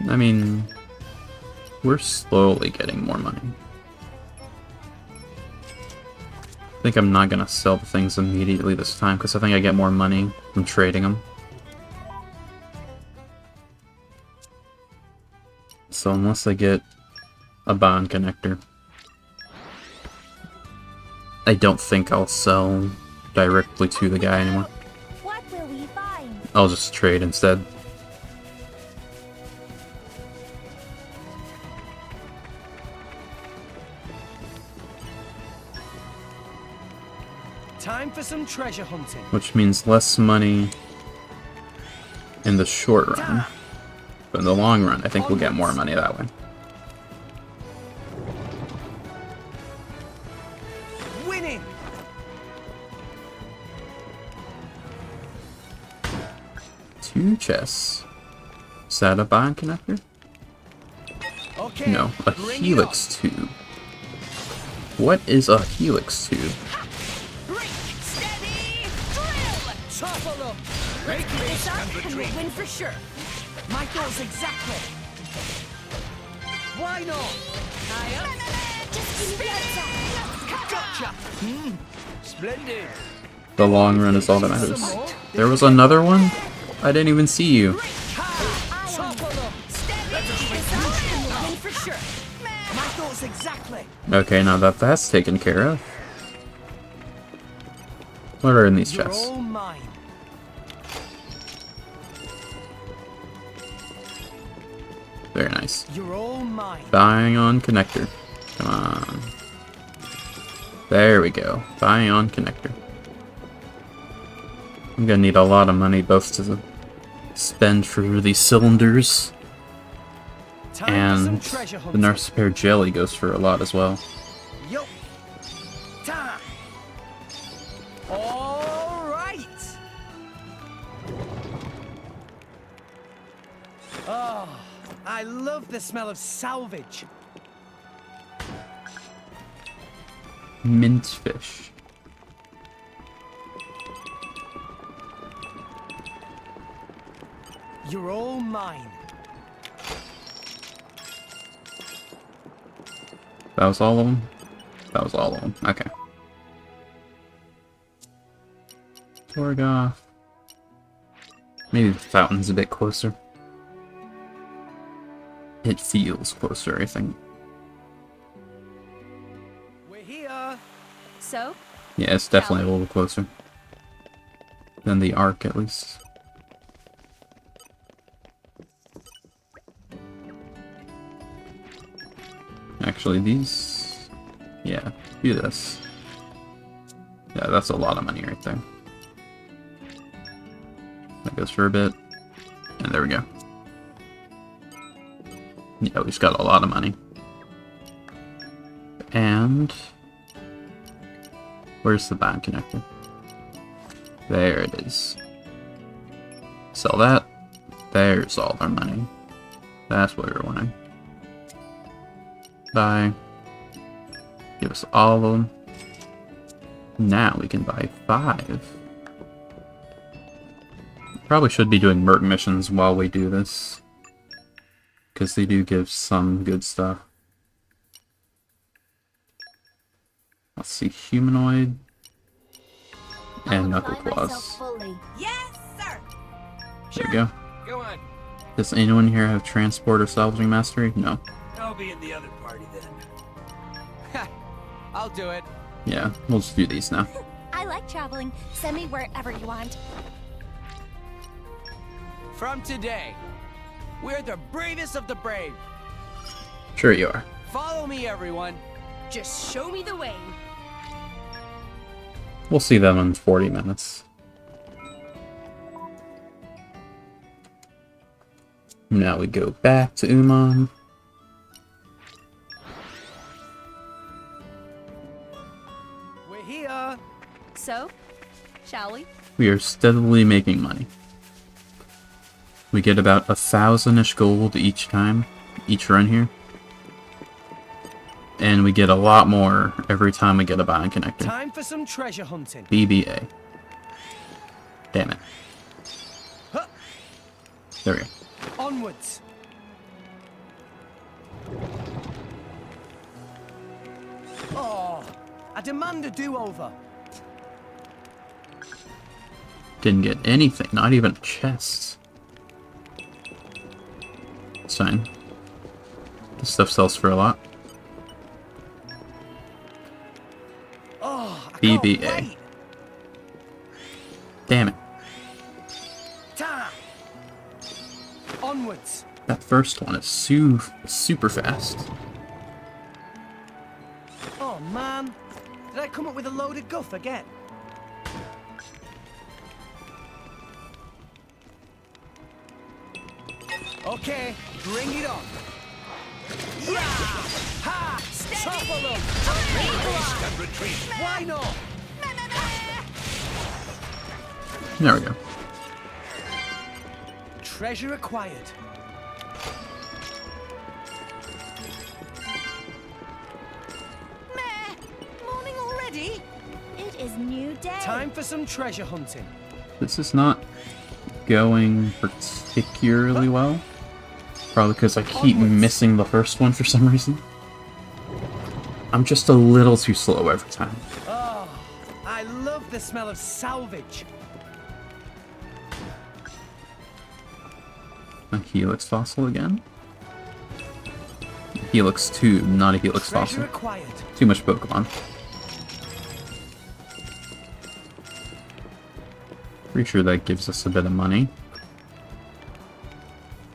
I mean, we're slowly getting more money. I think I'm not gonna sell the things immediately this time because I think I get more money from trading them. So unless I get a bond connector, I don't think I'll sell directly to the guy anymore. What will we find? I'll just trade instead. Time for some treasure hunting. Which means less money in the short run. But in the long run, I think we'll get more money that way. Winning. Two chests. Is that a bond connector? Okay, No, a helix tube. What is a helix tube? Topple them! Let's keep this up and we'll win for sure. My thoughts exactly. Why not? Gotcha! Splendid. The long run is all that matters. There was another one? I didn't even see you. Topple them! Let's keep this up and we'll win for sure. My thoughts exactly. Okay, now that that's taken care of. What are in these You're chests? all mine. Very nice. You're all mine. Buying on connector. Come on. There we go. Buying on connector. I'm gonna need a lot of money both to spend for these cylinders and the Narcipair jelly goes for a lot as well. Yup. Time. All right. Oh, I love the smell of salvage. Mint fish. You're all mine. That was all of them? That was all of them. Okay. Torgoth. Maybe the fountain's a bit closer. It feels closer, I think. We're here. So? Yeah, it's definitely a little closer. Than the Ark, at least. Actually, these... Yeah, do this. Yeah, that's a lot of money right there. That goes for a bit. And there we go. Yeah, we've got a lot of money. And where's the bond connector? There it is. Sell that. There's all our money. That's what we were wanting. Buy. Give us all of them. Now we can buy 5. Probably should be doing merc missions while we do this, because they do give some good stuff. Let's see, humanoid and knuckle claws. Yes, sir. There we go. Go on. Does anyone here have transport or salvaging mastery? No. I'll be in the other party then. I'll do it. Yeah, we'll just do these now. I like traveling. Send me wherever you want. From today, we're the bravest of the brave. Sure you are. Follow me, everyone. Just show me the way. We'll see them in 40 minutes. Now we go back to Uman. We're here. So, shall we? We are steadily making money. We get about 1,000-ish gold each time, each run here. And we get a lot more every time we get a bond connector. Time for some treasure hunting. BBA. Damn it. Huh. There we go. Onwards. Oh, I demand a do-over. Didn't get anything, not even a chest. It's fine. This stuff sells for a lot. Oh, I BBA. can't wait. Damn it. Ta. Onwards. That first one is super fast. Oh man, did I come up with a load of guff again? Okay, bring it on. Yeah! Ha! Topple them! Haste and retreat. Why not? There we go. Treasure acquired. Morning already? It is new day. Time for some treasure hunting. This is not going particularly well. Probably because I keep missing the first one for some reason. I'm just a little too slow every time. Oh, I love the smell of salvage. A Helix fossil again? Helix 2, not a Helix Treasure fossil. acquired. Too much Pokemon. Pretty sure that gives us a bit of money.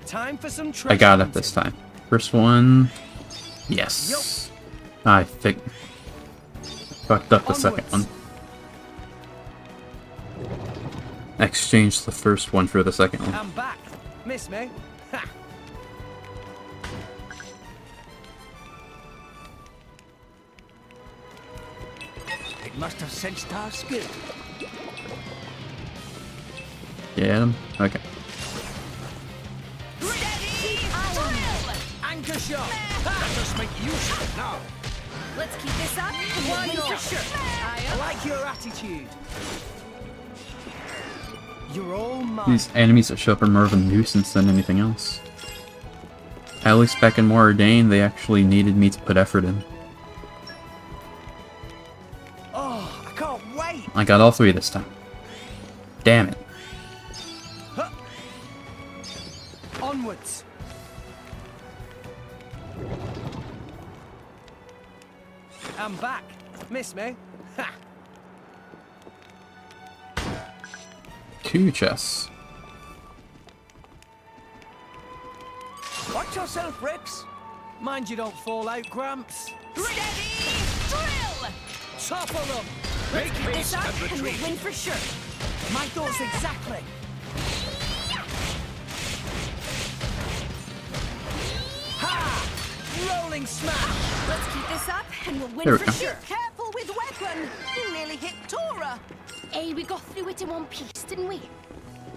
Time for some treasure I got it hunting. this time. First one. Yes. I think. Fucked up the second one. Exchanged the first one for the second one. I'm back. Miss me? Ha! It must have sensed our skill. Get him? Okay. Anchor shot. Let us make use of it now. Let's keep this up. Why Win not? for sure. I like your attitude. You're all mine. These enemies that show up are more of a nuisance than anything else. At least back in Moradane, they actually needed me to put effort in. Oh, I can't wait. I got all 3 this time. Damn it. Huh. Onwards. I'm back. Miss me? Ha! 2 chests. Watch yourself, Rex. Mind you don't fall out, Gramps. Ready, drill! Topple them. Make Keep this haste up and and we'll retreat. win for sure. My thoughts exactly. Ha! Rolling smash! Let's keep this up and we'll win There we for go. sure. Careful with weapon! You nearly hit Tora! Hey, we got through it in one piece, didn't we?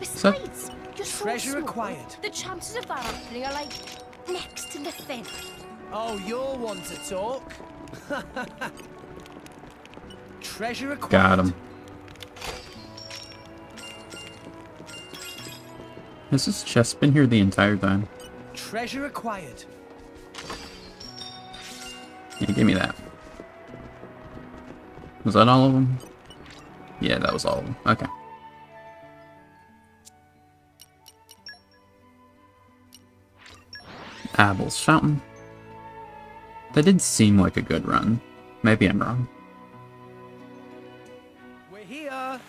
So- Besides, you're so Treasure small, acquired. the chances of that happening are like next to nothing. Oh, you're one to talk. Treasure acquired. Got him. Has this chest been here the entire time? Treasure acquired. Yeah, give me that. Was that all of them? Yeah, that was all of them. Okay. Abel's Fountain. That did seem like a good run. Maybe I'm wrong. We're here.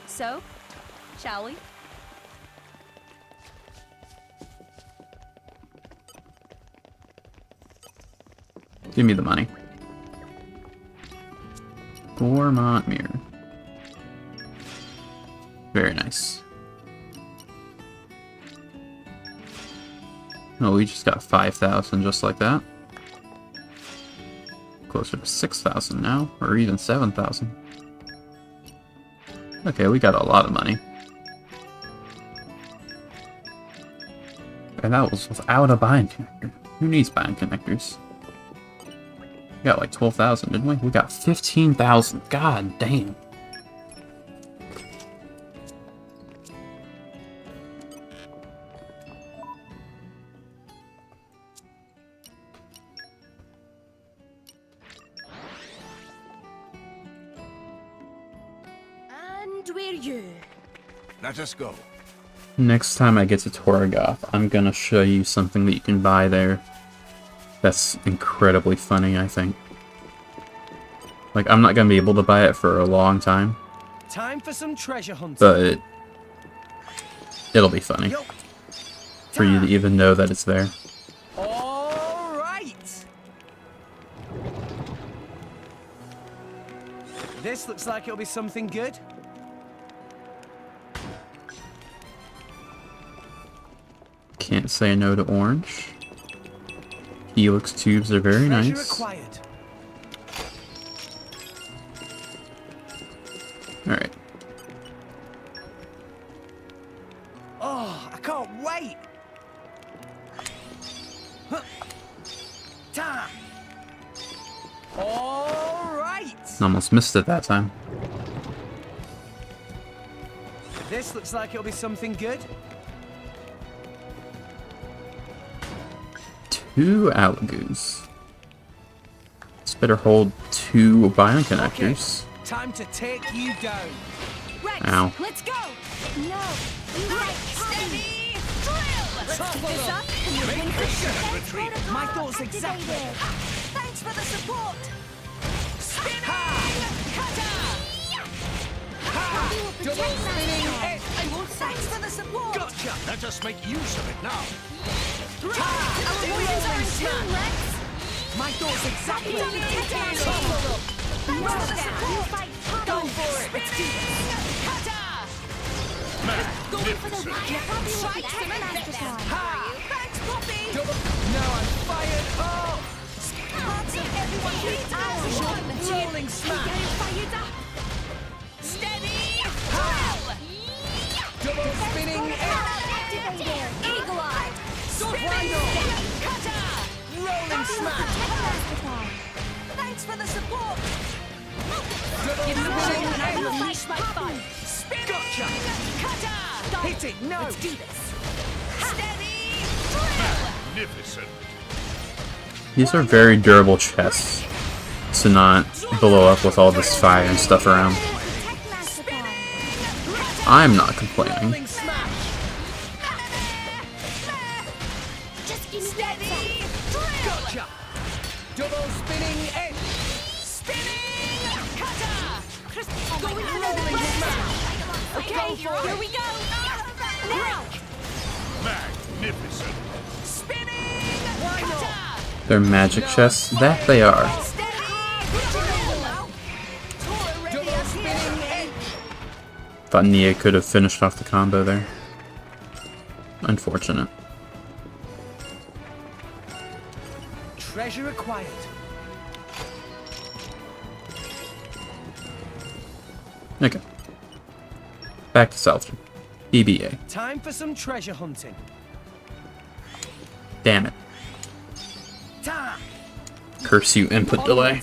So, shall we? Give me the money. Gormont Mirror. Very nice. Oh, we just got 5,000 just like that. Closer to 6,000 now, or even 7,000. Okay, we got a lot of money. And that was without a bind connector. Who needs bind connectors? We got like 12,000, didn't we? We got 15,000. God damn. And we're you. Let us go. Next time I get to Torgoth, I'm gonna show you something that you can buy there. That's incredibly funny, I think. Like, I'm not gonna be able to buy it for a long time, Time for some treasure hunting. but it'll be funny for you to even know that it's there. All right. This looks like it'll be something good. Can't say no to orange. Helix tubes are very Treasure nice. acquired. Alright. Oh, I can't wait. Huh. Ta. All right. Almost missed it that time. This looks like it'll be something good. 2 Alagoos. This better hold 2 biome connectors. Time to take you down. Ow. Let's go! No! Right, steady! Drill! Let's keep this up and we'll win for sure. Retreat. My thoughts exactly. Thanks for the support! Spinning! Cutter! Double spinning head. I won't thanks for the support! Gotcha! Let us make use of it now. Our warriors are in tune, Rex! My thoughts exactly. Go for it! Let's do this! Going for the Thanks, Poppy! Now I'm fired up. Lots of everyone needs Rolling smash. Getting fired up! Steady! Drill! Double spinning head. Activated! Eagle Eye! Spinning! Cutter! Rolling smash. Thanks for the support! Double Give me spinning a head. unleash my fun! Spinning! Gotcha. Cutter! Hit it. No. Let's do this! Steady! Drill! Magnificent. These are very durable chests to not blow up with all this fire and stuff around. I'm not complaining. Rolling smash. Just give me steady! Drill! Gotcha. Double spinning head. Spinning! Cutter! Going for Rolling the smash. Okay, here we go! Now! Magnificent. Spinning! Why not? They're magic chests. That they are. Double spinning head. Thought Nia could have finished off the combo there. Unfortunate. Treasure acquired. Okay. Back to Salvaging. BBA. Time for some treasure hunting. Damn it. Curse you, input delay.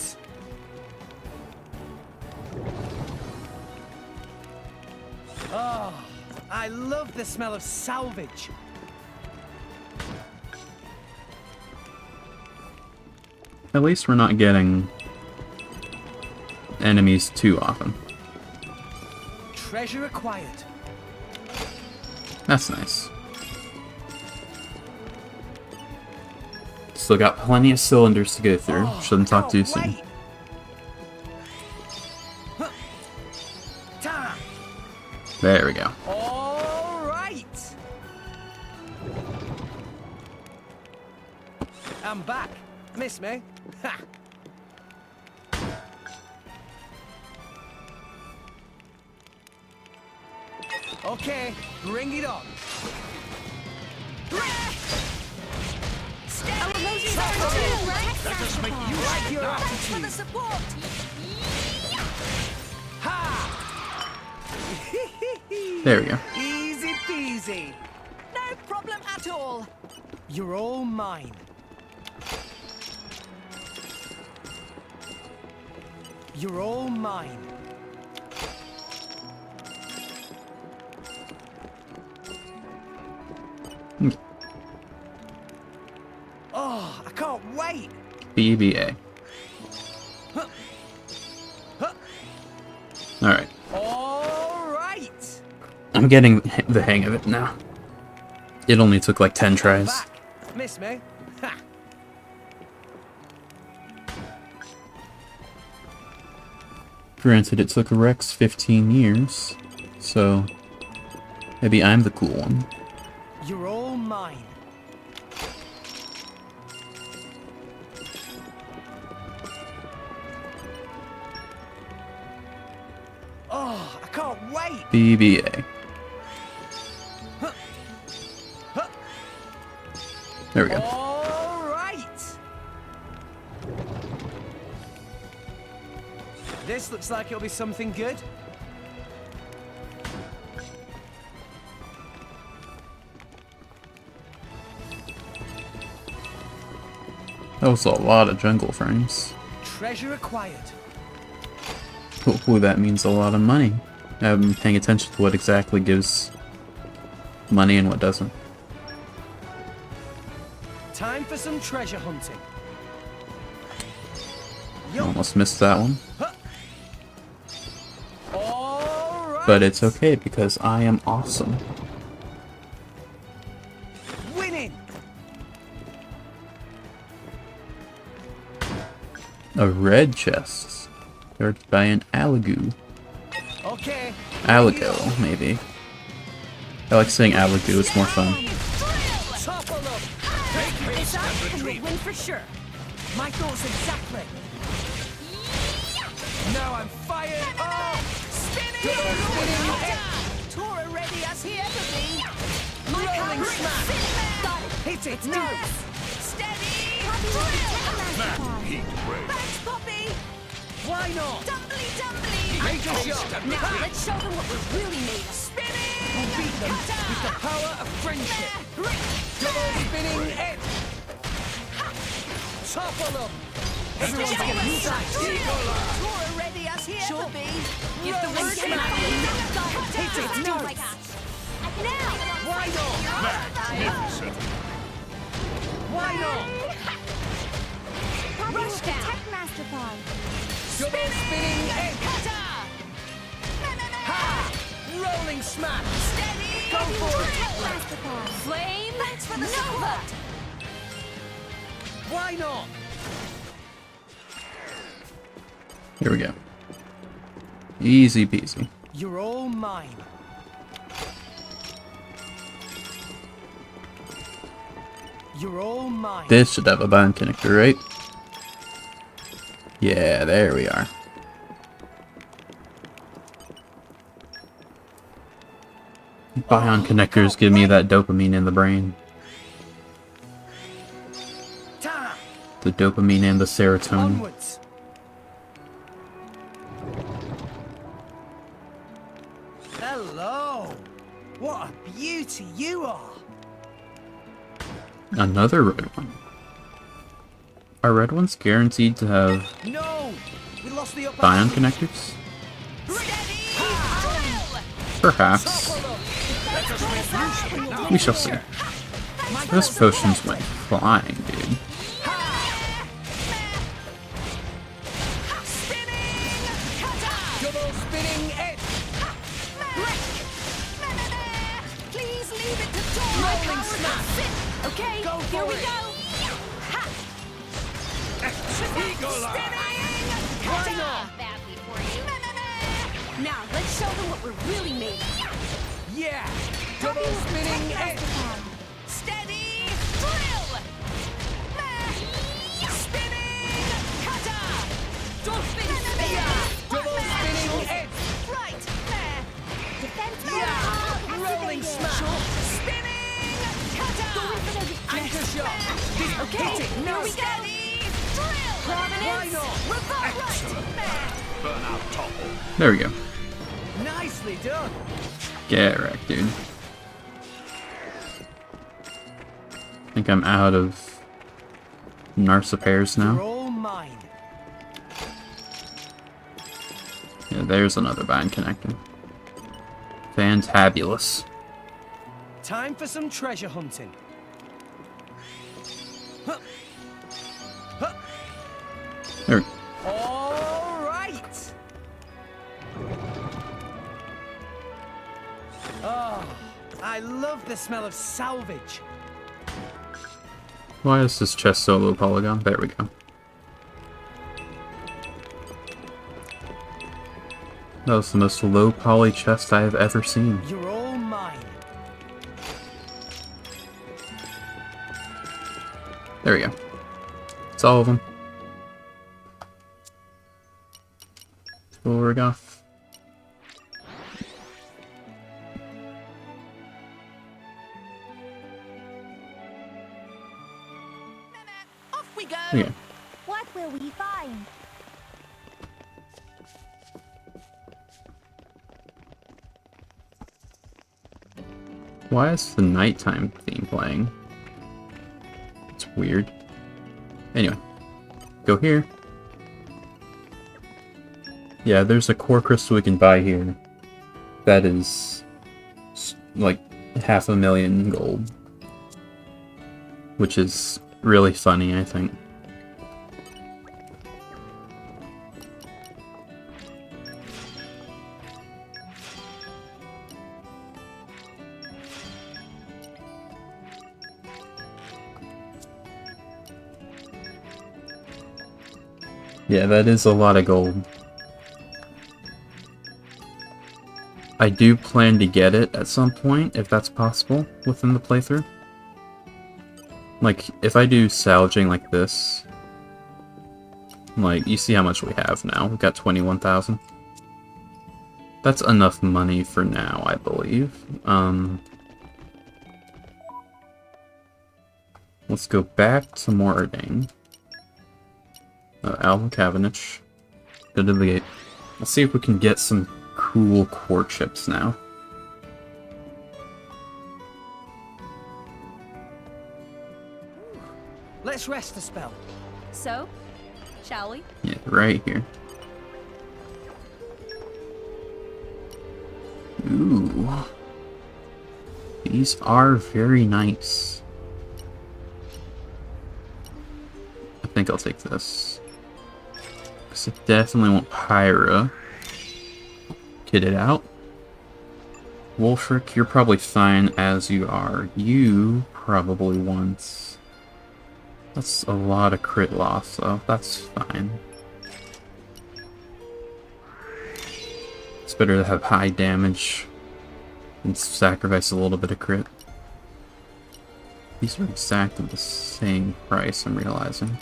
Oh, I love the smell of salvage. At least we're not getting enemies too often. Treasure acquired. That's nice. Still got plenty of cylinders to go through. Shouldn't talk too soon. There we go. All right. I'm back. Miss me? Ha. Okay, bring it on. Let us make you like your attitude. For the support. There we go. Easy peasy. No problem at all. You're all mine. You're all mine. Oh, I can't wait. BBA. Alright. All right. I'm getting the hang of it now. It only took like 10 tries. Miss me? Ha. Granted, it took Rex 15 years, so maybe I'm the cool one. You're all mine. Oh, I can't wait. BBA. There we go. All right. This looks like it'll be something good. That was a lot of jungle frames. Treasure acquired. Hopefully that means a lot of money. I haven't been paying attention to what exactly gives money and what doesn't. Time for some treasure hunting. Almost missed that one. All right. But it's okay because I am awesome. Winning. A red chest. Guarded by an Alagoo. Okay. Alago, maybe. I like saying Alagoo, it's more fun. This up and we'll win for sure. My thoughts exactly. Now I'm fired up. Spinning! Tora ready as he ever be. My Rolling power smash. got it. Hit it. No. Steady! Drill! Thanks, Poppy! Why not? Dumbly, dumbly! Make a shot. Now let's show them what we're really made of. Spinning! We'll beat them with the power of friendship. Double spinning it. Topple them. Everyone's getting inside. Tora ready as he ever be. Give the word to Hit it. Do it like that. Now! Why not? Magnificent. Why not? Rush down. Tech Master Pod. Double spinning it. Ha! Rolling smash. Steady! Go for it. Tech Master Pod. Flame! Thanks for the support! Why not? Here we go. Easy peasy. You're all mine. You're all mine. This should have a bind connector, right? Yeah, there we are. Bion connectors give me that dopamine in the brain. The dopamine and the serotonin. Onwards. Hello. What a beauty you are. Another red one. Are red ones guaranteed to have No. We lost the upper ion hand. connectors? Perhaps. We shall see. Those potions went flying, dude. Double spinning edge. Please leave it to Dawn. Rolling snap. Okay, Go here for we it. go. Ha! Eagle Why not? Badly for you. Now, let's show them what we're really made of. Yeah. Double spinning edge. Steady! Drill! Spinning! Cutter! Dolphin spear! Double spinning edge. Right! Defense Yeah. Rolling smash. Spinning! Cutter! Anchor shot. Okay, Hit it. here No. we go! Drill! Why not? Revolt! Burnout topple. There we go. Nicely done. Get wrecked, dude. I think I'm out of Narsa pairs You're now. all mine. Yeah, there's another bind connector. Fantabulous. Time for some treasure hunting. Huh. Huh. There we go. All right. Oh, I love the smell of salvage. Why is this chest so low polygon? There we go. That was the most low poly chest I have ever seen. You're all mine. There we go. It's all of them. We'll off. Off we go! Okay. What will we find? Why is the nighttime theme playing? It's weird. Anyway, go here. Yeah, there's a core crystal we can buy here. That is like 500,000 gold. Which is really funny, I think. Yeah, that is a lot of gold. I do plan to get it at some point, if that's possible, within the playthrough. Like, if I do salvaging like this, like, you see how much we have now. We've got 21,000. That's enough money for now, I believe. Let's go back to Mording. Alvin Cavendish. Go to the gate. Let's see if we can get some cool core chips now. Let's rest a spell. So, shall we? Yeah, right here. Ooh. These are very nice. I think I'll take this. Because I definitely want Pyra. Get it out. Wolfric, you're probably fine as you are. You probably want... That's a lot of crit loss, though. That's fine. It's better to have high damage and sacrifice a little bit of crit. These are exactly the same price, I'm realizing.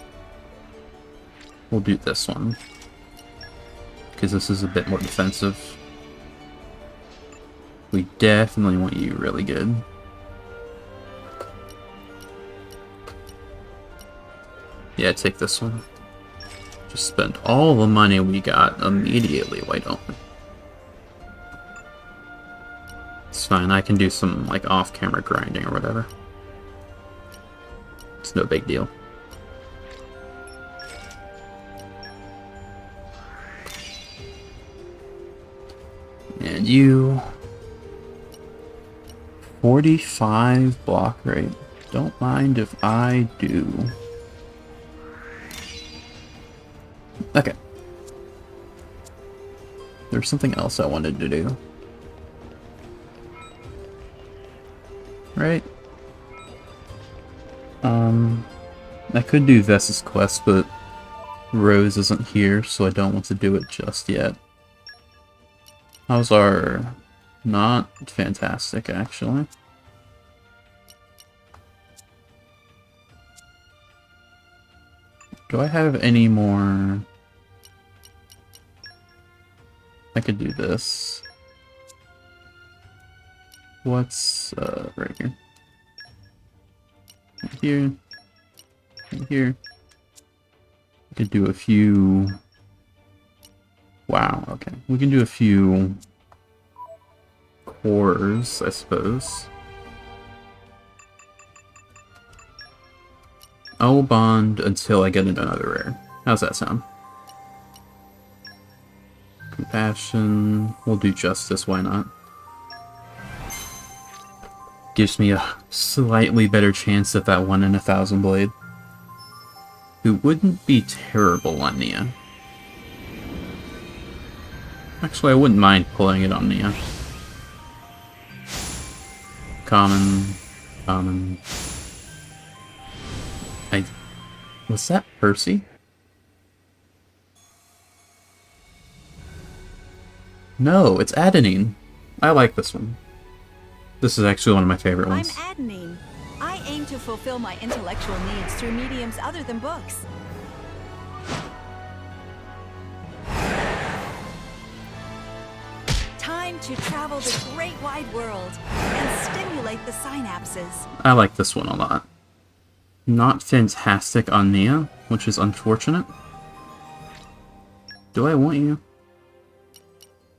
We'll do this one. Because this is a bit more defensive. We definitely want you really good. Yeah, take this one. Just spend all the money we got immediately, why don't we? It's fine, I can do some, like, off-camera grinding or whatever. It's no big deal. And you... 45 block rate. Don't mind if I do. Okay. There's something else I wanted to do. Right? I could do Vess's quest, but Rose isn't here, so I don't want to do it just yet. How's our... Not fantastic, actually. Do I have any more... I could do this. What's, right here? Right here. Right here. I could do a few... Wow, okay. We can do a few... cores, I suppose. I will bond until I get another rare. How's that sound? Compassion. We'll do justice, why not? Gives me a slightly better chance at that 1 in 1,000 blade. Who wouldn't be terrible on Nia. Actually, I wouldn't mind pulling it on Nia. Common. Was that Percy? No, it's Adenine. I like this one. This is actually one of my favorite ones. I'm Adenine. I aim to fulfill my intellectual needs through mediums other than books. Time to travel the great wide world and stimulate the synapses. I like this one a lot. Not fantastic on Nia, which is unfortunate. Do I want you?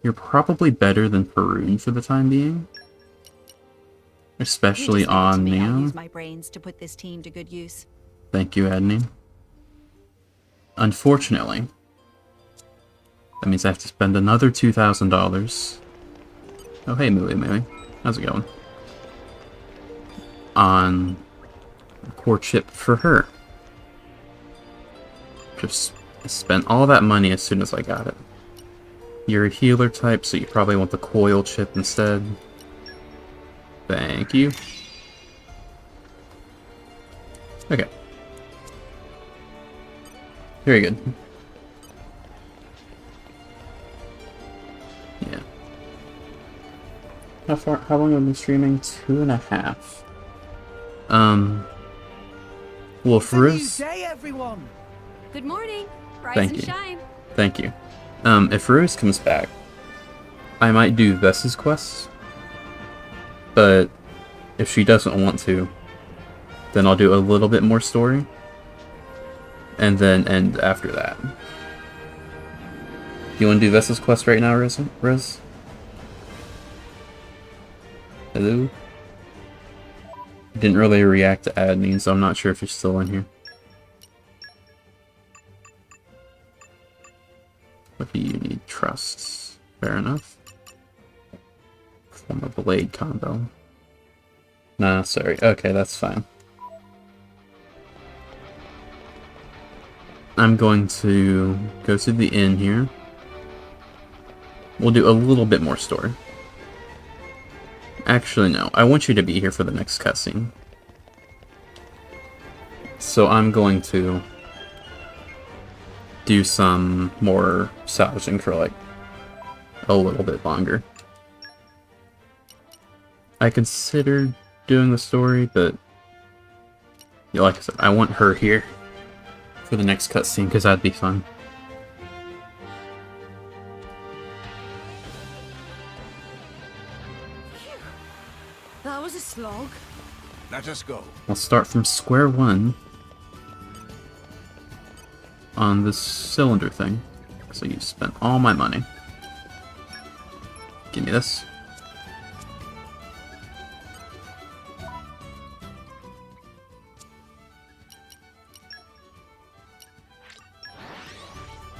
You're probably better than Faroon for the time being. Especially on Nia. I'll use my brains to put this team to good use. Thank you, Adenine. Unfortunately, that means I have to spend another $2,000. Oh, hey, Mooey. How's it going? On a core chip for her. Just spent all that money as soon as I got it. You're a healer type, so you probably want the coil chip instead. Thank you. Okay. Very good. Yeah. How long have I been streaming? 2.5. Well, Farouz... day, everyone. Good morning. Rise Thank and you. shine. Thank you. If Farouz comes back, I might do Vess's quest. But if she doesn't want to, then I'll do a little bit more story. And then end after that. Do you want to do Vess's quest right now, Riz? Hello? Didn't really react to Adenine, so I'm not sure if you're still in here. What do you need? Trusts. Fair enough. Form a blade combo. Nah, sorry. Okay, that's fine. I'm going to go to the inn here. We'll do a little bit more story. Actually, no. I want you to be here for the next cutscene. So I'm going to do some more salvaging for like a little bit longer. I considered doing the story, but yeah, like I said, I want her here for the next cutscene because that'd be fun. That was a slog. Let us go. I'll start from square one. on this cylinder thing. So you spent all my money. Give me this.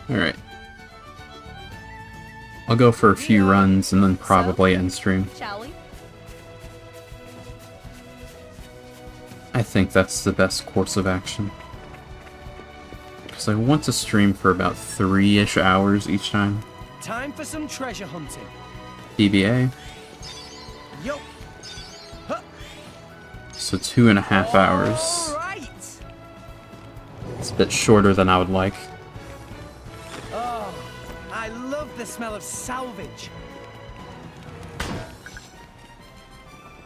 Alright. I'll go for a few runs and then probably end stream. Shall we? I think that's the best course of action. Because I want to stream for about 3-ish hours each time. Time for some treasure hunting. DBA. Yo. Huh. So 2.5 hours. Right. It's a bit shorter than I would like. Oh, I love the smell of salvage. I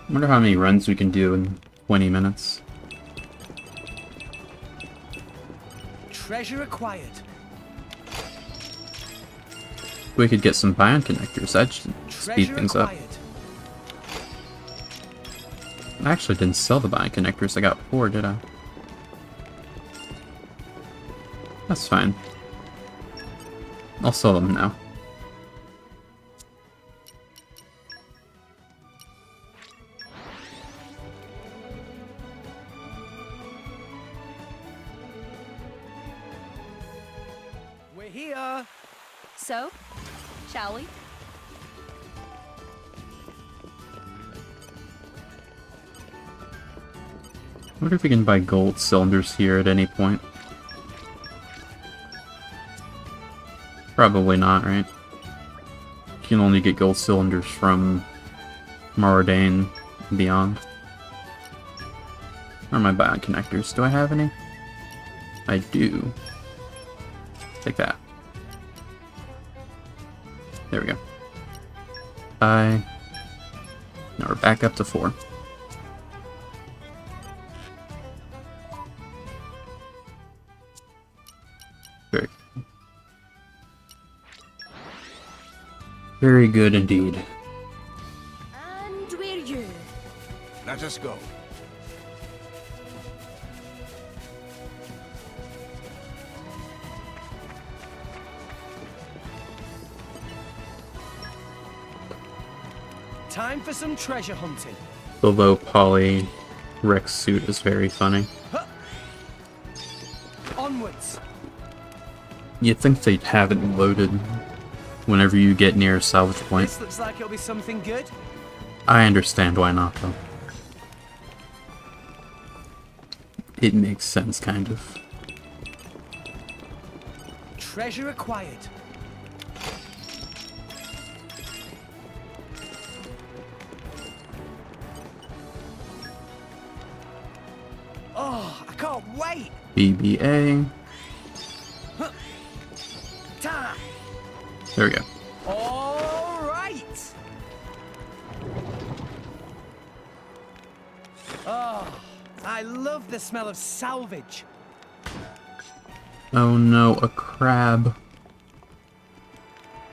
wonder how many runs we can do in 20 minutes. Treasure acquired. We could get some biome connectors. That should speed things up. I actually didn't sell the biome connectors I got before, did I? That's fine. I'll sell them now. We're here. So, shall we? I wonder if we can buy gold cylinders here at any point. Probably not, right? You can only get gold cylinders from Moradane and beyond. Where are my biome connectors? Do I have any? I do. Take that. There we go. Now we're back up to 4. Very, very good indeed. And we're you. Let us go. Time for some treasure hunting. The low poly Rex suit is very funny. Huh. Onwards. You'd think they'd have it loaded whenever you get near a salvage point. This looks like it'll be something good. I understand why not, though. It makes sense, kind of. Treasure acquired. Oh, I can't wait. BBA. Huh. Ta. There we go. All right. Oh, I love the smell of salvage. Oh no, a crab.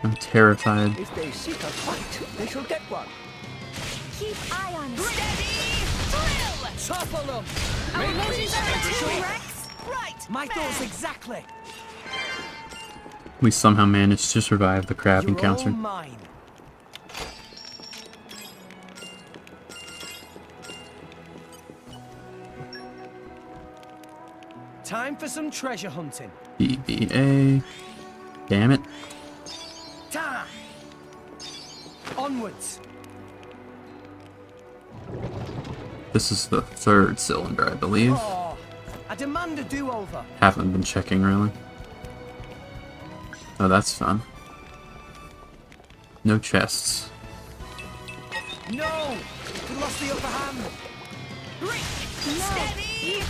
I'm terrified. If they seek a fight, they shall get one. Keep eye on us. Topple them. Our emotions are too, Rex. Right. My thoughts exactly. We somehow managed to survive the crab You're encounter. all mine. Time for some treasure hunting. BBA. Damn it. Ta. Onwards. This is the 3rd cylinder, I believe. Oh, I demand a do-over. Haven't been checking, really. Oh, that's fun. No chests. No! We lost the upper hand. Steady!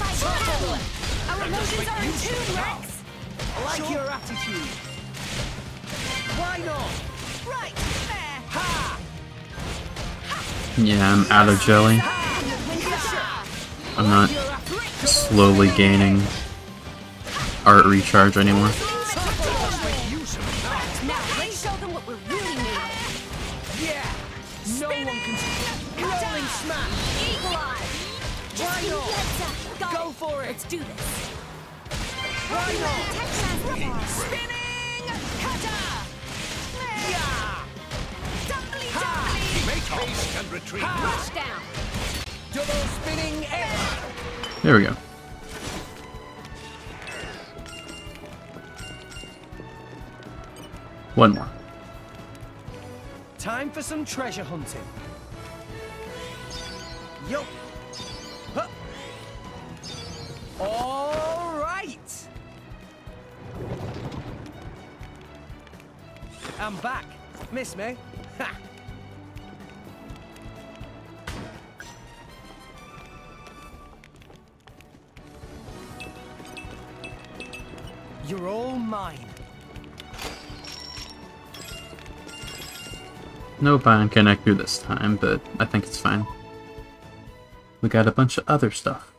Our emotions are in tune, Rex. I like your attitude. Why not? Right there. Ha! Yeah, I'm out of jelly. I'm not slowly gaining art recharge anymore. Now let's show them what we're really made of. Yeah! No one can rolling smash! Eagle Eye. Why not? Go for it! Let's do this. Spinning cutter! Yeah! Dumbly dumbly! Make haste and retreat. Rush down! Double spinning edge! There we go. One more. Time for some treasure hunting. Yup. Huh. All right. I'm back. Miss me? Ha. You're all mine. No biome connector this time, but I think it's fine. We got a bunch of other stuff.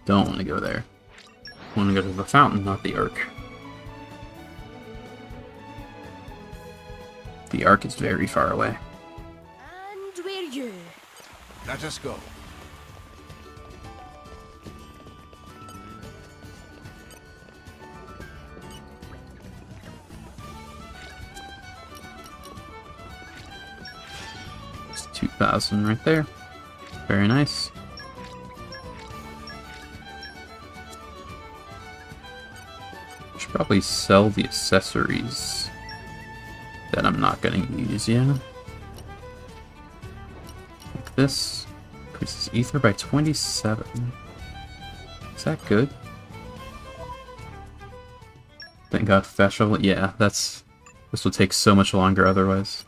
Don't want to go there. Want to go to the fountain, not the Ark. The Ark is very far away. And we're you. Let us go. It's 2,000 right there. Very nice. Should probably sell the accessories that I'm not going to use yet. Like this. Increases ether by 27. Is that good? Thank God for fast travel. Yeah, this would take so much longer otherwise.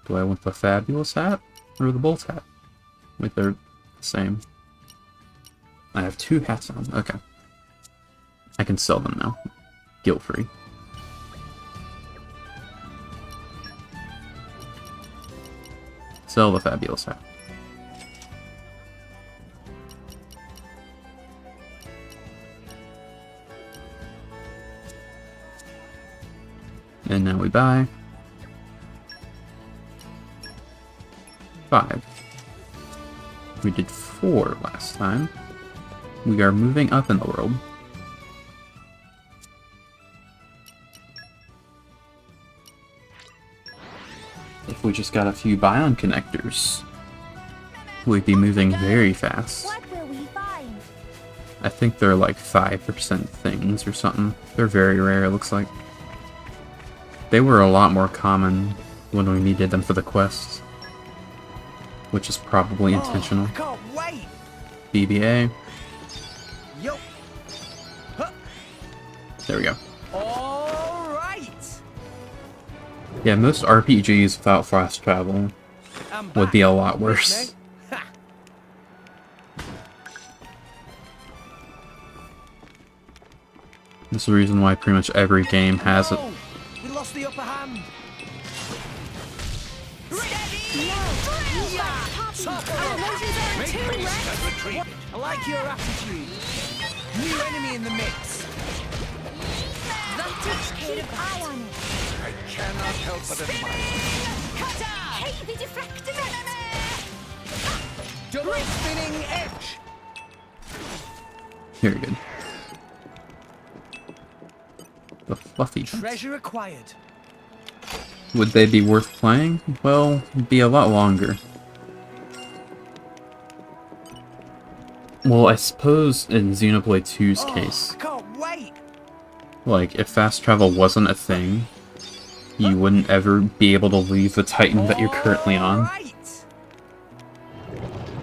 Do I want the fabulous hat or the bolt hat? Wait, they're the same. I have two hats on. Okay. I can sell them now. Guilt-free. Sell the fabulous hat. And now we buy 5. We did 4 last time. We are moving up in the world. If we just got a few biome connectors, we'd be moving very fast. What will we find? I think they're like 5% things or something. They're very rare, it looks like. They were a lot more common when we needed them for the quests, which is probably intentional. I can't wait. BBA. Yup. Huh. There we go. All right. Yeah, most RPGs without fast travel would be a lot worse. This is the reason why pretty much every game has it. We lost the upper hand. I like your attitude. New enemy in the mix. Keep eye on it. I cannot help but admire. Hey, the deflected enemy! Double spinning edge. Very good. The fluffy ones. Treasure acquired. Would they be worth playing? Well, it'd be a lot longer. Well, I suppose in Xenoblade 2's case, I can't wait. like, if fast travel wasn't a thing, you wouldn't ever be able to leave the Titan that you're currently on.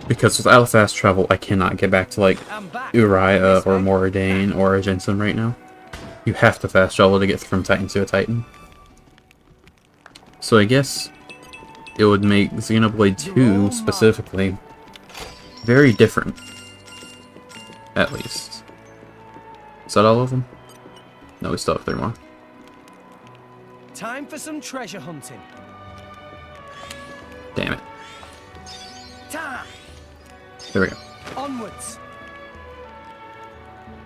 Because without fast travel, I cannot get back to, like, Uriah or Moradane or Argentum right now. You have to fast travel to get from Titan to a Titan. So I guess it would make Xenoblade 2, specifically, very different. At least. Is that all of them? No, we still have 3 more. Time for some treasure hunting. Damn it. Time. There we go. Onwards.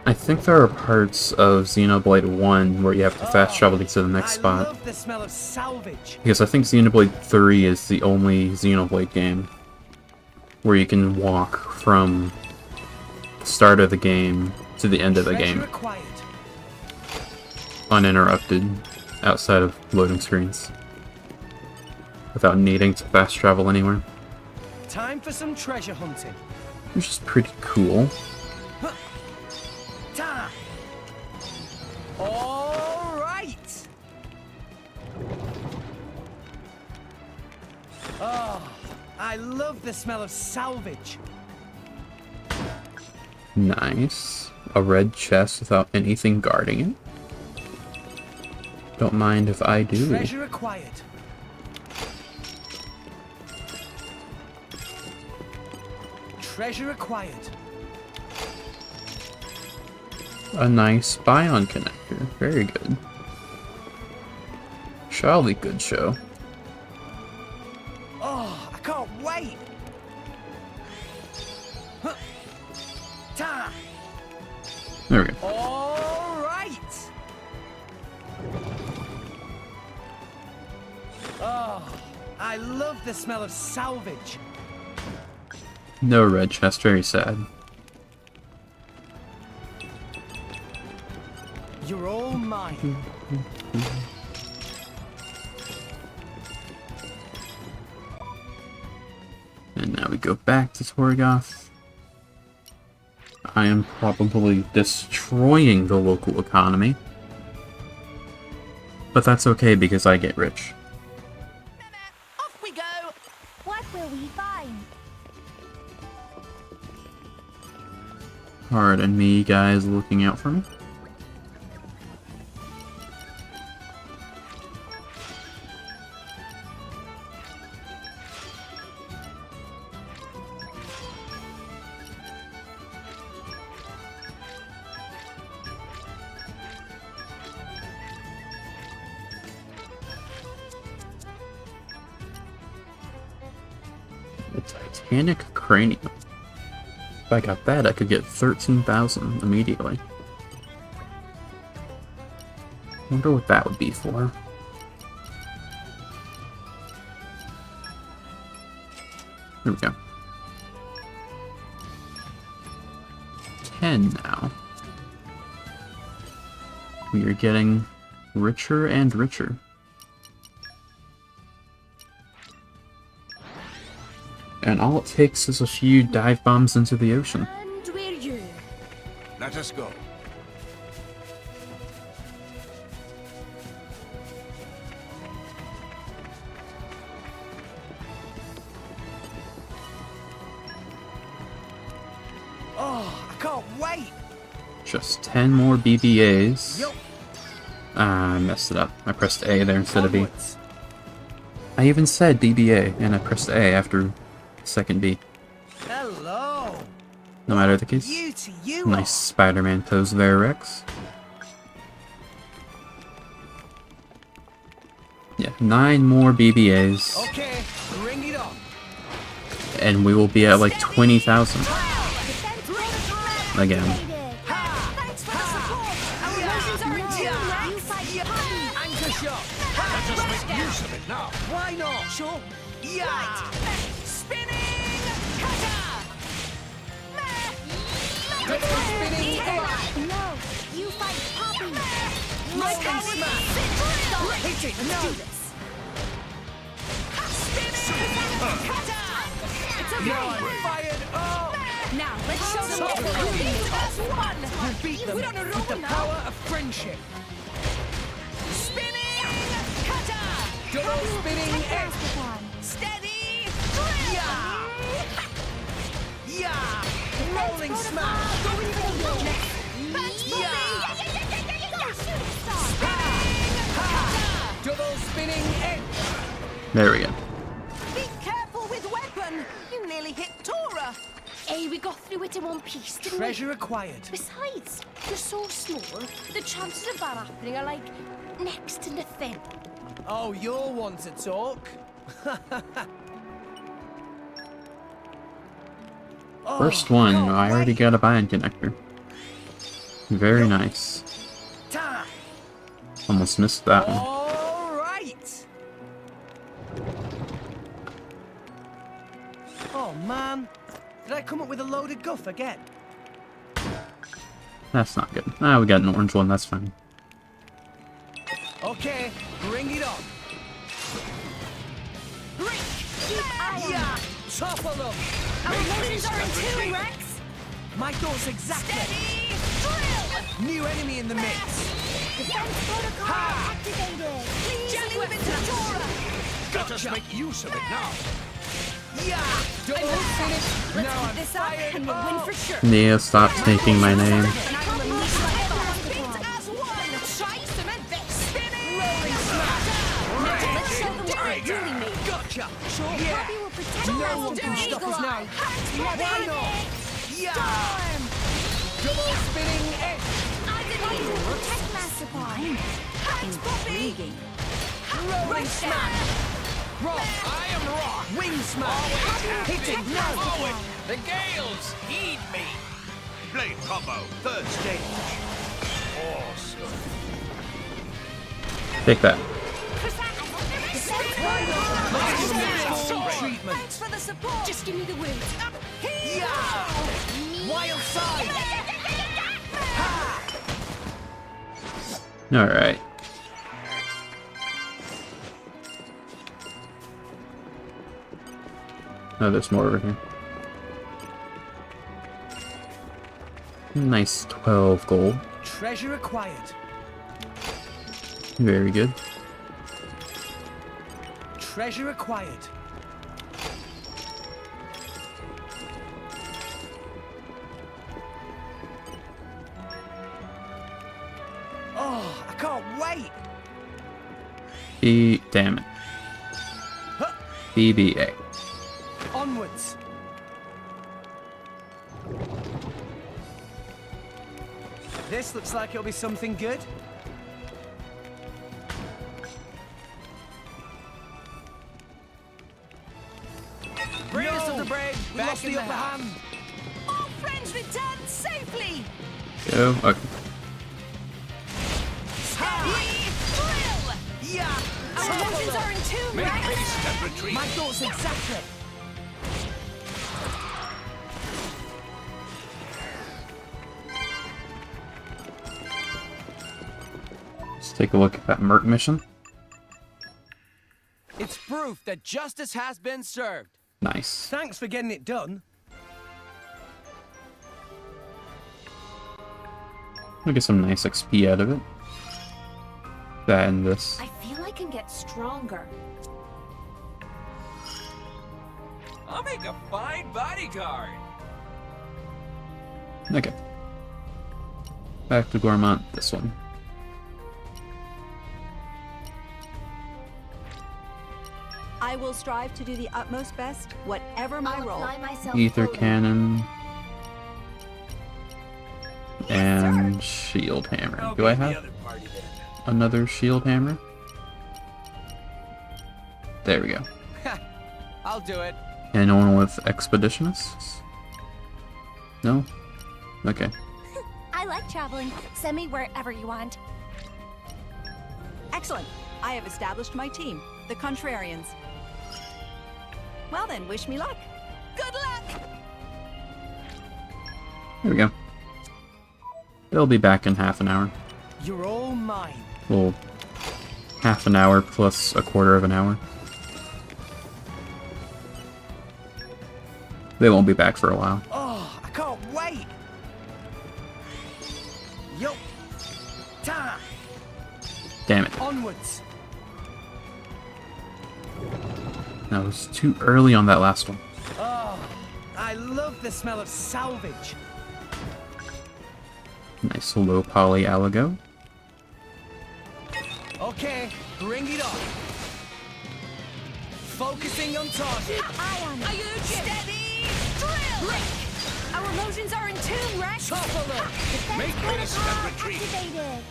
I think there are parts of Xenoblade 1 where you have to fast travel to get to the next I spot. love the smell of salvage. Because I think Xenoblade 3 is the only Xenoblade game where you can walk from the start of the game to the end of the game uninterrupted outside of loading screens without needing to fast travel anywhere. Time for some treasure hunting. Which is pretty cool. All right. Oh, I love the smell of salvage. Nice. A red chest without anything guarding it. Don't mind if I do. Treasure acquired. Treasure acquired. A nice bion connector. Very good. Surely good show. Oh, I can't wait. Huh. Ta. There we go. All right. Oh, I love the smell of salvage. No red chest. Very sad. You're all mine. And now we go back to Torgoth. I am probably destroying the local economy. But that's okay because I get rich. Off we go! What will we find? Pardon me, guys, looking out for me. The Titanic Cranium. If I got that, I could get 13,000 immediately. Wonder what that would be for. There we go. 10 now. We are getting richer and richer. And all it takes is a few dive bombs into the ocean. And we're you. Let us go. Oh, I can't wait. Just 10 more BBAs. Yup. Ah, I messed it up. I pressed A there instead of B. I even said BBA, and I pressed A after second B. Hello. No matter the case. Beauty, you Nice Spider-Man pose there, Rex. Yeah, 9 more BBAs. Okay, bring it on. And we will be at like 20,000. Again. Thanks for the support. Our emotions are in tune, Rex. You fight Poppy. Anchor shot. Let us make use of it now. Why not? Sure. Yeah. Right. Spinning cutter. Double spinning egg. No, you fight Poppy. My power smash. Hit it. No. Do this. Spinning cutter. It's okay. No, fired. Oh. Now let's show them what we're doing. One. You beat them We're on a roll with the now. power of friendship. Spinning cutter. Double spinning egg. Steady. Yeah. Yeah. Rolling smash. Going for the wall. Double spinning egg. There we go. Be careful with weapon. You nearly hit Tora. Hey, we got through it in one piece, didn't Treasure acquired. we? Besides, you're so small, the chances of that happening are like next to nothing. Oh, you're one to talk. First one, I already got a bion connector. Very nice. Almost missed that one. All right. Oh man, come up with a load of guff again? That's not good. Ah, we got an orange one, that's fine. Okay, bring it on. Yeah, topple them. Our motions are in tune, Rex. My thoughts exactly. Steady, drill. New enemy in the mix. Defense protocol activated. Please leave it to Tora. Let us make use of it now. Yeah, double finish. Let's Now keep I'm this up fired and we'll win for sure. Neo, stop taking my name. And I will unleash my beat as one. Chase and this. Spinning. Rolling smash. Now let's show them what we really mean. Gotcha. Sure, Yeah. Poppy will protect No us. one can stop us now. Why not? Yeah. Storm. Double spinning edge. Poppy will protect Master Paw. Intriguing. Rolling smash. Rock. I am Rock. Wing smash. Hitting now. The Gales, heed me. Blade combo, third stage. Awesome. Take that. Treatment. Thanks for the support. Just give me the wound. Yeah. Wild side. Alright. Oh, there's more over here. Nice 12 gold. Treasure acquired. Very good. Treasure acquired. Oh, I can't wait. Damn it. BBA. Onwards. This looks like it'll be something good. Bravest of the brave, we lost the upper hand. All friends return safely. Go. Okay. Steady, drill. Yeah. Our motions are in tune, Make Rex. haste and retreat. My thoughts exactly. Let's take a look at that Merc mission. It's proof that justice has been served. Nice. Thanks for getting it done. We'll get some nice XP out of it. That and this. I feel I can get stronger. I'll make a fine bodyguard. Okay. Back to Gormont, this one. I will strive to do the utmost best, whatever my role. Ether cannon. And shield hammer. Do I have another shield hammer? There we go. I'll do it. Anyone with expeditionists? No? Okay. I like traveling. Send me wherever you want. Excellent. I have established my team, the Contrarians. Well then, wish me luck. Good luck. There we go. They'll be back in half an hour. You're all mine. Well, half an hour plus a quarter of an hour. They won't be back for a while. Oh, I can't wait. Yo. Ta. Damn it. Onwards. That was too early on that last one. Oh, I love the smell of salvage. Nice low poly Aligo. Okay, bring it on. Focusing on target. Ion. Are you steady? Drill. Lick. Our motions are in tune, Rex. Topple them. Make haste and retreat. Activated.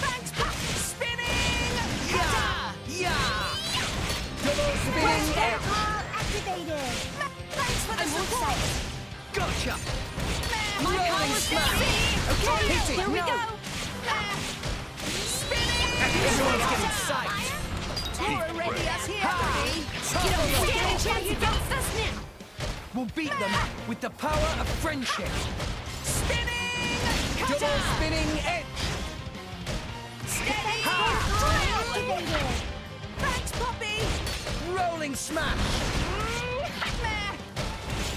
Thanks, Pop. Spinning. Yeah. Yeah. Double spinning edge. Protocol activated. Thanks for the support. Gotcha. My Rolling power's smash. busy. Okay, hit it. Here we No. go. Spinning. Everyone's getting psyched. Tora ready us here, buddy. Topple them. Stand a chance against us now. We'll beat them with the power of friendship. Spinning! Double Cutter! spinning edge. Steady! Ha! Thanks, Poppy! Rolling smash. Nightmare!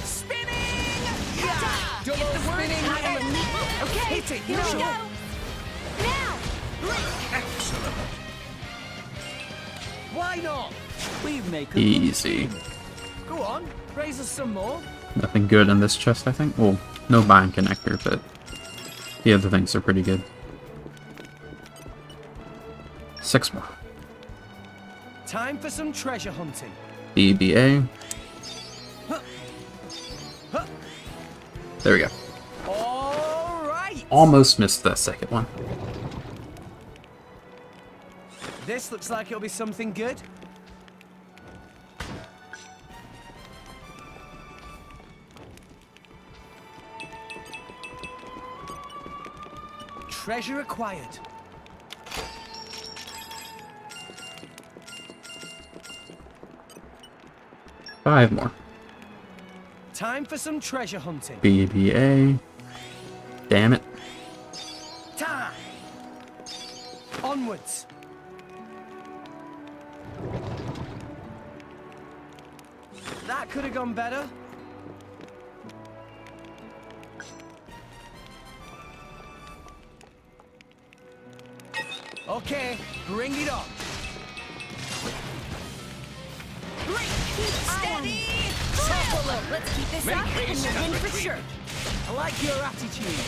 Spinning! Yeah! Cutter! Double Get the word spinning out edge. of me. Okay, Hit it, here no. we go. Now! Excellent. Why not? We make Easy. Go on, raise us some more. Nothing good in this chest, I think. Well, no bind connector, but the other things are pretty good. 6 more. Time for some treasure hunting. BBA. There we go. All right. Almost missed that second one. This looks like it'll be something good. Treasure acquired. Five more. Time for some treasure hunting. BBA. Damn it. Time. Onwards. That could have gone better. Okay, bring it on. Steady! Buffalo, let's keep this up and we'll win for sure. I like your attitude.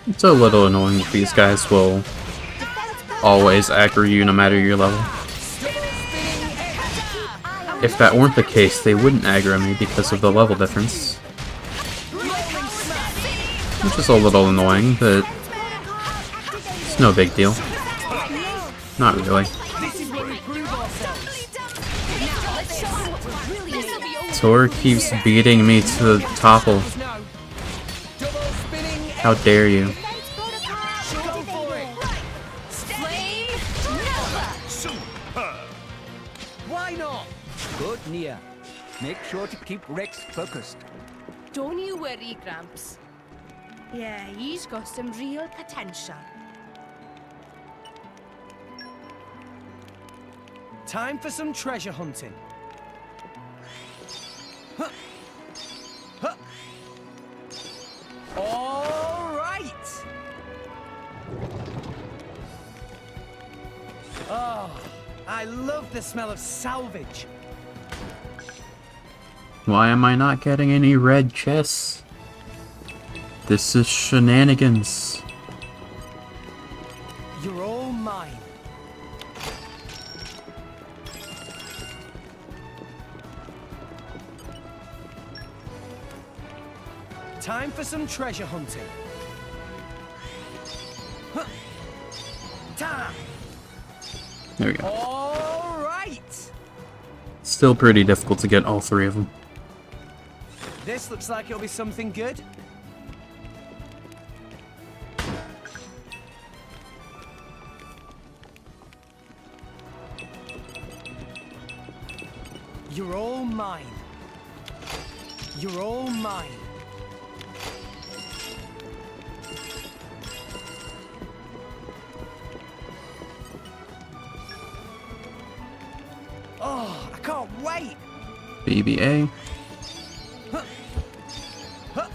It's a little annoying that these guys will always aggro you no matter your level. If that weren't the case, they wouldn't aggro me because of the level difference. Which is a little annoying, but it's no big deal. Not really. Tor keeps beating me to the topple. How dare you? Why not? Good, Nia. Make sure to keep Rex focused. Don't you worry, Gramps. Yeah, he's got some real potential. Time for some treasure hunting. Huh. Huh. All right. Oh, I love the smell of salvage. Why am I not getting any red chests? This is shenanigans. You're all mine. Time for some treasure hunting. Huh. Time. There we go. All right. Still pretty difficult to get all three of them. This looks like it'll be something good. You're all mine. You're all mine. Oh, I can't wait. BBA. Huh. Huh.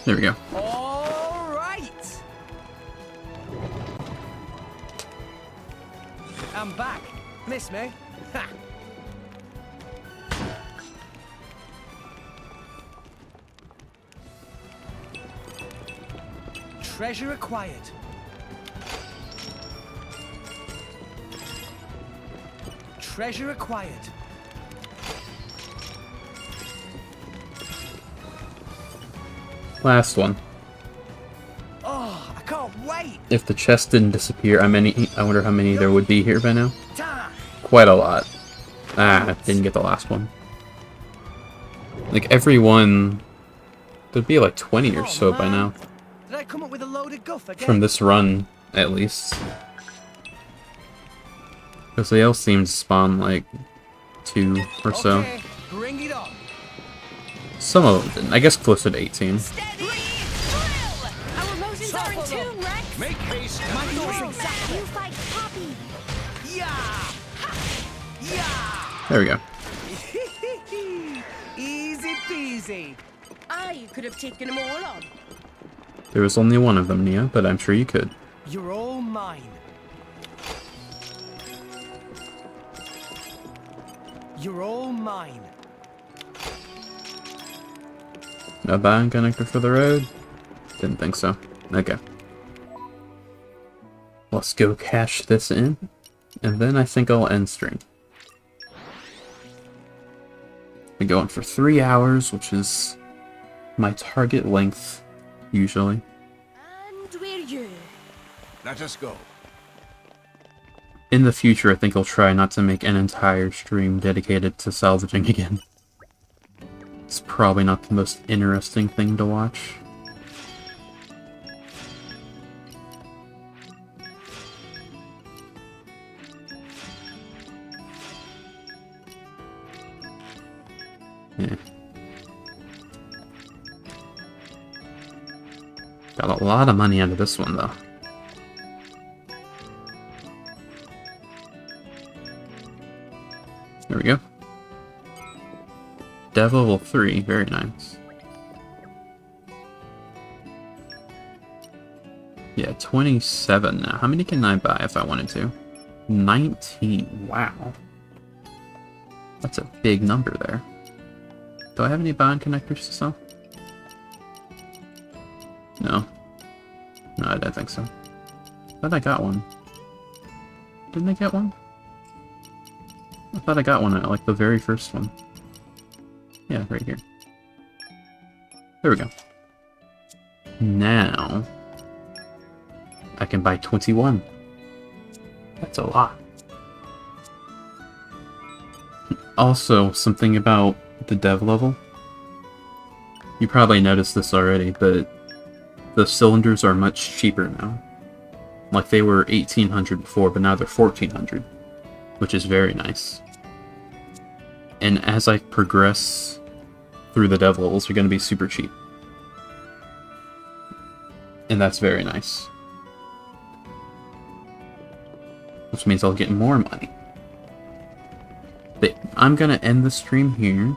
There we go. All right. I'm back. Miss me? Ha. Treasure acquired. Treasure acquired. Last one. Oh, I can't wait. If the chest didn't disappear, I wonder how many there would be here by now. Time. Quite a lot. Ah, didn't get the last one. Like every one, there'd be like 20 or so by now. Did I come up with a load of guff again? From this run, at least. Because they all seem to spawn like 2 or so. Okay, bring it on. Some of them didn't. I guess closer to 18. Our motions are in tune, Rex. Make haste. My thoughts exactly. You fight Poppy. There we go. Easy peasy. I could have taken them all on. There was only one of them, Nia, but I'm sure you could. You're all mine. You're all mine. No bond connector for the road? Didn't think so. Okay. Let's go cash this in, and then I think I'll end stream. Been going for 3 hours, which is my target length, usually. And we're you. Let us go. In the future, I think I'll try not to make an entire stream dedicated to salvaging again. It's probably not the most interesting thing to watch. Yeah. Got a lot of money out of this one, though. There we go. Dev level 3, very nice. Yeah, 27 now. How many can I buy if I wanted to? 19, wow. That's a big number there. Do I have any bond connectors to sell? No. No, I don't think so. I thought I got one. Didn't I get one? I thought I got one at, like, the very first one. Yeah, right here. There we go. Now, I can buy 21. That's a lot. Also, something about the dev level. You probably noticed this already, but the cylinders are much cheaper now. Like, they were 1800 before, but now they're 1400, which is very nice. And as I progress through the dev levels, they're going to be super cheap. And that's very nice. Which means I'll get more money. But I'm going to end the stream here.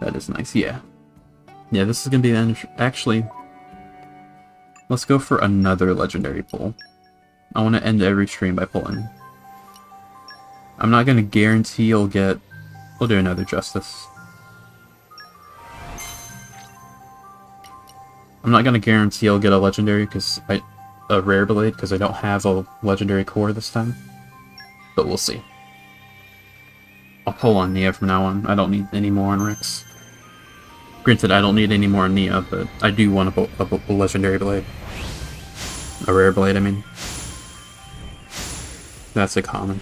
That is nice, yeah. Yeah, this is going to be the end. Actually, let's go for another legendary pull. I want to end every stream by pulling. I'm not going to guarantee you'll get... We'll do another Justice. I'm not going to guarantee I'll get a legendary, because a rare blade, because I don't have a legendary core this time. But we'll see. I'll pull on Nia from now on. I don't need any more on Rex. Granted, I don't need any more on Nia, but I do want a legendary blade. A rare blade, I mean. That's a common.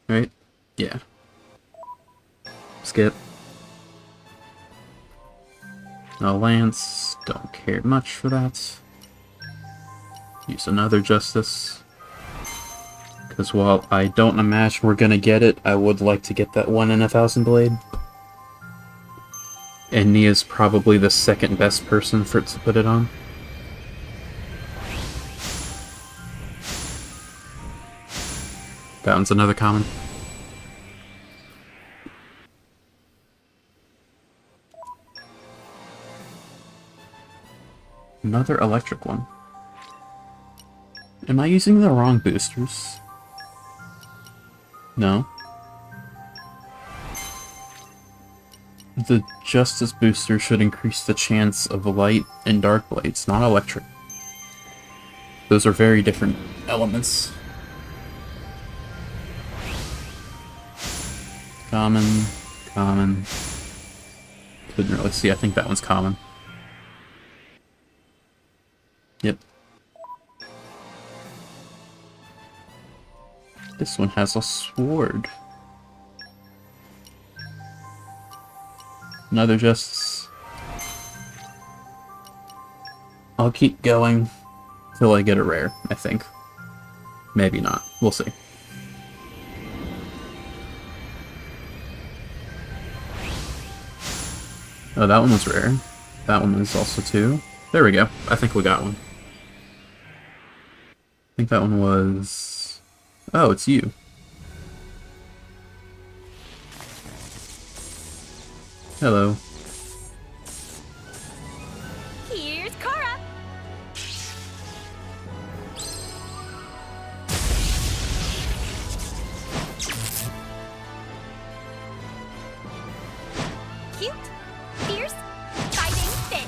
Right? Yeah. Skip. No Lance. Don't care much for that. Use another Justice. Because while I don't imagine we're gonna get it, I would like to get that 1 in 1,000 blade. And Nia's probably the second best person for it to put it on. That one's another common. Another electric one. Am I using the wrong boosters? No. The Justice booster should increase the chance of light and dark blades, not electric. Those are very different elements. Common, common. Couldn't really see, I think that one's common. Yep. This one has a sword. Another Justice. I'll keep going till I get a rare, I think. Maybe not. We'll see. Oh, that one was rare. That one is also 2. There we go. I think we got one. I think that one was... Oh, it's you. Hello. Here's Cora. Cute, fierce, fighting fit.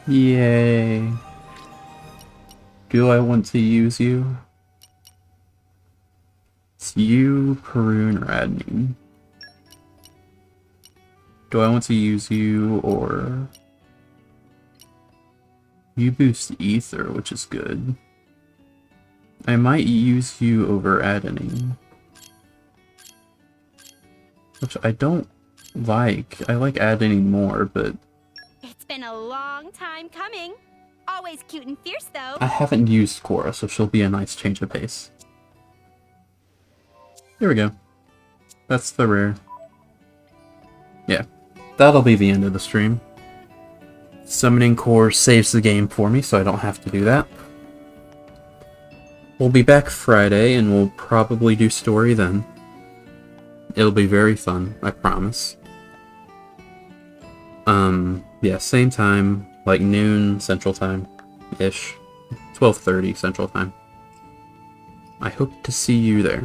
Yay. Do I want to use you? It's you, Perun, or Adney. Do I want to use you, or... You boost Ether, which is good. I might use you over Adney. Which I don't like. I like Adney more, but... It's been a long time coming. Always cute and fierce, though. I haven't used Cora, so she'll be a nice change of pace. There we go. That's the rare. Yeah, that'll be the end of the stream. Summoning Core saves the game for me, so I don't have to do that. We'll be back Friday, and we'll probably do story then. It'll be very fun, I promise. Yeah, same time, like noon Central Time-ish. 12:30 Central Time. I hope to see you there.